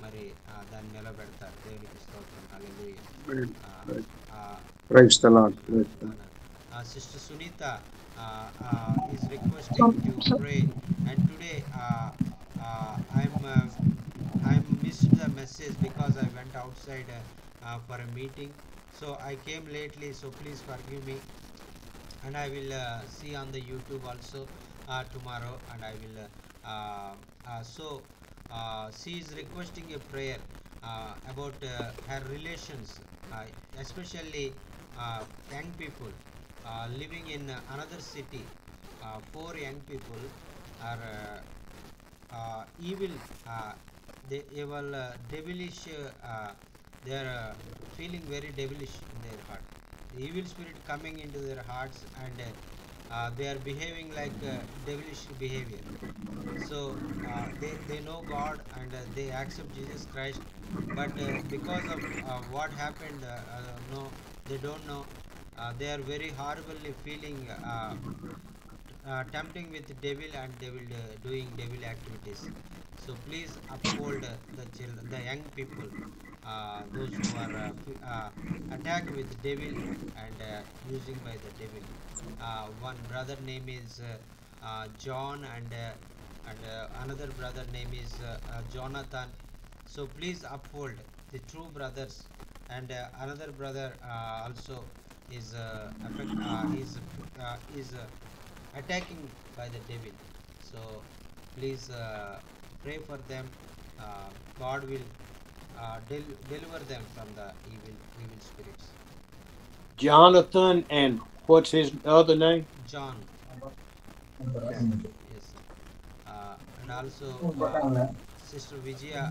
మరి దాన్ని నిలబెడతారు. దేవునికి స్తోత్రం. హల్లెలూయా. Sister Sunita is requesting to pray, and today I missed the message because I went outside for a meeting, so I came lately, so please forgive me, and I will see on the YouTube also tomorrow, and I will she is requesting a prayer about her relations, especially young people living in another city. 4 young people are evil, devilish, they are feeling very devilish in their heart. evil spirit coming into their hearts, and they are behaving like devilish behavior. So they know God, and they accept Jesus Christ, but because of what happened, no, they don't know. They are very horribly feeling tempting with the devil, and they will doing devil activities. So please uphold the children, the young people, those who are attacked with the devil and using by the devil. One brother name is John, and another brother name is Jonathan. So please uphold the true brothers, and another brother also is attacking by the devil. So please pray for them. God will deliver them from the evil spirits. Jonathan, and what's his other name? John. Yes. And also Sister Vijaya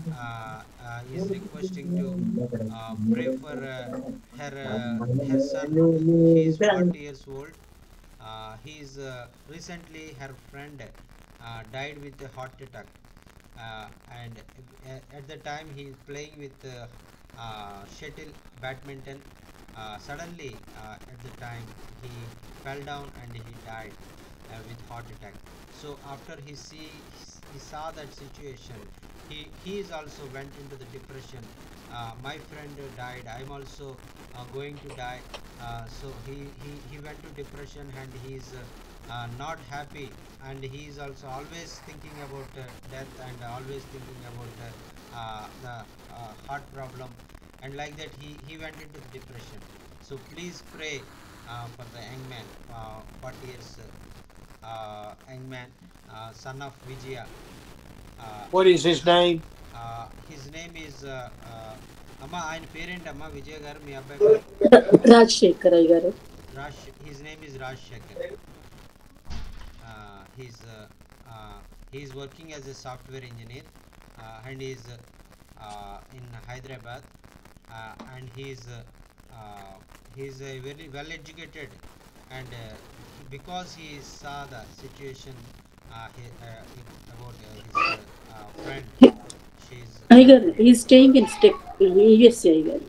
is requesting to pray for her son. He is 40 years old. He's recently, her friend died with a heart attack, and at the time he is playing with shuttle badminton. Suddenly, at the time, he fell down and he died with heart attack. So after he saw that situation, he is also went into the depression. My friend died, I'm also going to die. So he went to depression, and he is not happy, and he is also always thinking about death, and always thinking about the heart problem, and like that he went into the depression. So please pray for the young man, 40 years young man, son of Vijaya. What is his name? His name is అమ్మ ఆయన పేరేంటమ్మా విజయ్ గారు మీ అబ్బాయి పేరు? రాజశేఖర్ అయ్య గారు. His name is Rajshekar. He is working as a software engineer, and he is in Hyderabad, and he is very well educated, and because he saw the situation about his friend. అయ్య గారు, he is staying in USA అయ్య గారు.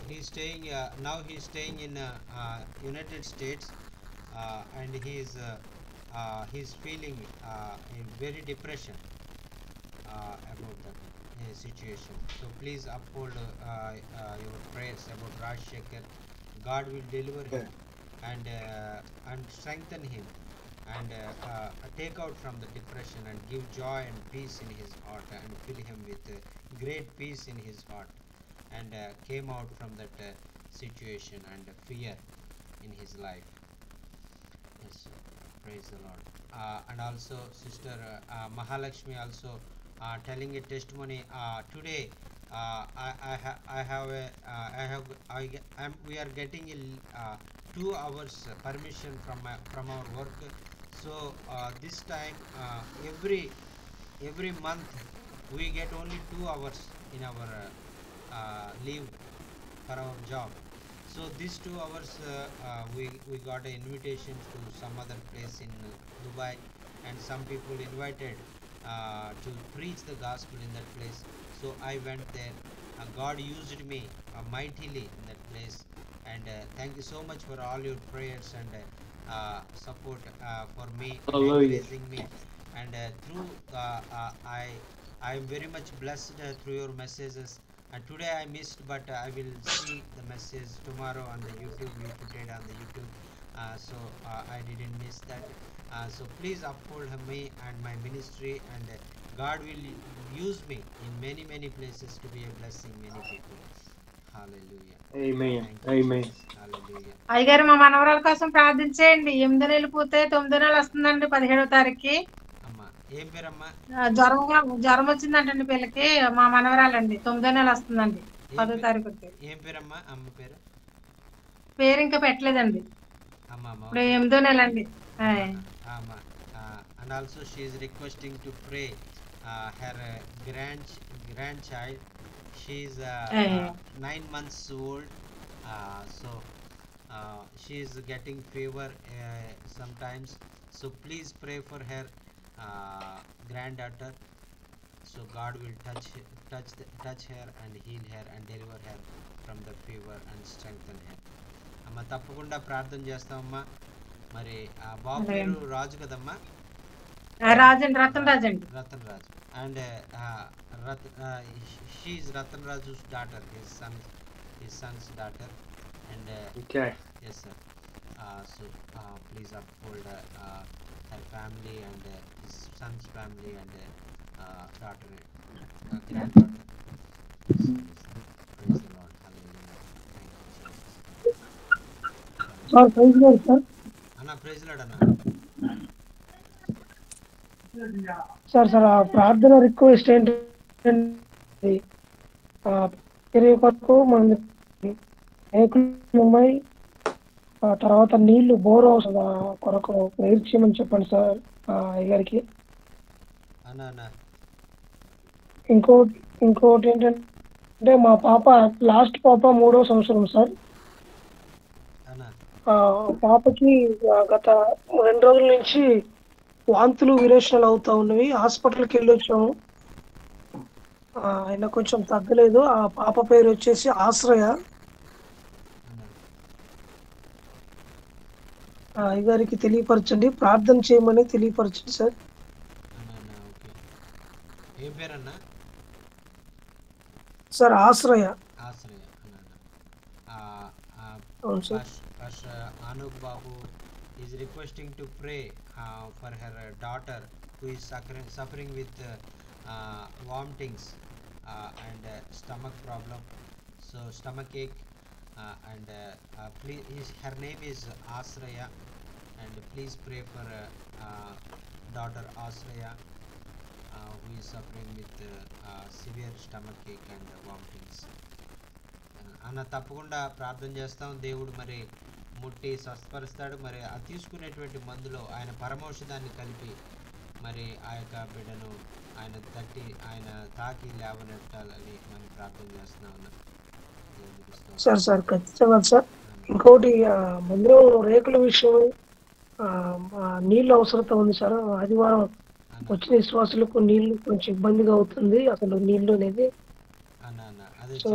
He's staying now. He's staying in United States, and he's feeling very depression about that situation. So please uphold your prayers about Rajshekar. God will deliver him and strengthen him, and take out from the depression, and give joy and peace in his heart, and fill him with great peace in his heart, and came out from that situation and fear in his life. Yes, praise the Lord. And also Sister Mahalakshmi also telling a testimony today. We are getting 2 hours permission from our work. So this time every month we get only 2 hours in our leave for our job. So these 2 hours we got an invitation to some other place in Dubai, and some people invited to preach the gospel in that place. So I went there. God used me mightily in that place, and thank you so much for all your prayers and support for me, encouraging me, and through I am very much blessed through your messages. And today I missed, but I will see the message tomorrow on the YouTube. You put it on the YouTube, so I didn't miss that. So please uphold me and my ministry, and God will use me in many places to be a blessing many people. Hallelujah. Amen. Thank you, Amen. Jesus. Hallelujah. అయ్యగారు మా మనవరాల కోసం ప్రార్థించేయండి. 8 నెలలు పూర్తయి 9 నెలలు వస్తుందండి 17వ తారీఖుకి. అమ్మా ఏం పేరమ్మా? జ్వరం వచ్చిందంటండి పిల్లకి. మా మనవరాలండి 9వ నెల వస్తుందండి 10వ తారీఖుకి. ఏం పేరమ్మా? అమ్మ పేరు ఇంకా పెట్టలేదండి. అమ్మా ఇప్పుడు 8వ నెల అండి. అమ్మా. And also she is requesting to pray her grandchild. She is 9 months old. So She is getting fever sometimes. So please pray for her granddaughter. So God will touch her and heal her and deliver her from the fever and strengthen her. అమ్మ తప్పకుండా ప్రార్థన చేస్తామమ్మా. మరి ఆ బాబు పేరు రాజు కదమ్మా? రాజండి, రతన్ రాజ్ అండి. Ratan Raj. And she is Ratan Raju's daughter, his son's daughter. And Okay. yes sir. So please uphold her family and his son's family and daughter, granddaughter. Praise the Lord. Hallelujah. Thank you, Jesus. Sir praise Lord sir. అన్న praise Lord అన్న. Sir ఆ ప్రార్థన request ఏంటంటే కొరకు మన ఉన్నాయి, ఆ తర్వాత నీళ్లు బోర్ హౌస్ కొరకు ప్రేయర్ చేయమని చెప్పండి సార్ అయ్యగారికి. అన్న అన్న ఇంకోటి ఏంటంటే మా పాప లాస్ట్ పాప 3వ సంవత్సరం సార్. అన్న పాపకి గత 2 రోజుల నుంచి వాంతులు విరేచనాలు అవుతా ఉన్నవి. హాస్పిటల్కి వెళ్ళి వచ్చాము, ఆయన కొంచెం తగ్గలేదు. ఆ పాప పేరు వచ్చేసి ఆశ్రయ. అయ్యగారికి తెలియపరచండి, ప్రార్థన చేయమని తెలియపరచండి సార్. అన్న ఓకే. ఏం పేరన్నా? సార్ ఆశ్రయ. ఆశ్రయ అన్న. అవును sir. Pastor Anup Babu is requesting to pray for her daughter who is suffering with vomitings and stomach problem, so stomach ache, and please, her name is Asraya, and please pray for daughter Asraya who is suffering with severe stomach ache and vomitings. అన్న తప్పకుండా ప్రార్థన చేస్తాం. దేవుడు మరి ముట్టి స్వస్థపరుస్తాడు. మరి ఆ తీసుకునేటువంటి మందులో ఆయన పరమౌషధాన్ని కలిపి మరి ఆ యొక్క బిడ్డను ఆయన తాకి లేవనెట్టాలని మనం ప్రార్థన చేస్తున్నాం అన్న. సార్ ఖచ్చితంగా సార్. ఇంకోటి మందిరం రేకుల విషయం నీళ్ళు అవసరత ఉంది సార్. ఆదివారం వచ్చిన విశ్వాసులకు నీళ్లు కొంచెం ఇబ్బందిగా అవుతుంది, అసలు నీళ్లు అనేది. సో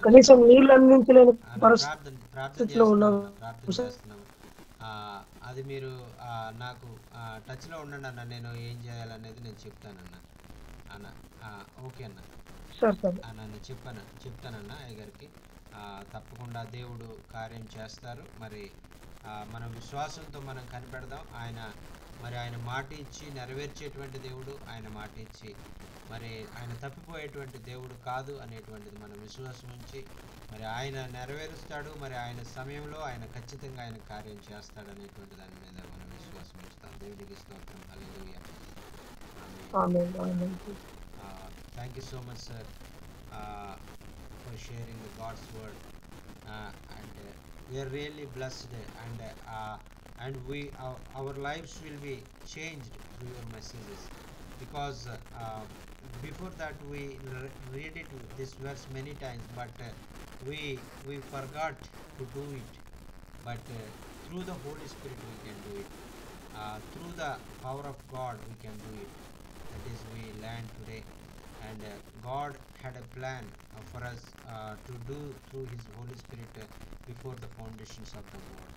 కనీసం నీళ్లు అందించలేని పరిస్థితిలో ఉన్నాం. అది మీరు నాకు టచ్లో ఉండండి అన్న, నేను ఏం చేయాలనేది నేను చెప్తానన్న. అన్న ఓకే అన్న. అన్న నేను చెప్తానన్న అయ్యగారికి. తప్పకుండా దేవుడు కార్యం చేస్తారు. మరి మనం విశ్వాసంతో మనం కనిపెడదాం. ఆయన మాట ఇచ్చి నెరవేర్చేటువంటి దేవుడు, ఆయన మాట ఇచ్చి మరి ఆయన తప్పిపోయేటువంటి దేవుడు కాదు అనేటువంటిది మనం విశ్వాసం ఉంచి మరి ఆయన నెరవేరుస్తాడు. మరి ఆయన సమయంలో ఆయన ఖచ్చితంగా ఆయన కార్యం చేస్తాడు అనేటువంటి దాని మీద మనం విశ్వాసం ఉంచుతాం. దేవుడికి స్తోత్రం. హల్లెలూయా. Thank you so much sir for sharing the God's word, and we are really blessed, and our lives will be changed through your messages, because before that we read this verse many times, but we forgot to do it, but through the Holy Spirit we can do it, through the power of God we can do it. That is, we learned today, and God had a plan for us to do through His Holy Spirit before the foundations of the world.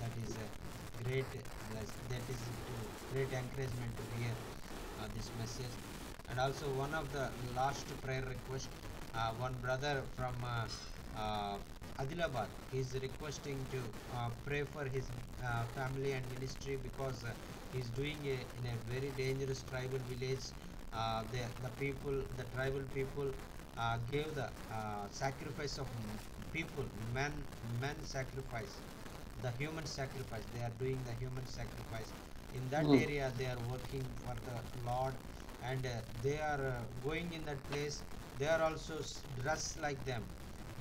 That is a great encouragement to hear this message. And also one of the last prayer request, one brother from Adilabad is requesting to pray for his family and ministry, because he is doing in a very dangerous tribal village. The tribal people gave the sacrifice of people, men sacrifice, the human sacrifice. They are doing the human sacrifice in that area. They are working for the Lord, and they are going in that place. They are also dressed like them,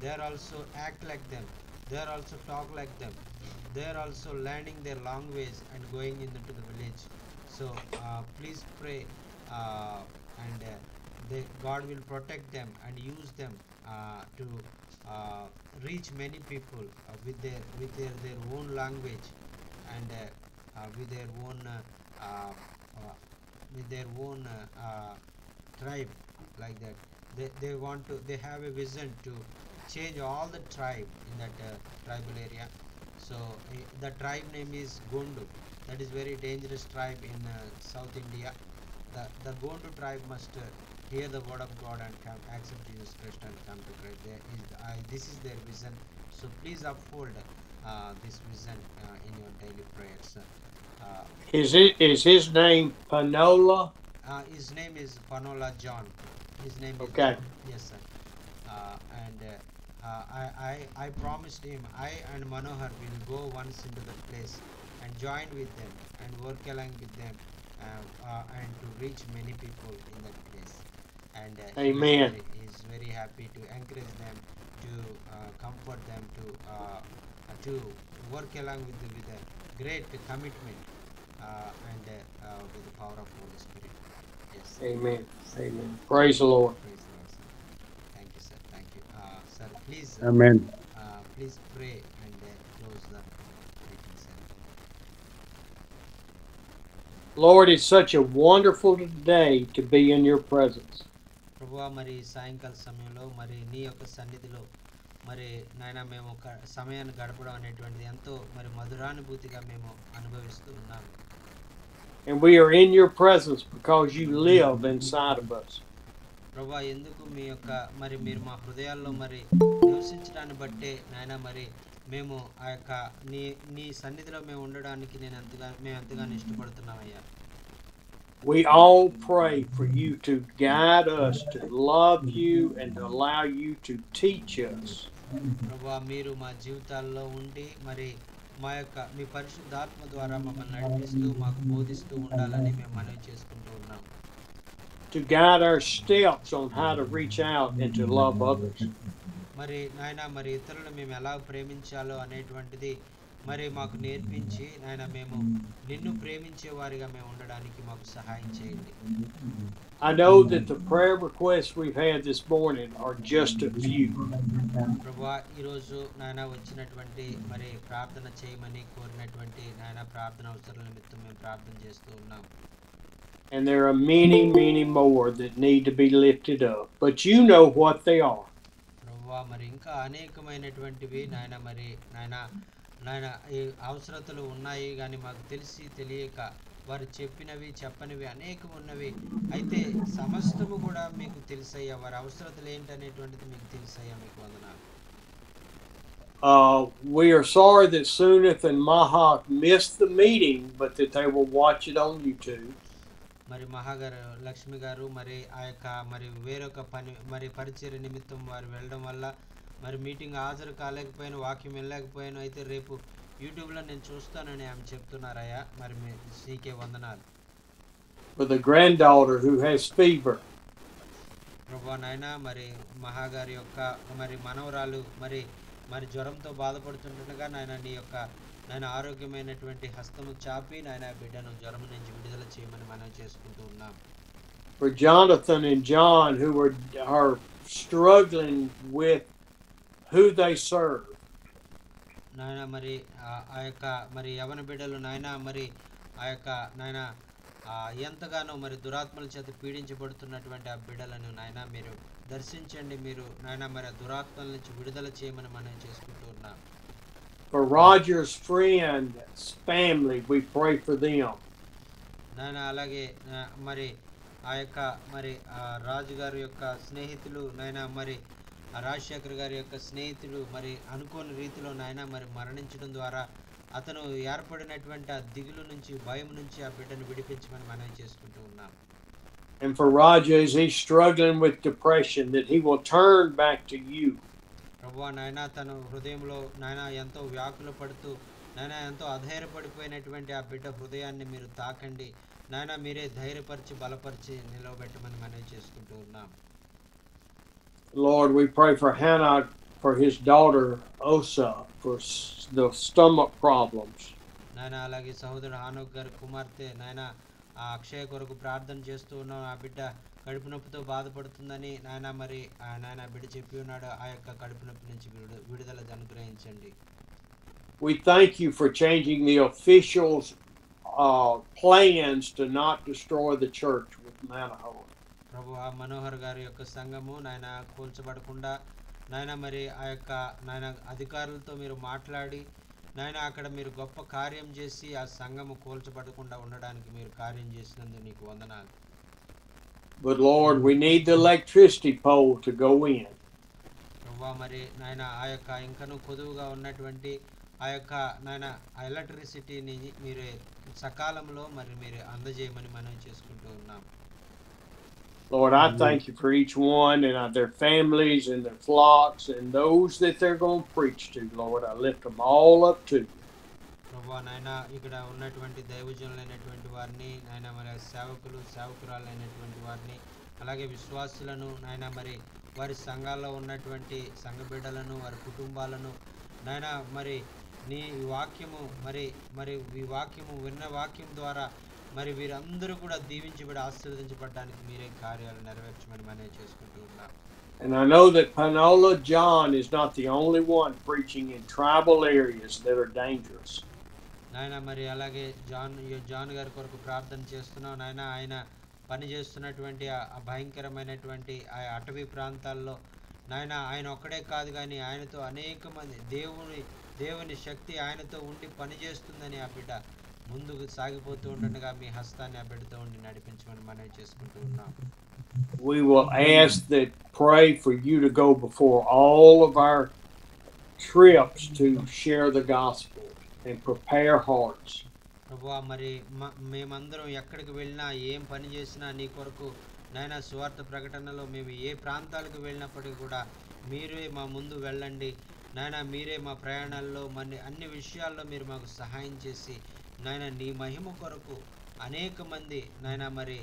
they are also act like them, they are also talk like them, they are also learning their language and going into the village. So please pray, and God will protect them and use them to reach many people with their own language and with their own tribe, like that. They want to, they have a vision to change all the tribe in that tribal area. So the tribe name is Gondu. That is very dangerous tribe in South India. The Gondu tribe must hear the word of God and come accept Jesus Christ and come to Christ. This is their vision. So please uphold this vision in your daily prayers. Is his name Panola? His name is Panola John. His name Okay. is John. Yes, sir. And I promised him, I and Manohar will go once into the place and join with them and work along with them and to reach many people in that place. And Amen. He is very happy to encourage them, to comfort them, to work along with a great commitment and with the power of Holy Spirit. Yes. Amen. Amen. Praise the Lord. Praise the Lord, sir. Thank you, sir. Thank you. Sir, please, Amen. please pray and close the meeting, sir. Lord, it's such a wonderful day to be in your presence. ప్రభువా, మరి సాయంకాల సమయంలో మరి నీ యొక్క సన్నిధిలో మరి నాయన మేము సమయాన్ని గడపడం అనేటువంటిది ఎంతో మరి మధురానుభూతిగా మేము అనుభవిస్తూ ఉన్నాము. And we are in your presence because you live inside of us. ప్రభువా, ఎందుకు మీ యొక్క మరి మీరు మా హృదయాల్లో మరి నివసించడాన్ని బట్టే నాయన మరి మేము ఆ యొక్క నీ సన్నిధిలో మేము ఉండడానికి మేము ఎంతగానో ఇష్టపడుతున్నామయ్యా. We all pray for you to guide us, to love you, and to allow you to teach us. ప్రభువా, మీరు మా జీవితాల్లో ఉండి మరి మా యొక్క మీ పరిశుద్ధాత్మ ద్వారా మమ్మల్ని నడిపిస్తూ మాకు బోధిస్తూ ఉండాలని మేము మనవి చేసుకుంటూ ఉన్నాం. To guide our steps on how to reach out and to love others. మరి నాయన మరి ఇతరులను మేము ఎలా ప్రేమించాలో అనేటువంటిది మరి మాకు నేర్పించి నాయన మేము నిన్ను ప్రేమించే వారిగా మేము ఉండడానికి మాకు సహాయం చేయండి. I know that the prayer requests we've had this morning are just a few. ప్రభువా, ఈరోజు నాయన వచ్చినటువంటి మరి ప్రార్థన చేయమని కోరినటువంటి నాయన ప్రార్థన అవసరాల నిమిత్తం మేము ప్రార్థన చేస్తూ ఉన్నాం. And there are many, many more that need to be lifted up. But you know what they are. ప్రభువా, మరి ఇంకా అనేకమైనటువంటివి నాయన మరి నాయన ఈ అవసరతలు ఉన్నాయి కానీ మాకు తెలిసి తెలియక వారు చెప్పినవి చెప్పనివి అనేకం ఉన్నవి. అయితే సమస్తము కూడా మీకు తెలుసయ్యా, వారి అవసరతలు ఏంటనేటువంటిది మీకు తెలుసయ్యా. మీకు వందనాలు. We are sorry that Sunith and Mahak missed the meeting, but that they will watch it on YouTube. మరి మహాగారు లక్ష్మి గారు మరి ఆ యొక్క మరి వేరొక పని మరి పరిచర్య నిమిత్తం వారు వెళ్ళడం వల్ల మరి మీటింగ్ హాజరు కాలేకపోయాను, వాక్యం వెళ్ళలేకపోయాను. అయితే రేపు యూట్యూబ్లో నేను చూస్తానని ఆమె చెప్తున్నారయ్యా. మరి నీకే వందనాలు. For the granddaughter who has fever. ప్రభువా, నాయన మరి మహాగారి యొక్క మరి మనవరాలు మరి జ్వరంతో బాధపడుతుండగా నాయన నీ యొక్క నాయన ఆరోగ్యమైనటువంటి హస్తము చాపి నాయన బిడ్డను జ్వరం నుంచి విడుదల చేయమని మనం చేసుకుంటూ ఉన్నాం. For Jonathan and John who are struggling with who they serve. నాయన మరి ఆ యొక్క మరి యవన బిడ్డలు నాయన మరి ఆ యొక్క నాయన ఎంతగానో మరి దురాత్మల చేత పీడించబడుతున్నటువంటి ఆ బిడ్డలను నాయన మీరు దర్శించండి. మీరు నాయన మరి ఆ దురాత్మల నుంచి విడుదల చేయమని మనం చేసుకుంటూ ఉన్నాం. For Roger's friend's family, we pray for them. నాయన అలాగే మరి ఆ యొక్క మరి రాజు గారి యొక్క స్నేహితులు నాయన మరి రాజశేఖర్ గారి యొక్క స్నేహితులు మరి అనుకోని రీతిలో నాయన మరి మరణించడం ద్వారా అతను ఏర్పడినటువంటి ఆ దిగులు నుంచి భయం నుంచి ఆ బిడ్డను విడిపించమని మనం చేసుకుంటూ ఉన్నాం. And for Raja, as he's struggling with depression, that he will turn back to you. ప్రభువా, నాయన తన హృదయంలో నాయన ఎంతో వ్యాకుల పడుతూ నాయన ఎంతో అధైర్యపడిపోయినటువంటి ఆ బిడ్డ హృదయాన్ని మీరు తాకండి. నాయన మీరే ధైర్యపరిచి బలపరిచి నిలవబెట్టమని మనం చేసుకుంటూ ఉన్నాం. Lord, we pray for Hannah, for his daughter Osa, for the stomach problems. నాయన అలాగే సహోదరుడు హానోక్ గారి కుమార్తె నాయన ఆ అక్షయ కొరకు ప్రార్థన చేస్తూ ఉన్నాం. ఆ బిడ్డ కడుపు నొప్పితో బాధపడుతుందని నాయన మరి నాయన బిడ్డ చెప్పి ఉన్నాడు. ఆ యొక్క కడుపు నొప్పి నుంచి విడుదల అనుగ్రహించండి. We thank you for changing the officials' plans to not destroy the church with Manahoe. ప్రభువా మనోహర్ గారి యొక్క సంఘము నాయన కూల్చబడకుండా నాయన మరి ఆ యొక్క నాయన అధికారులతో మీరు మాట్లాడి నాయన అక్కడ మీరు గొప్ప కార్యం చేసి ఆ సంఘము కూల్చబడకుండా ఉండడానికి మీరు కార్యం చేసినందుకు నీకు వందనాలు. But Lord, we need the electricity pole to go in. ప్రభువా మరి నాయన ఆ యొక్క ఇంకను కొదువుగా ఉన్నటువంటి ఆ యొక్క నాయన ఎలక్ట్రిసిటీని మీరు సకాలంలో మరి మీరు అందజేయమని మనం చేసుకుంటూ ఉన్నాం. Lord, I thank you for each one and their families and their flocks and those that they're going to preach to. Lord, I lift them all up to you. ప్రభువా నాయన ఇక్కడ ఉన్నటువంటి దైవజనులైనటువంటి వారిని నాయన మరి సేవకులు సేవకురాలైనటువంటి వారిని అలాగే విశ్వాసులను నాయన మరి వారి సంఘాల్లో ఉన్నటువంటి సంఘ బిడ్డలను వారి కుటుంబాలను నాయన మరి నీ వాక్యము మరి ఈ వాక్యము విన్న వాక్యం ద్వారా మరి వీరందరూ కూడా దీవించబడి ఆశీర్వదించబడడానికి మీరే కార్యాలు నెరవేర్చమని మనం చేసుకుంటూ ఉన్నాం. And I know that Panola John is not the only one preaching in tribal areas that are dangerous. నాయన మరి అలాగే జాన్ గారి కొరకు ప్రార్థన చేస్తున్నాం నాయన. ఆయన పని చేస్తున్నటువంటి ఆ భయంకరమైనటువంటి ఆ అటవీ ప్రాంతాల్లో నాయన ఆయన ఒక్కడే కాదు కానీ ఆయనతో అనేక మంది దేవుని శక్తి ఆయనతో ఉండి పనిచేస్తుందని ఆ బిడ్డ ముందుకు సాగిపోతూ ఉండగా మీ హస్తాన్ని ఆ బిడ్డతో ఉండి నడిపించమని మనం చేసుకుంటూ ఉన్నాం. We will ask that pray for you to go before all of our trips to share the gospel and prepare hearts. ప్రభువా మరి మేమందరం ఎక్కడికి వెళ్ళినా ఏం పని చేసినా నీ కొరకు నాయన సువార్త ప్రకటనలో మేము ఏ ప్రాంతాలకు వెళ్ళినప్పటికీ కూడా మీరే మా ముందు వెళ్ళండి నాయన. మీరే మా ప్రయాణాల్లో మరి అన్ని విషయాల్లో మీరు మాకు సహాయం చేసి నాయన నీ మహిమ కొరకు అనేక మంది నాయన మరి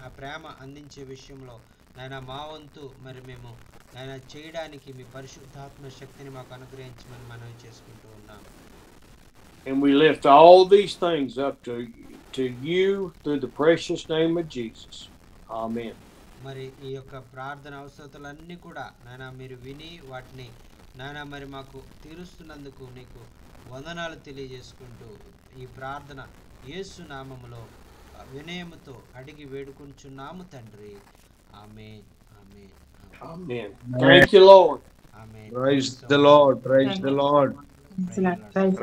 ఆ ప్రేమ అందించే విషయంలో నాయన మా వంతు మరి మేము నాయన చేయడానికి మీ పరిశుద్ధాత్మ శక్తిని మాకు అనుగ్రహించమని మనం చేసుకుంటూ ఉన్నాం. And we lift all these things up to you through the precious name of Jesus. Amen. మరి ఈ యొక్క ప్రార్థన అవసరతలన్నీ కూడా నాయన మీరు విని వాటిని నాయన మరి మాకు తీరుస్తున్నందుకు నీకు వందనాలు తెలియజేసుకుంటూ ఈ ప్రార్థన యేసు నామములో వినయముతో అడిగి వేడుకుంటున్నాము తండ్రి. ఆమేన్ ఆమేన్ Amen. Thank you, Lord. Amen. Praise the Lord. Praise the Lord. Praise the Thank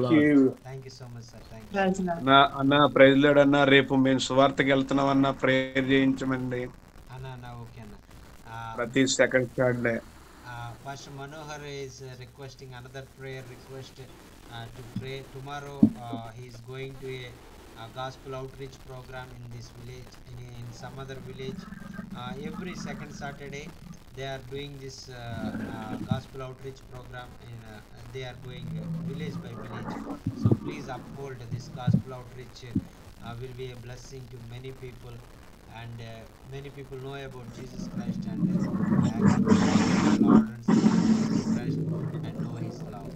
Lord. you. Thank you so much sir. Thank you అన్న ప్రైజ్ లార్డ్ అన్న. రేపు మేము సువార్తకి వెళ్తున్నాం అన్న, ప్రేయర్ చేయించమండి అన్న. ఓకే అన్న. ప్రతి second Saturday. Pastor Manohar is requesting another prayer request to pray tomorrow. He is going to a gospel outreach program in this village, in some other village. Every second Saturday they are doing this gospel outreach program they are going village by village. So please uphold this gospel outreach. Will be a blessing to many people, and many people know about Jesus Christ and Lord and Savior Jesus Christ and know His love.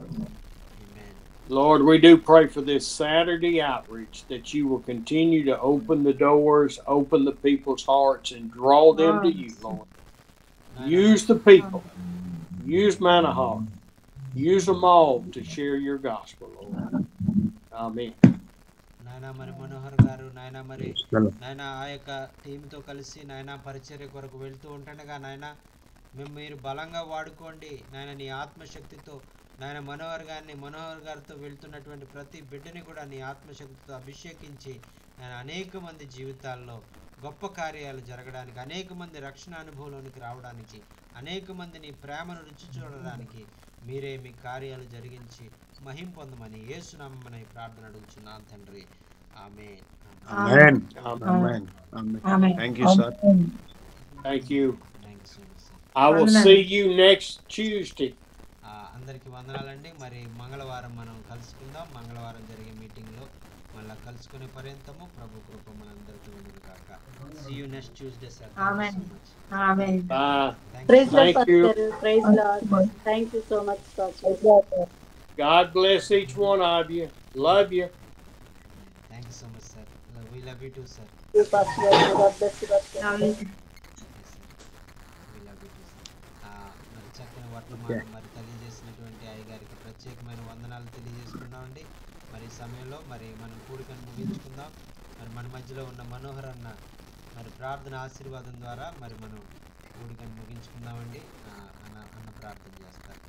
Amen. Lord, we do pray for this Saturday outreach that you will continue to open the doors, open the people's hearts, and draw them to you, Lord. Use the people. Use Manahaw. Use them all to share your gospel, Lord. Amen. నాయన మరి మనోహర్ గారు నాయన మరి నాయన ఆ యొక్క టీంతో కలిసి నాయన పరిచర్య కొరకు వెళ్తూ ఉంటుండగా నాయన మీరు బలంగా వాడుకోండి నాయన. నీ ఆత్మశక్తితో నాయన మనోహర్ గారితో వెళ్తున్నటువంటి ప్రతి బిడ్డని కూడా నీ ఆత్మశక్తితో అభిషేకించి నాయన అనేక మంది జీవితాల్లో గొప్ప కార్యాలు జరగడానికి, అనేక మంది రక్షణ అనుభవంలోనికి రావడానికి, అనేక మంది నీ ప్రేమను రుచి చూడడానికి మీరే మీ కార్యాలు జరిగించి మహిమ పొందమని యేసు నామమున ఈ ప్రార్థన అడుగుచున్నాను తండ్రి. ఆమేన్. Amen. Amen. Amen. Thank you, sir. Thank you. Thank you so much sir. I will see you next Tuesday. అందరికీ వందనాలండి. మరి మంగళవారం మనం కలుసుకుందాం. మంగళవారం జరిగే మీటింగ్లో మళ్ళీ కలుసుకునే పర్యంతము ప్రభు కృప మనందరికీ ఉండును గాక. See you next Tuesday, sir. Amen. Thank you so much. Amen. Bye. Praise Lord, Thank you. Pastor. Praise Lord. Thank you so much, Pastor. God bless each one of you. Love you. Thank you so much, sir. Love you. We love you too sir. మరి చక్కని వర్తమానం మరి తెలియజేసినటువంటి అయ్యగారికి ప్రత్యేకమైన వందనాలు తెలియజేసుకున్నామండి. మరి ఈ సమయంలో మరి మనం కూడికను ముగించుకుందాం. మరి మన మధ్యలో ఉన్న మనోహర్ అన్న మరి ప్రార్థన ఆశీర్వాదం ద్వారా మరి మనం కూడికను ముగించుకుందామండి. అన్న ప్రార్థన చేస్తారు.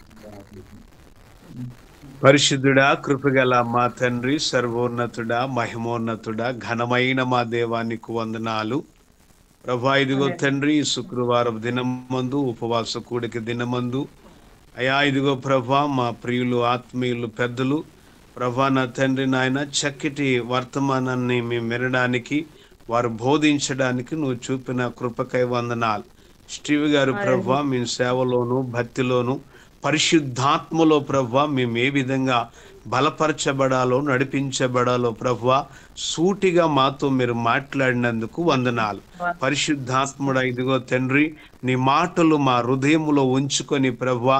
పరిశుద్ధుడా, కృపగల మా తండ్రి, సర్వోన్నతుడా, మహిమోన్నతుడా, ఘనమైన మా దేవానికి వందనాలు ప్రభా. ఇదిగో తండ్రి, శుక్రవారం దినమందు ఉపవాస కూడిక దినమందు అయా ఇదిగో ప్రభా మా ప్రియులు ఆత్మీయులు పెద్దలు ప్రభా నా తండ్రి నాయన చక్కటి వర్తమానాన్ని మేము వినడానికి వారు బోధించడానికి నువ్వు చూపిన కృపకై వందనాలు. స్టీవ్ గారు ప్రభా మీ సేవలోను భక్తిలోను పరిశుద్ధాత్మలో ప్రభా మేము ఏ విధంగా బలపరచబడాలో నడిపించబడాలో ప్రభా సూటిగా మాతో మీరు మాట్లాడినందుకు వందనాలు. పరిశుద్ధాత్ముడ ఇదిగో తండ్రి, నీ మాటలు మా హృదయములో ఉంచుకొని ప్రభా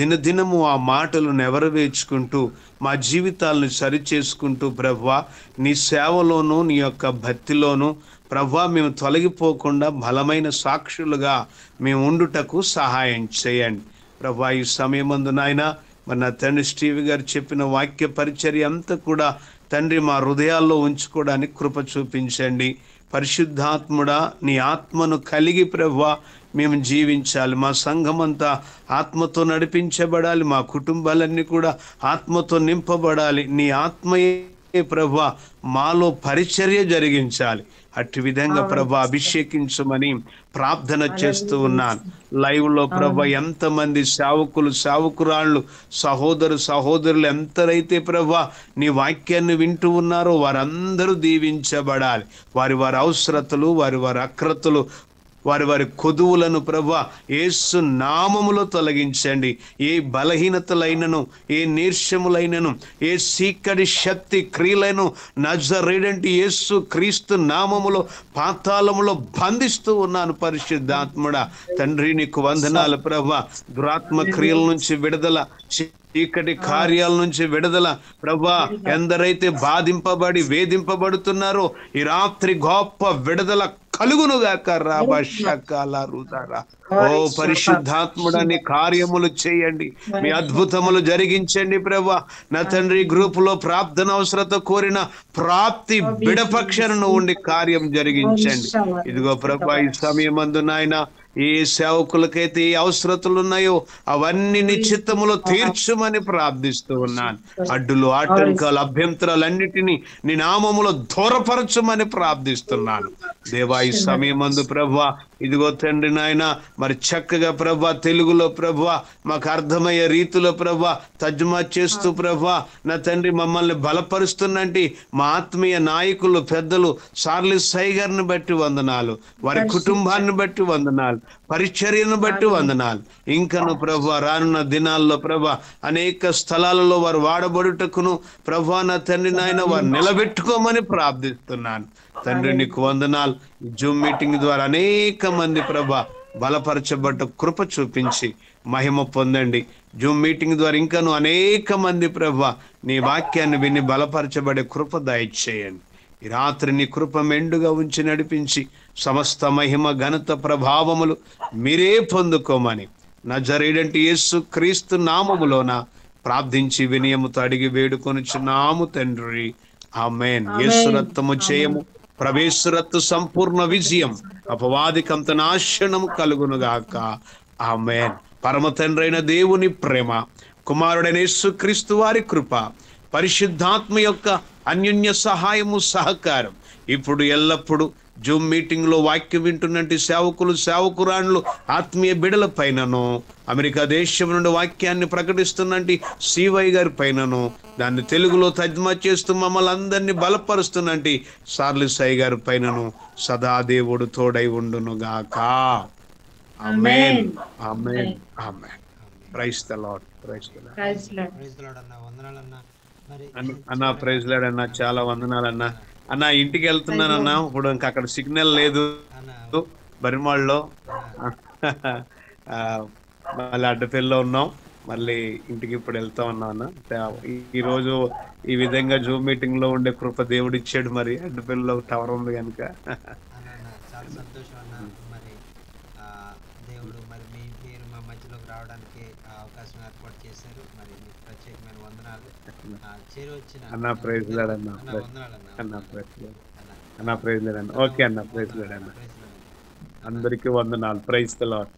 దినదినము ఆ మాటలు నెవరవేర్చుకుంటూ మా జీవితాలను సరిచేసుకుంటూ ప్రభా నీ సేవలోను నీ యొక్క భక్తిలోను ప్రభా మేము తొలగిపోకుండా బలమైన సాక్షులుగా మేము ఉండుటకు సహాయం చేయండి ప్రభా. ఈ సమయమందు నాయన మరి నా తండ్రి స్టీవ్ గారు చెప్పిన వాక్య పరిచర్య అంతా కూడా తండ్రి మా హృదయాల్లో ఉంచుకోవడానికి కృప చూపించండి. పరిశుద్ధాత్ముడా నీ ఆత్మను కలిగి ప్రభువా మేము జీవించాలి. మా సంఘమంతా ఆత్మతో నడిపించబడాలి. మా కుటుంబాలన్నీ కూడా ఆత్మతో నింపబడాలి. నీ ఆత్మయే ప్రభువా మాలో పరిచర్య జరిగించాలి. అట్టి విధంగా ప్రభా అభిషేకించమని ప్రార్థన చేస్తూ ఉన్నాను. లైవ్ లో ప్రభా ఎంతమంది సేవకులు సేవకురాళ్ళు సహోదరులు ఎంతరైతే ప్రభా నీ వాక్యాన్ని వింటూ ఉన్నారో వారందరూ దీవించబడాలి. వారి అవసరతలు వారి అక్రతలు వారి కొదువులను ప్రభా యేసు నామములో తొలగించండి. ఏ బలహీనతలైనను ఏ నీర్షములైనను ఏ సీకటి శక్తి క్రియలను నజరేయుడైన యేసు క్రీస్తు నామములో పాతాళములో బంధిస్తూ ఉన్నాను. పరిశుద్ధాత్ముడా తండ్రి నీకు వందనాలు ప్రభా. దురాత్మ క్రియల నుంచి విడుదల, చీకటి కార్యాల నుంచి విడుదల ప్రభా. ఎందరైతే బాధింపబడి వేధింపబడుతున్నారో ఈ రాత్రి గొప్ప విడుదల కలుగునుగాక. ఓ పరిశుద్ధాత్ముడా నీ కార్యములు చేయండి, మీ అద్భుతములు జరిగించండి ప్రభా. నా తండ్రి గ్రూపులో ప్రార్థన అవసరత కోరిన ప్రాప్తి బిడపక్షను ఉండి కార్యం జరిగించండి. ఇదిగో ప్రభా ఈ సమయమందు నాయన ఏ సేవకులకైతే ఏ అవసరతలు ఉన్నాయో అవన్నీ నిశ్చిత్తములో తీర్చుమని ప్రార్థిస్తూ ఉన్నాను. అడ్డులు ఆటంకాలు అభ్యంతరాలన్నిటినీ నీ నామములో దూరపరచమని ప్రార్థిస్తున్నాను దేవా. ఈ సమయమందు ప్రభా ఇదిగో తండ్రి నాయన మరి చక్కగా ప్రభా తెలుగులో ప్రభా మాకు అర్థమయ్యే రీతిలో ప్రభా తర్జుమా చేస్తూ ప్రభా నా తండ్రి మమ్మల్ని బలపరుస్తున్నట్టు మా ఆత్మీయ నాయకులు పెద్దలు చార్లెస్ సైగర్ని బట్టి వందనాలు, వారి కుటుంబాన్ని బట్టి వందనాలు, పరిచర్యను బట్టి వందనాలు. ఇంకను ప్రభా రానున్న దినాల్లో ప్రభా అనేక స్థలాలలో వారు వాడబడుటకును ప్రభా నా తండ్రి నాయన వారు నిలబెట్టుకోమని ప్రార్థిస్తున్నాను తండ్రి. నీకు వందనాలు. జూమ్ మీటింగ్ ద్వారా అనేక మంది ప్రభా బలపరచబడ్డ కృప చూపించి మహిమ పొందండి. జూమ్ మీటింగ్ ద్వారా ఇంకను అనేక మంది ప్రభా నీ వాక్యాన్ని విని బలపరచబడే కృప దయచేయండి. ఈ రాత్రి నీ కృప మెండుగా ఉంచి నడిపించి సమస్త మహిమ ఘనత ప్రభావములు మీరే పొందుకోమని నజరేయుడైన యేసు క్రీస్తు నామములోన ప్రార్థించి వినయముతో అడిగి వేడుకొనుచున్నాము తండ్రి. ఆమేన్. యేసు రక్తము జయము, ప్రవేశరత్తు సంపూర్ణ విజయం, అపవాదికంత నాశనము కలుగునుగాక. ఆమేన్. పరమ తండ్రైన దేవుని ప్రేమ, కుమారుడైన యేసు క్రీస్తు వారి కృప, పరిశుద్ధాత్మ యొక్క అన్యోన్య సహాయము సహకారం ఇప్పుడు ఎల్లప్పుడు జూమ్ మీటింగ్ లో వాక్యం వింటున్నట్టు సేవకులు సేవకురాండ్లు ఆత్మీయ బిడల పైనను, అమెరికా దేశం నుండి వాక్యాన్ని ప్రకటిస్తున్నట్టు సివై గారి పైనను, దాన్ని తెలుగులో తర్జుమా చేస్తూ మమ్మల్ని అందరినీ బలపరుస్తున్నట్టు చార్లెస్ సై గారి పైనను సదా దేవుడు తోడై ఉండునుగాక. ఆమేన్. ఆమేన్. ఆమేన్. Praise the Lord. Praise the Lord. Praise the Lord అన్న. వందనాలన్నా. మరి అన్న ప్రైజ్ లార్డ్ అన్న. చాలా వందనాలన్నా. అన్న ఇంటికి వెళ్తున్నానన్నా, ఇప్పుడు ఇంకా అక్కడ సిగ్నల్ లేదు బరిమాళ్ళలో, మళ్ళీ అడ్డపల్లిలో ఉన్నాం. మళ్ళీ ఇంటికి ఇప్పుడు వెళ్తా ఉన్నాం అన్న. ఈరోజు ఈ విధంగా జూమ్ మీటింగ్ లో ఉండే కృప దేవుడు ఇచ్చాడు. మరి అడ్డపిల్లలో టవర్ ఉంది కనుక అన్న చాలా సంతోషం అన్న. మరి దేవుడు మరి మీరు మా మధ్యలోకి రావడానికి అవకాశం ఏర్పాటు చేశారు. మరి మీకు ప్రత్యేకమైన వందనాలు. చేరొచ్చిన అన్న ప్రైజ్ లాడ్ అన్న. వందనాలు అన్న ప్రైజ్ లాడ్ అన్న. ప్రైజ్ లాడ్ అన్న. ఓకే అన్న, ప్రైజ్ లాడ్ అన్న. అందరికీ వందనాలు. Praise the lord.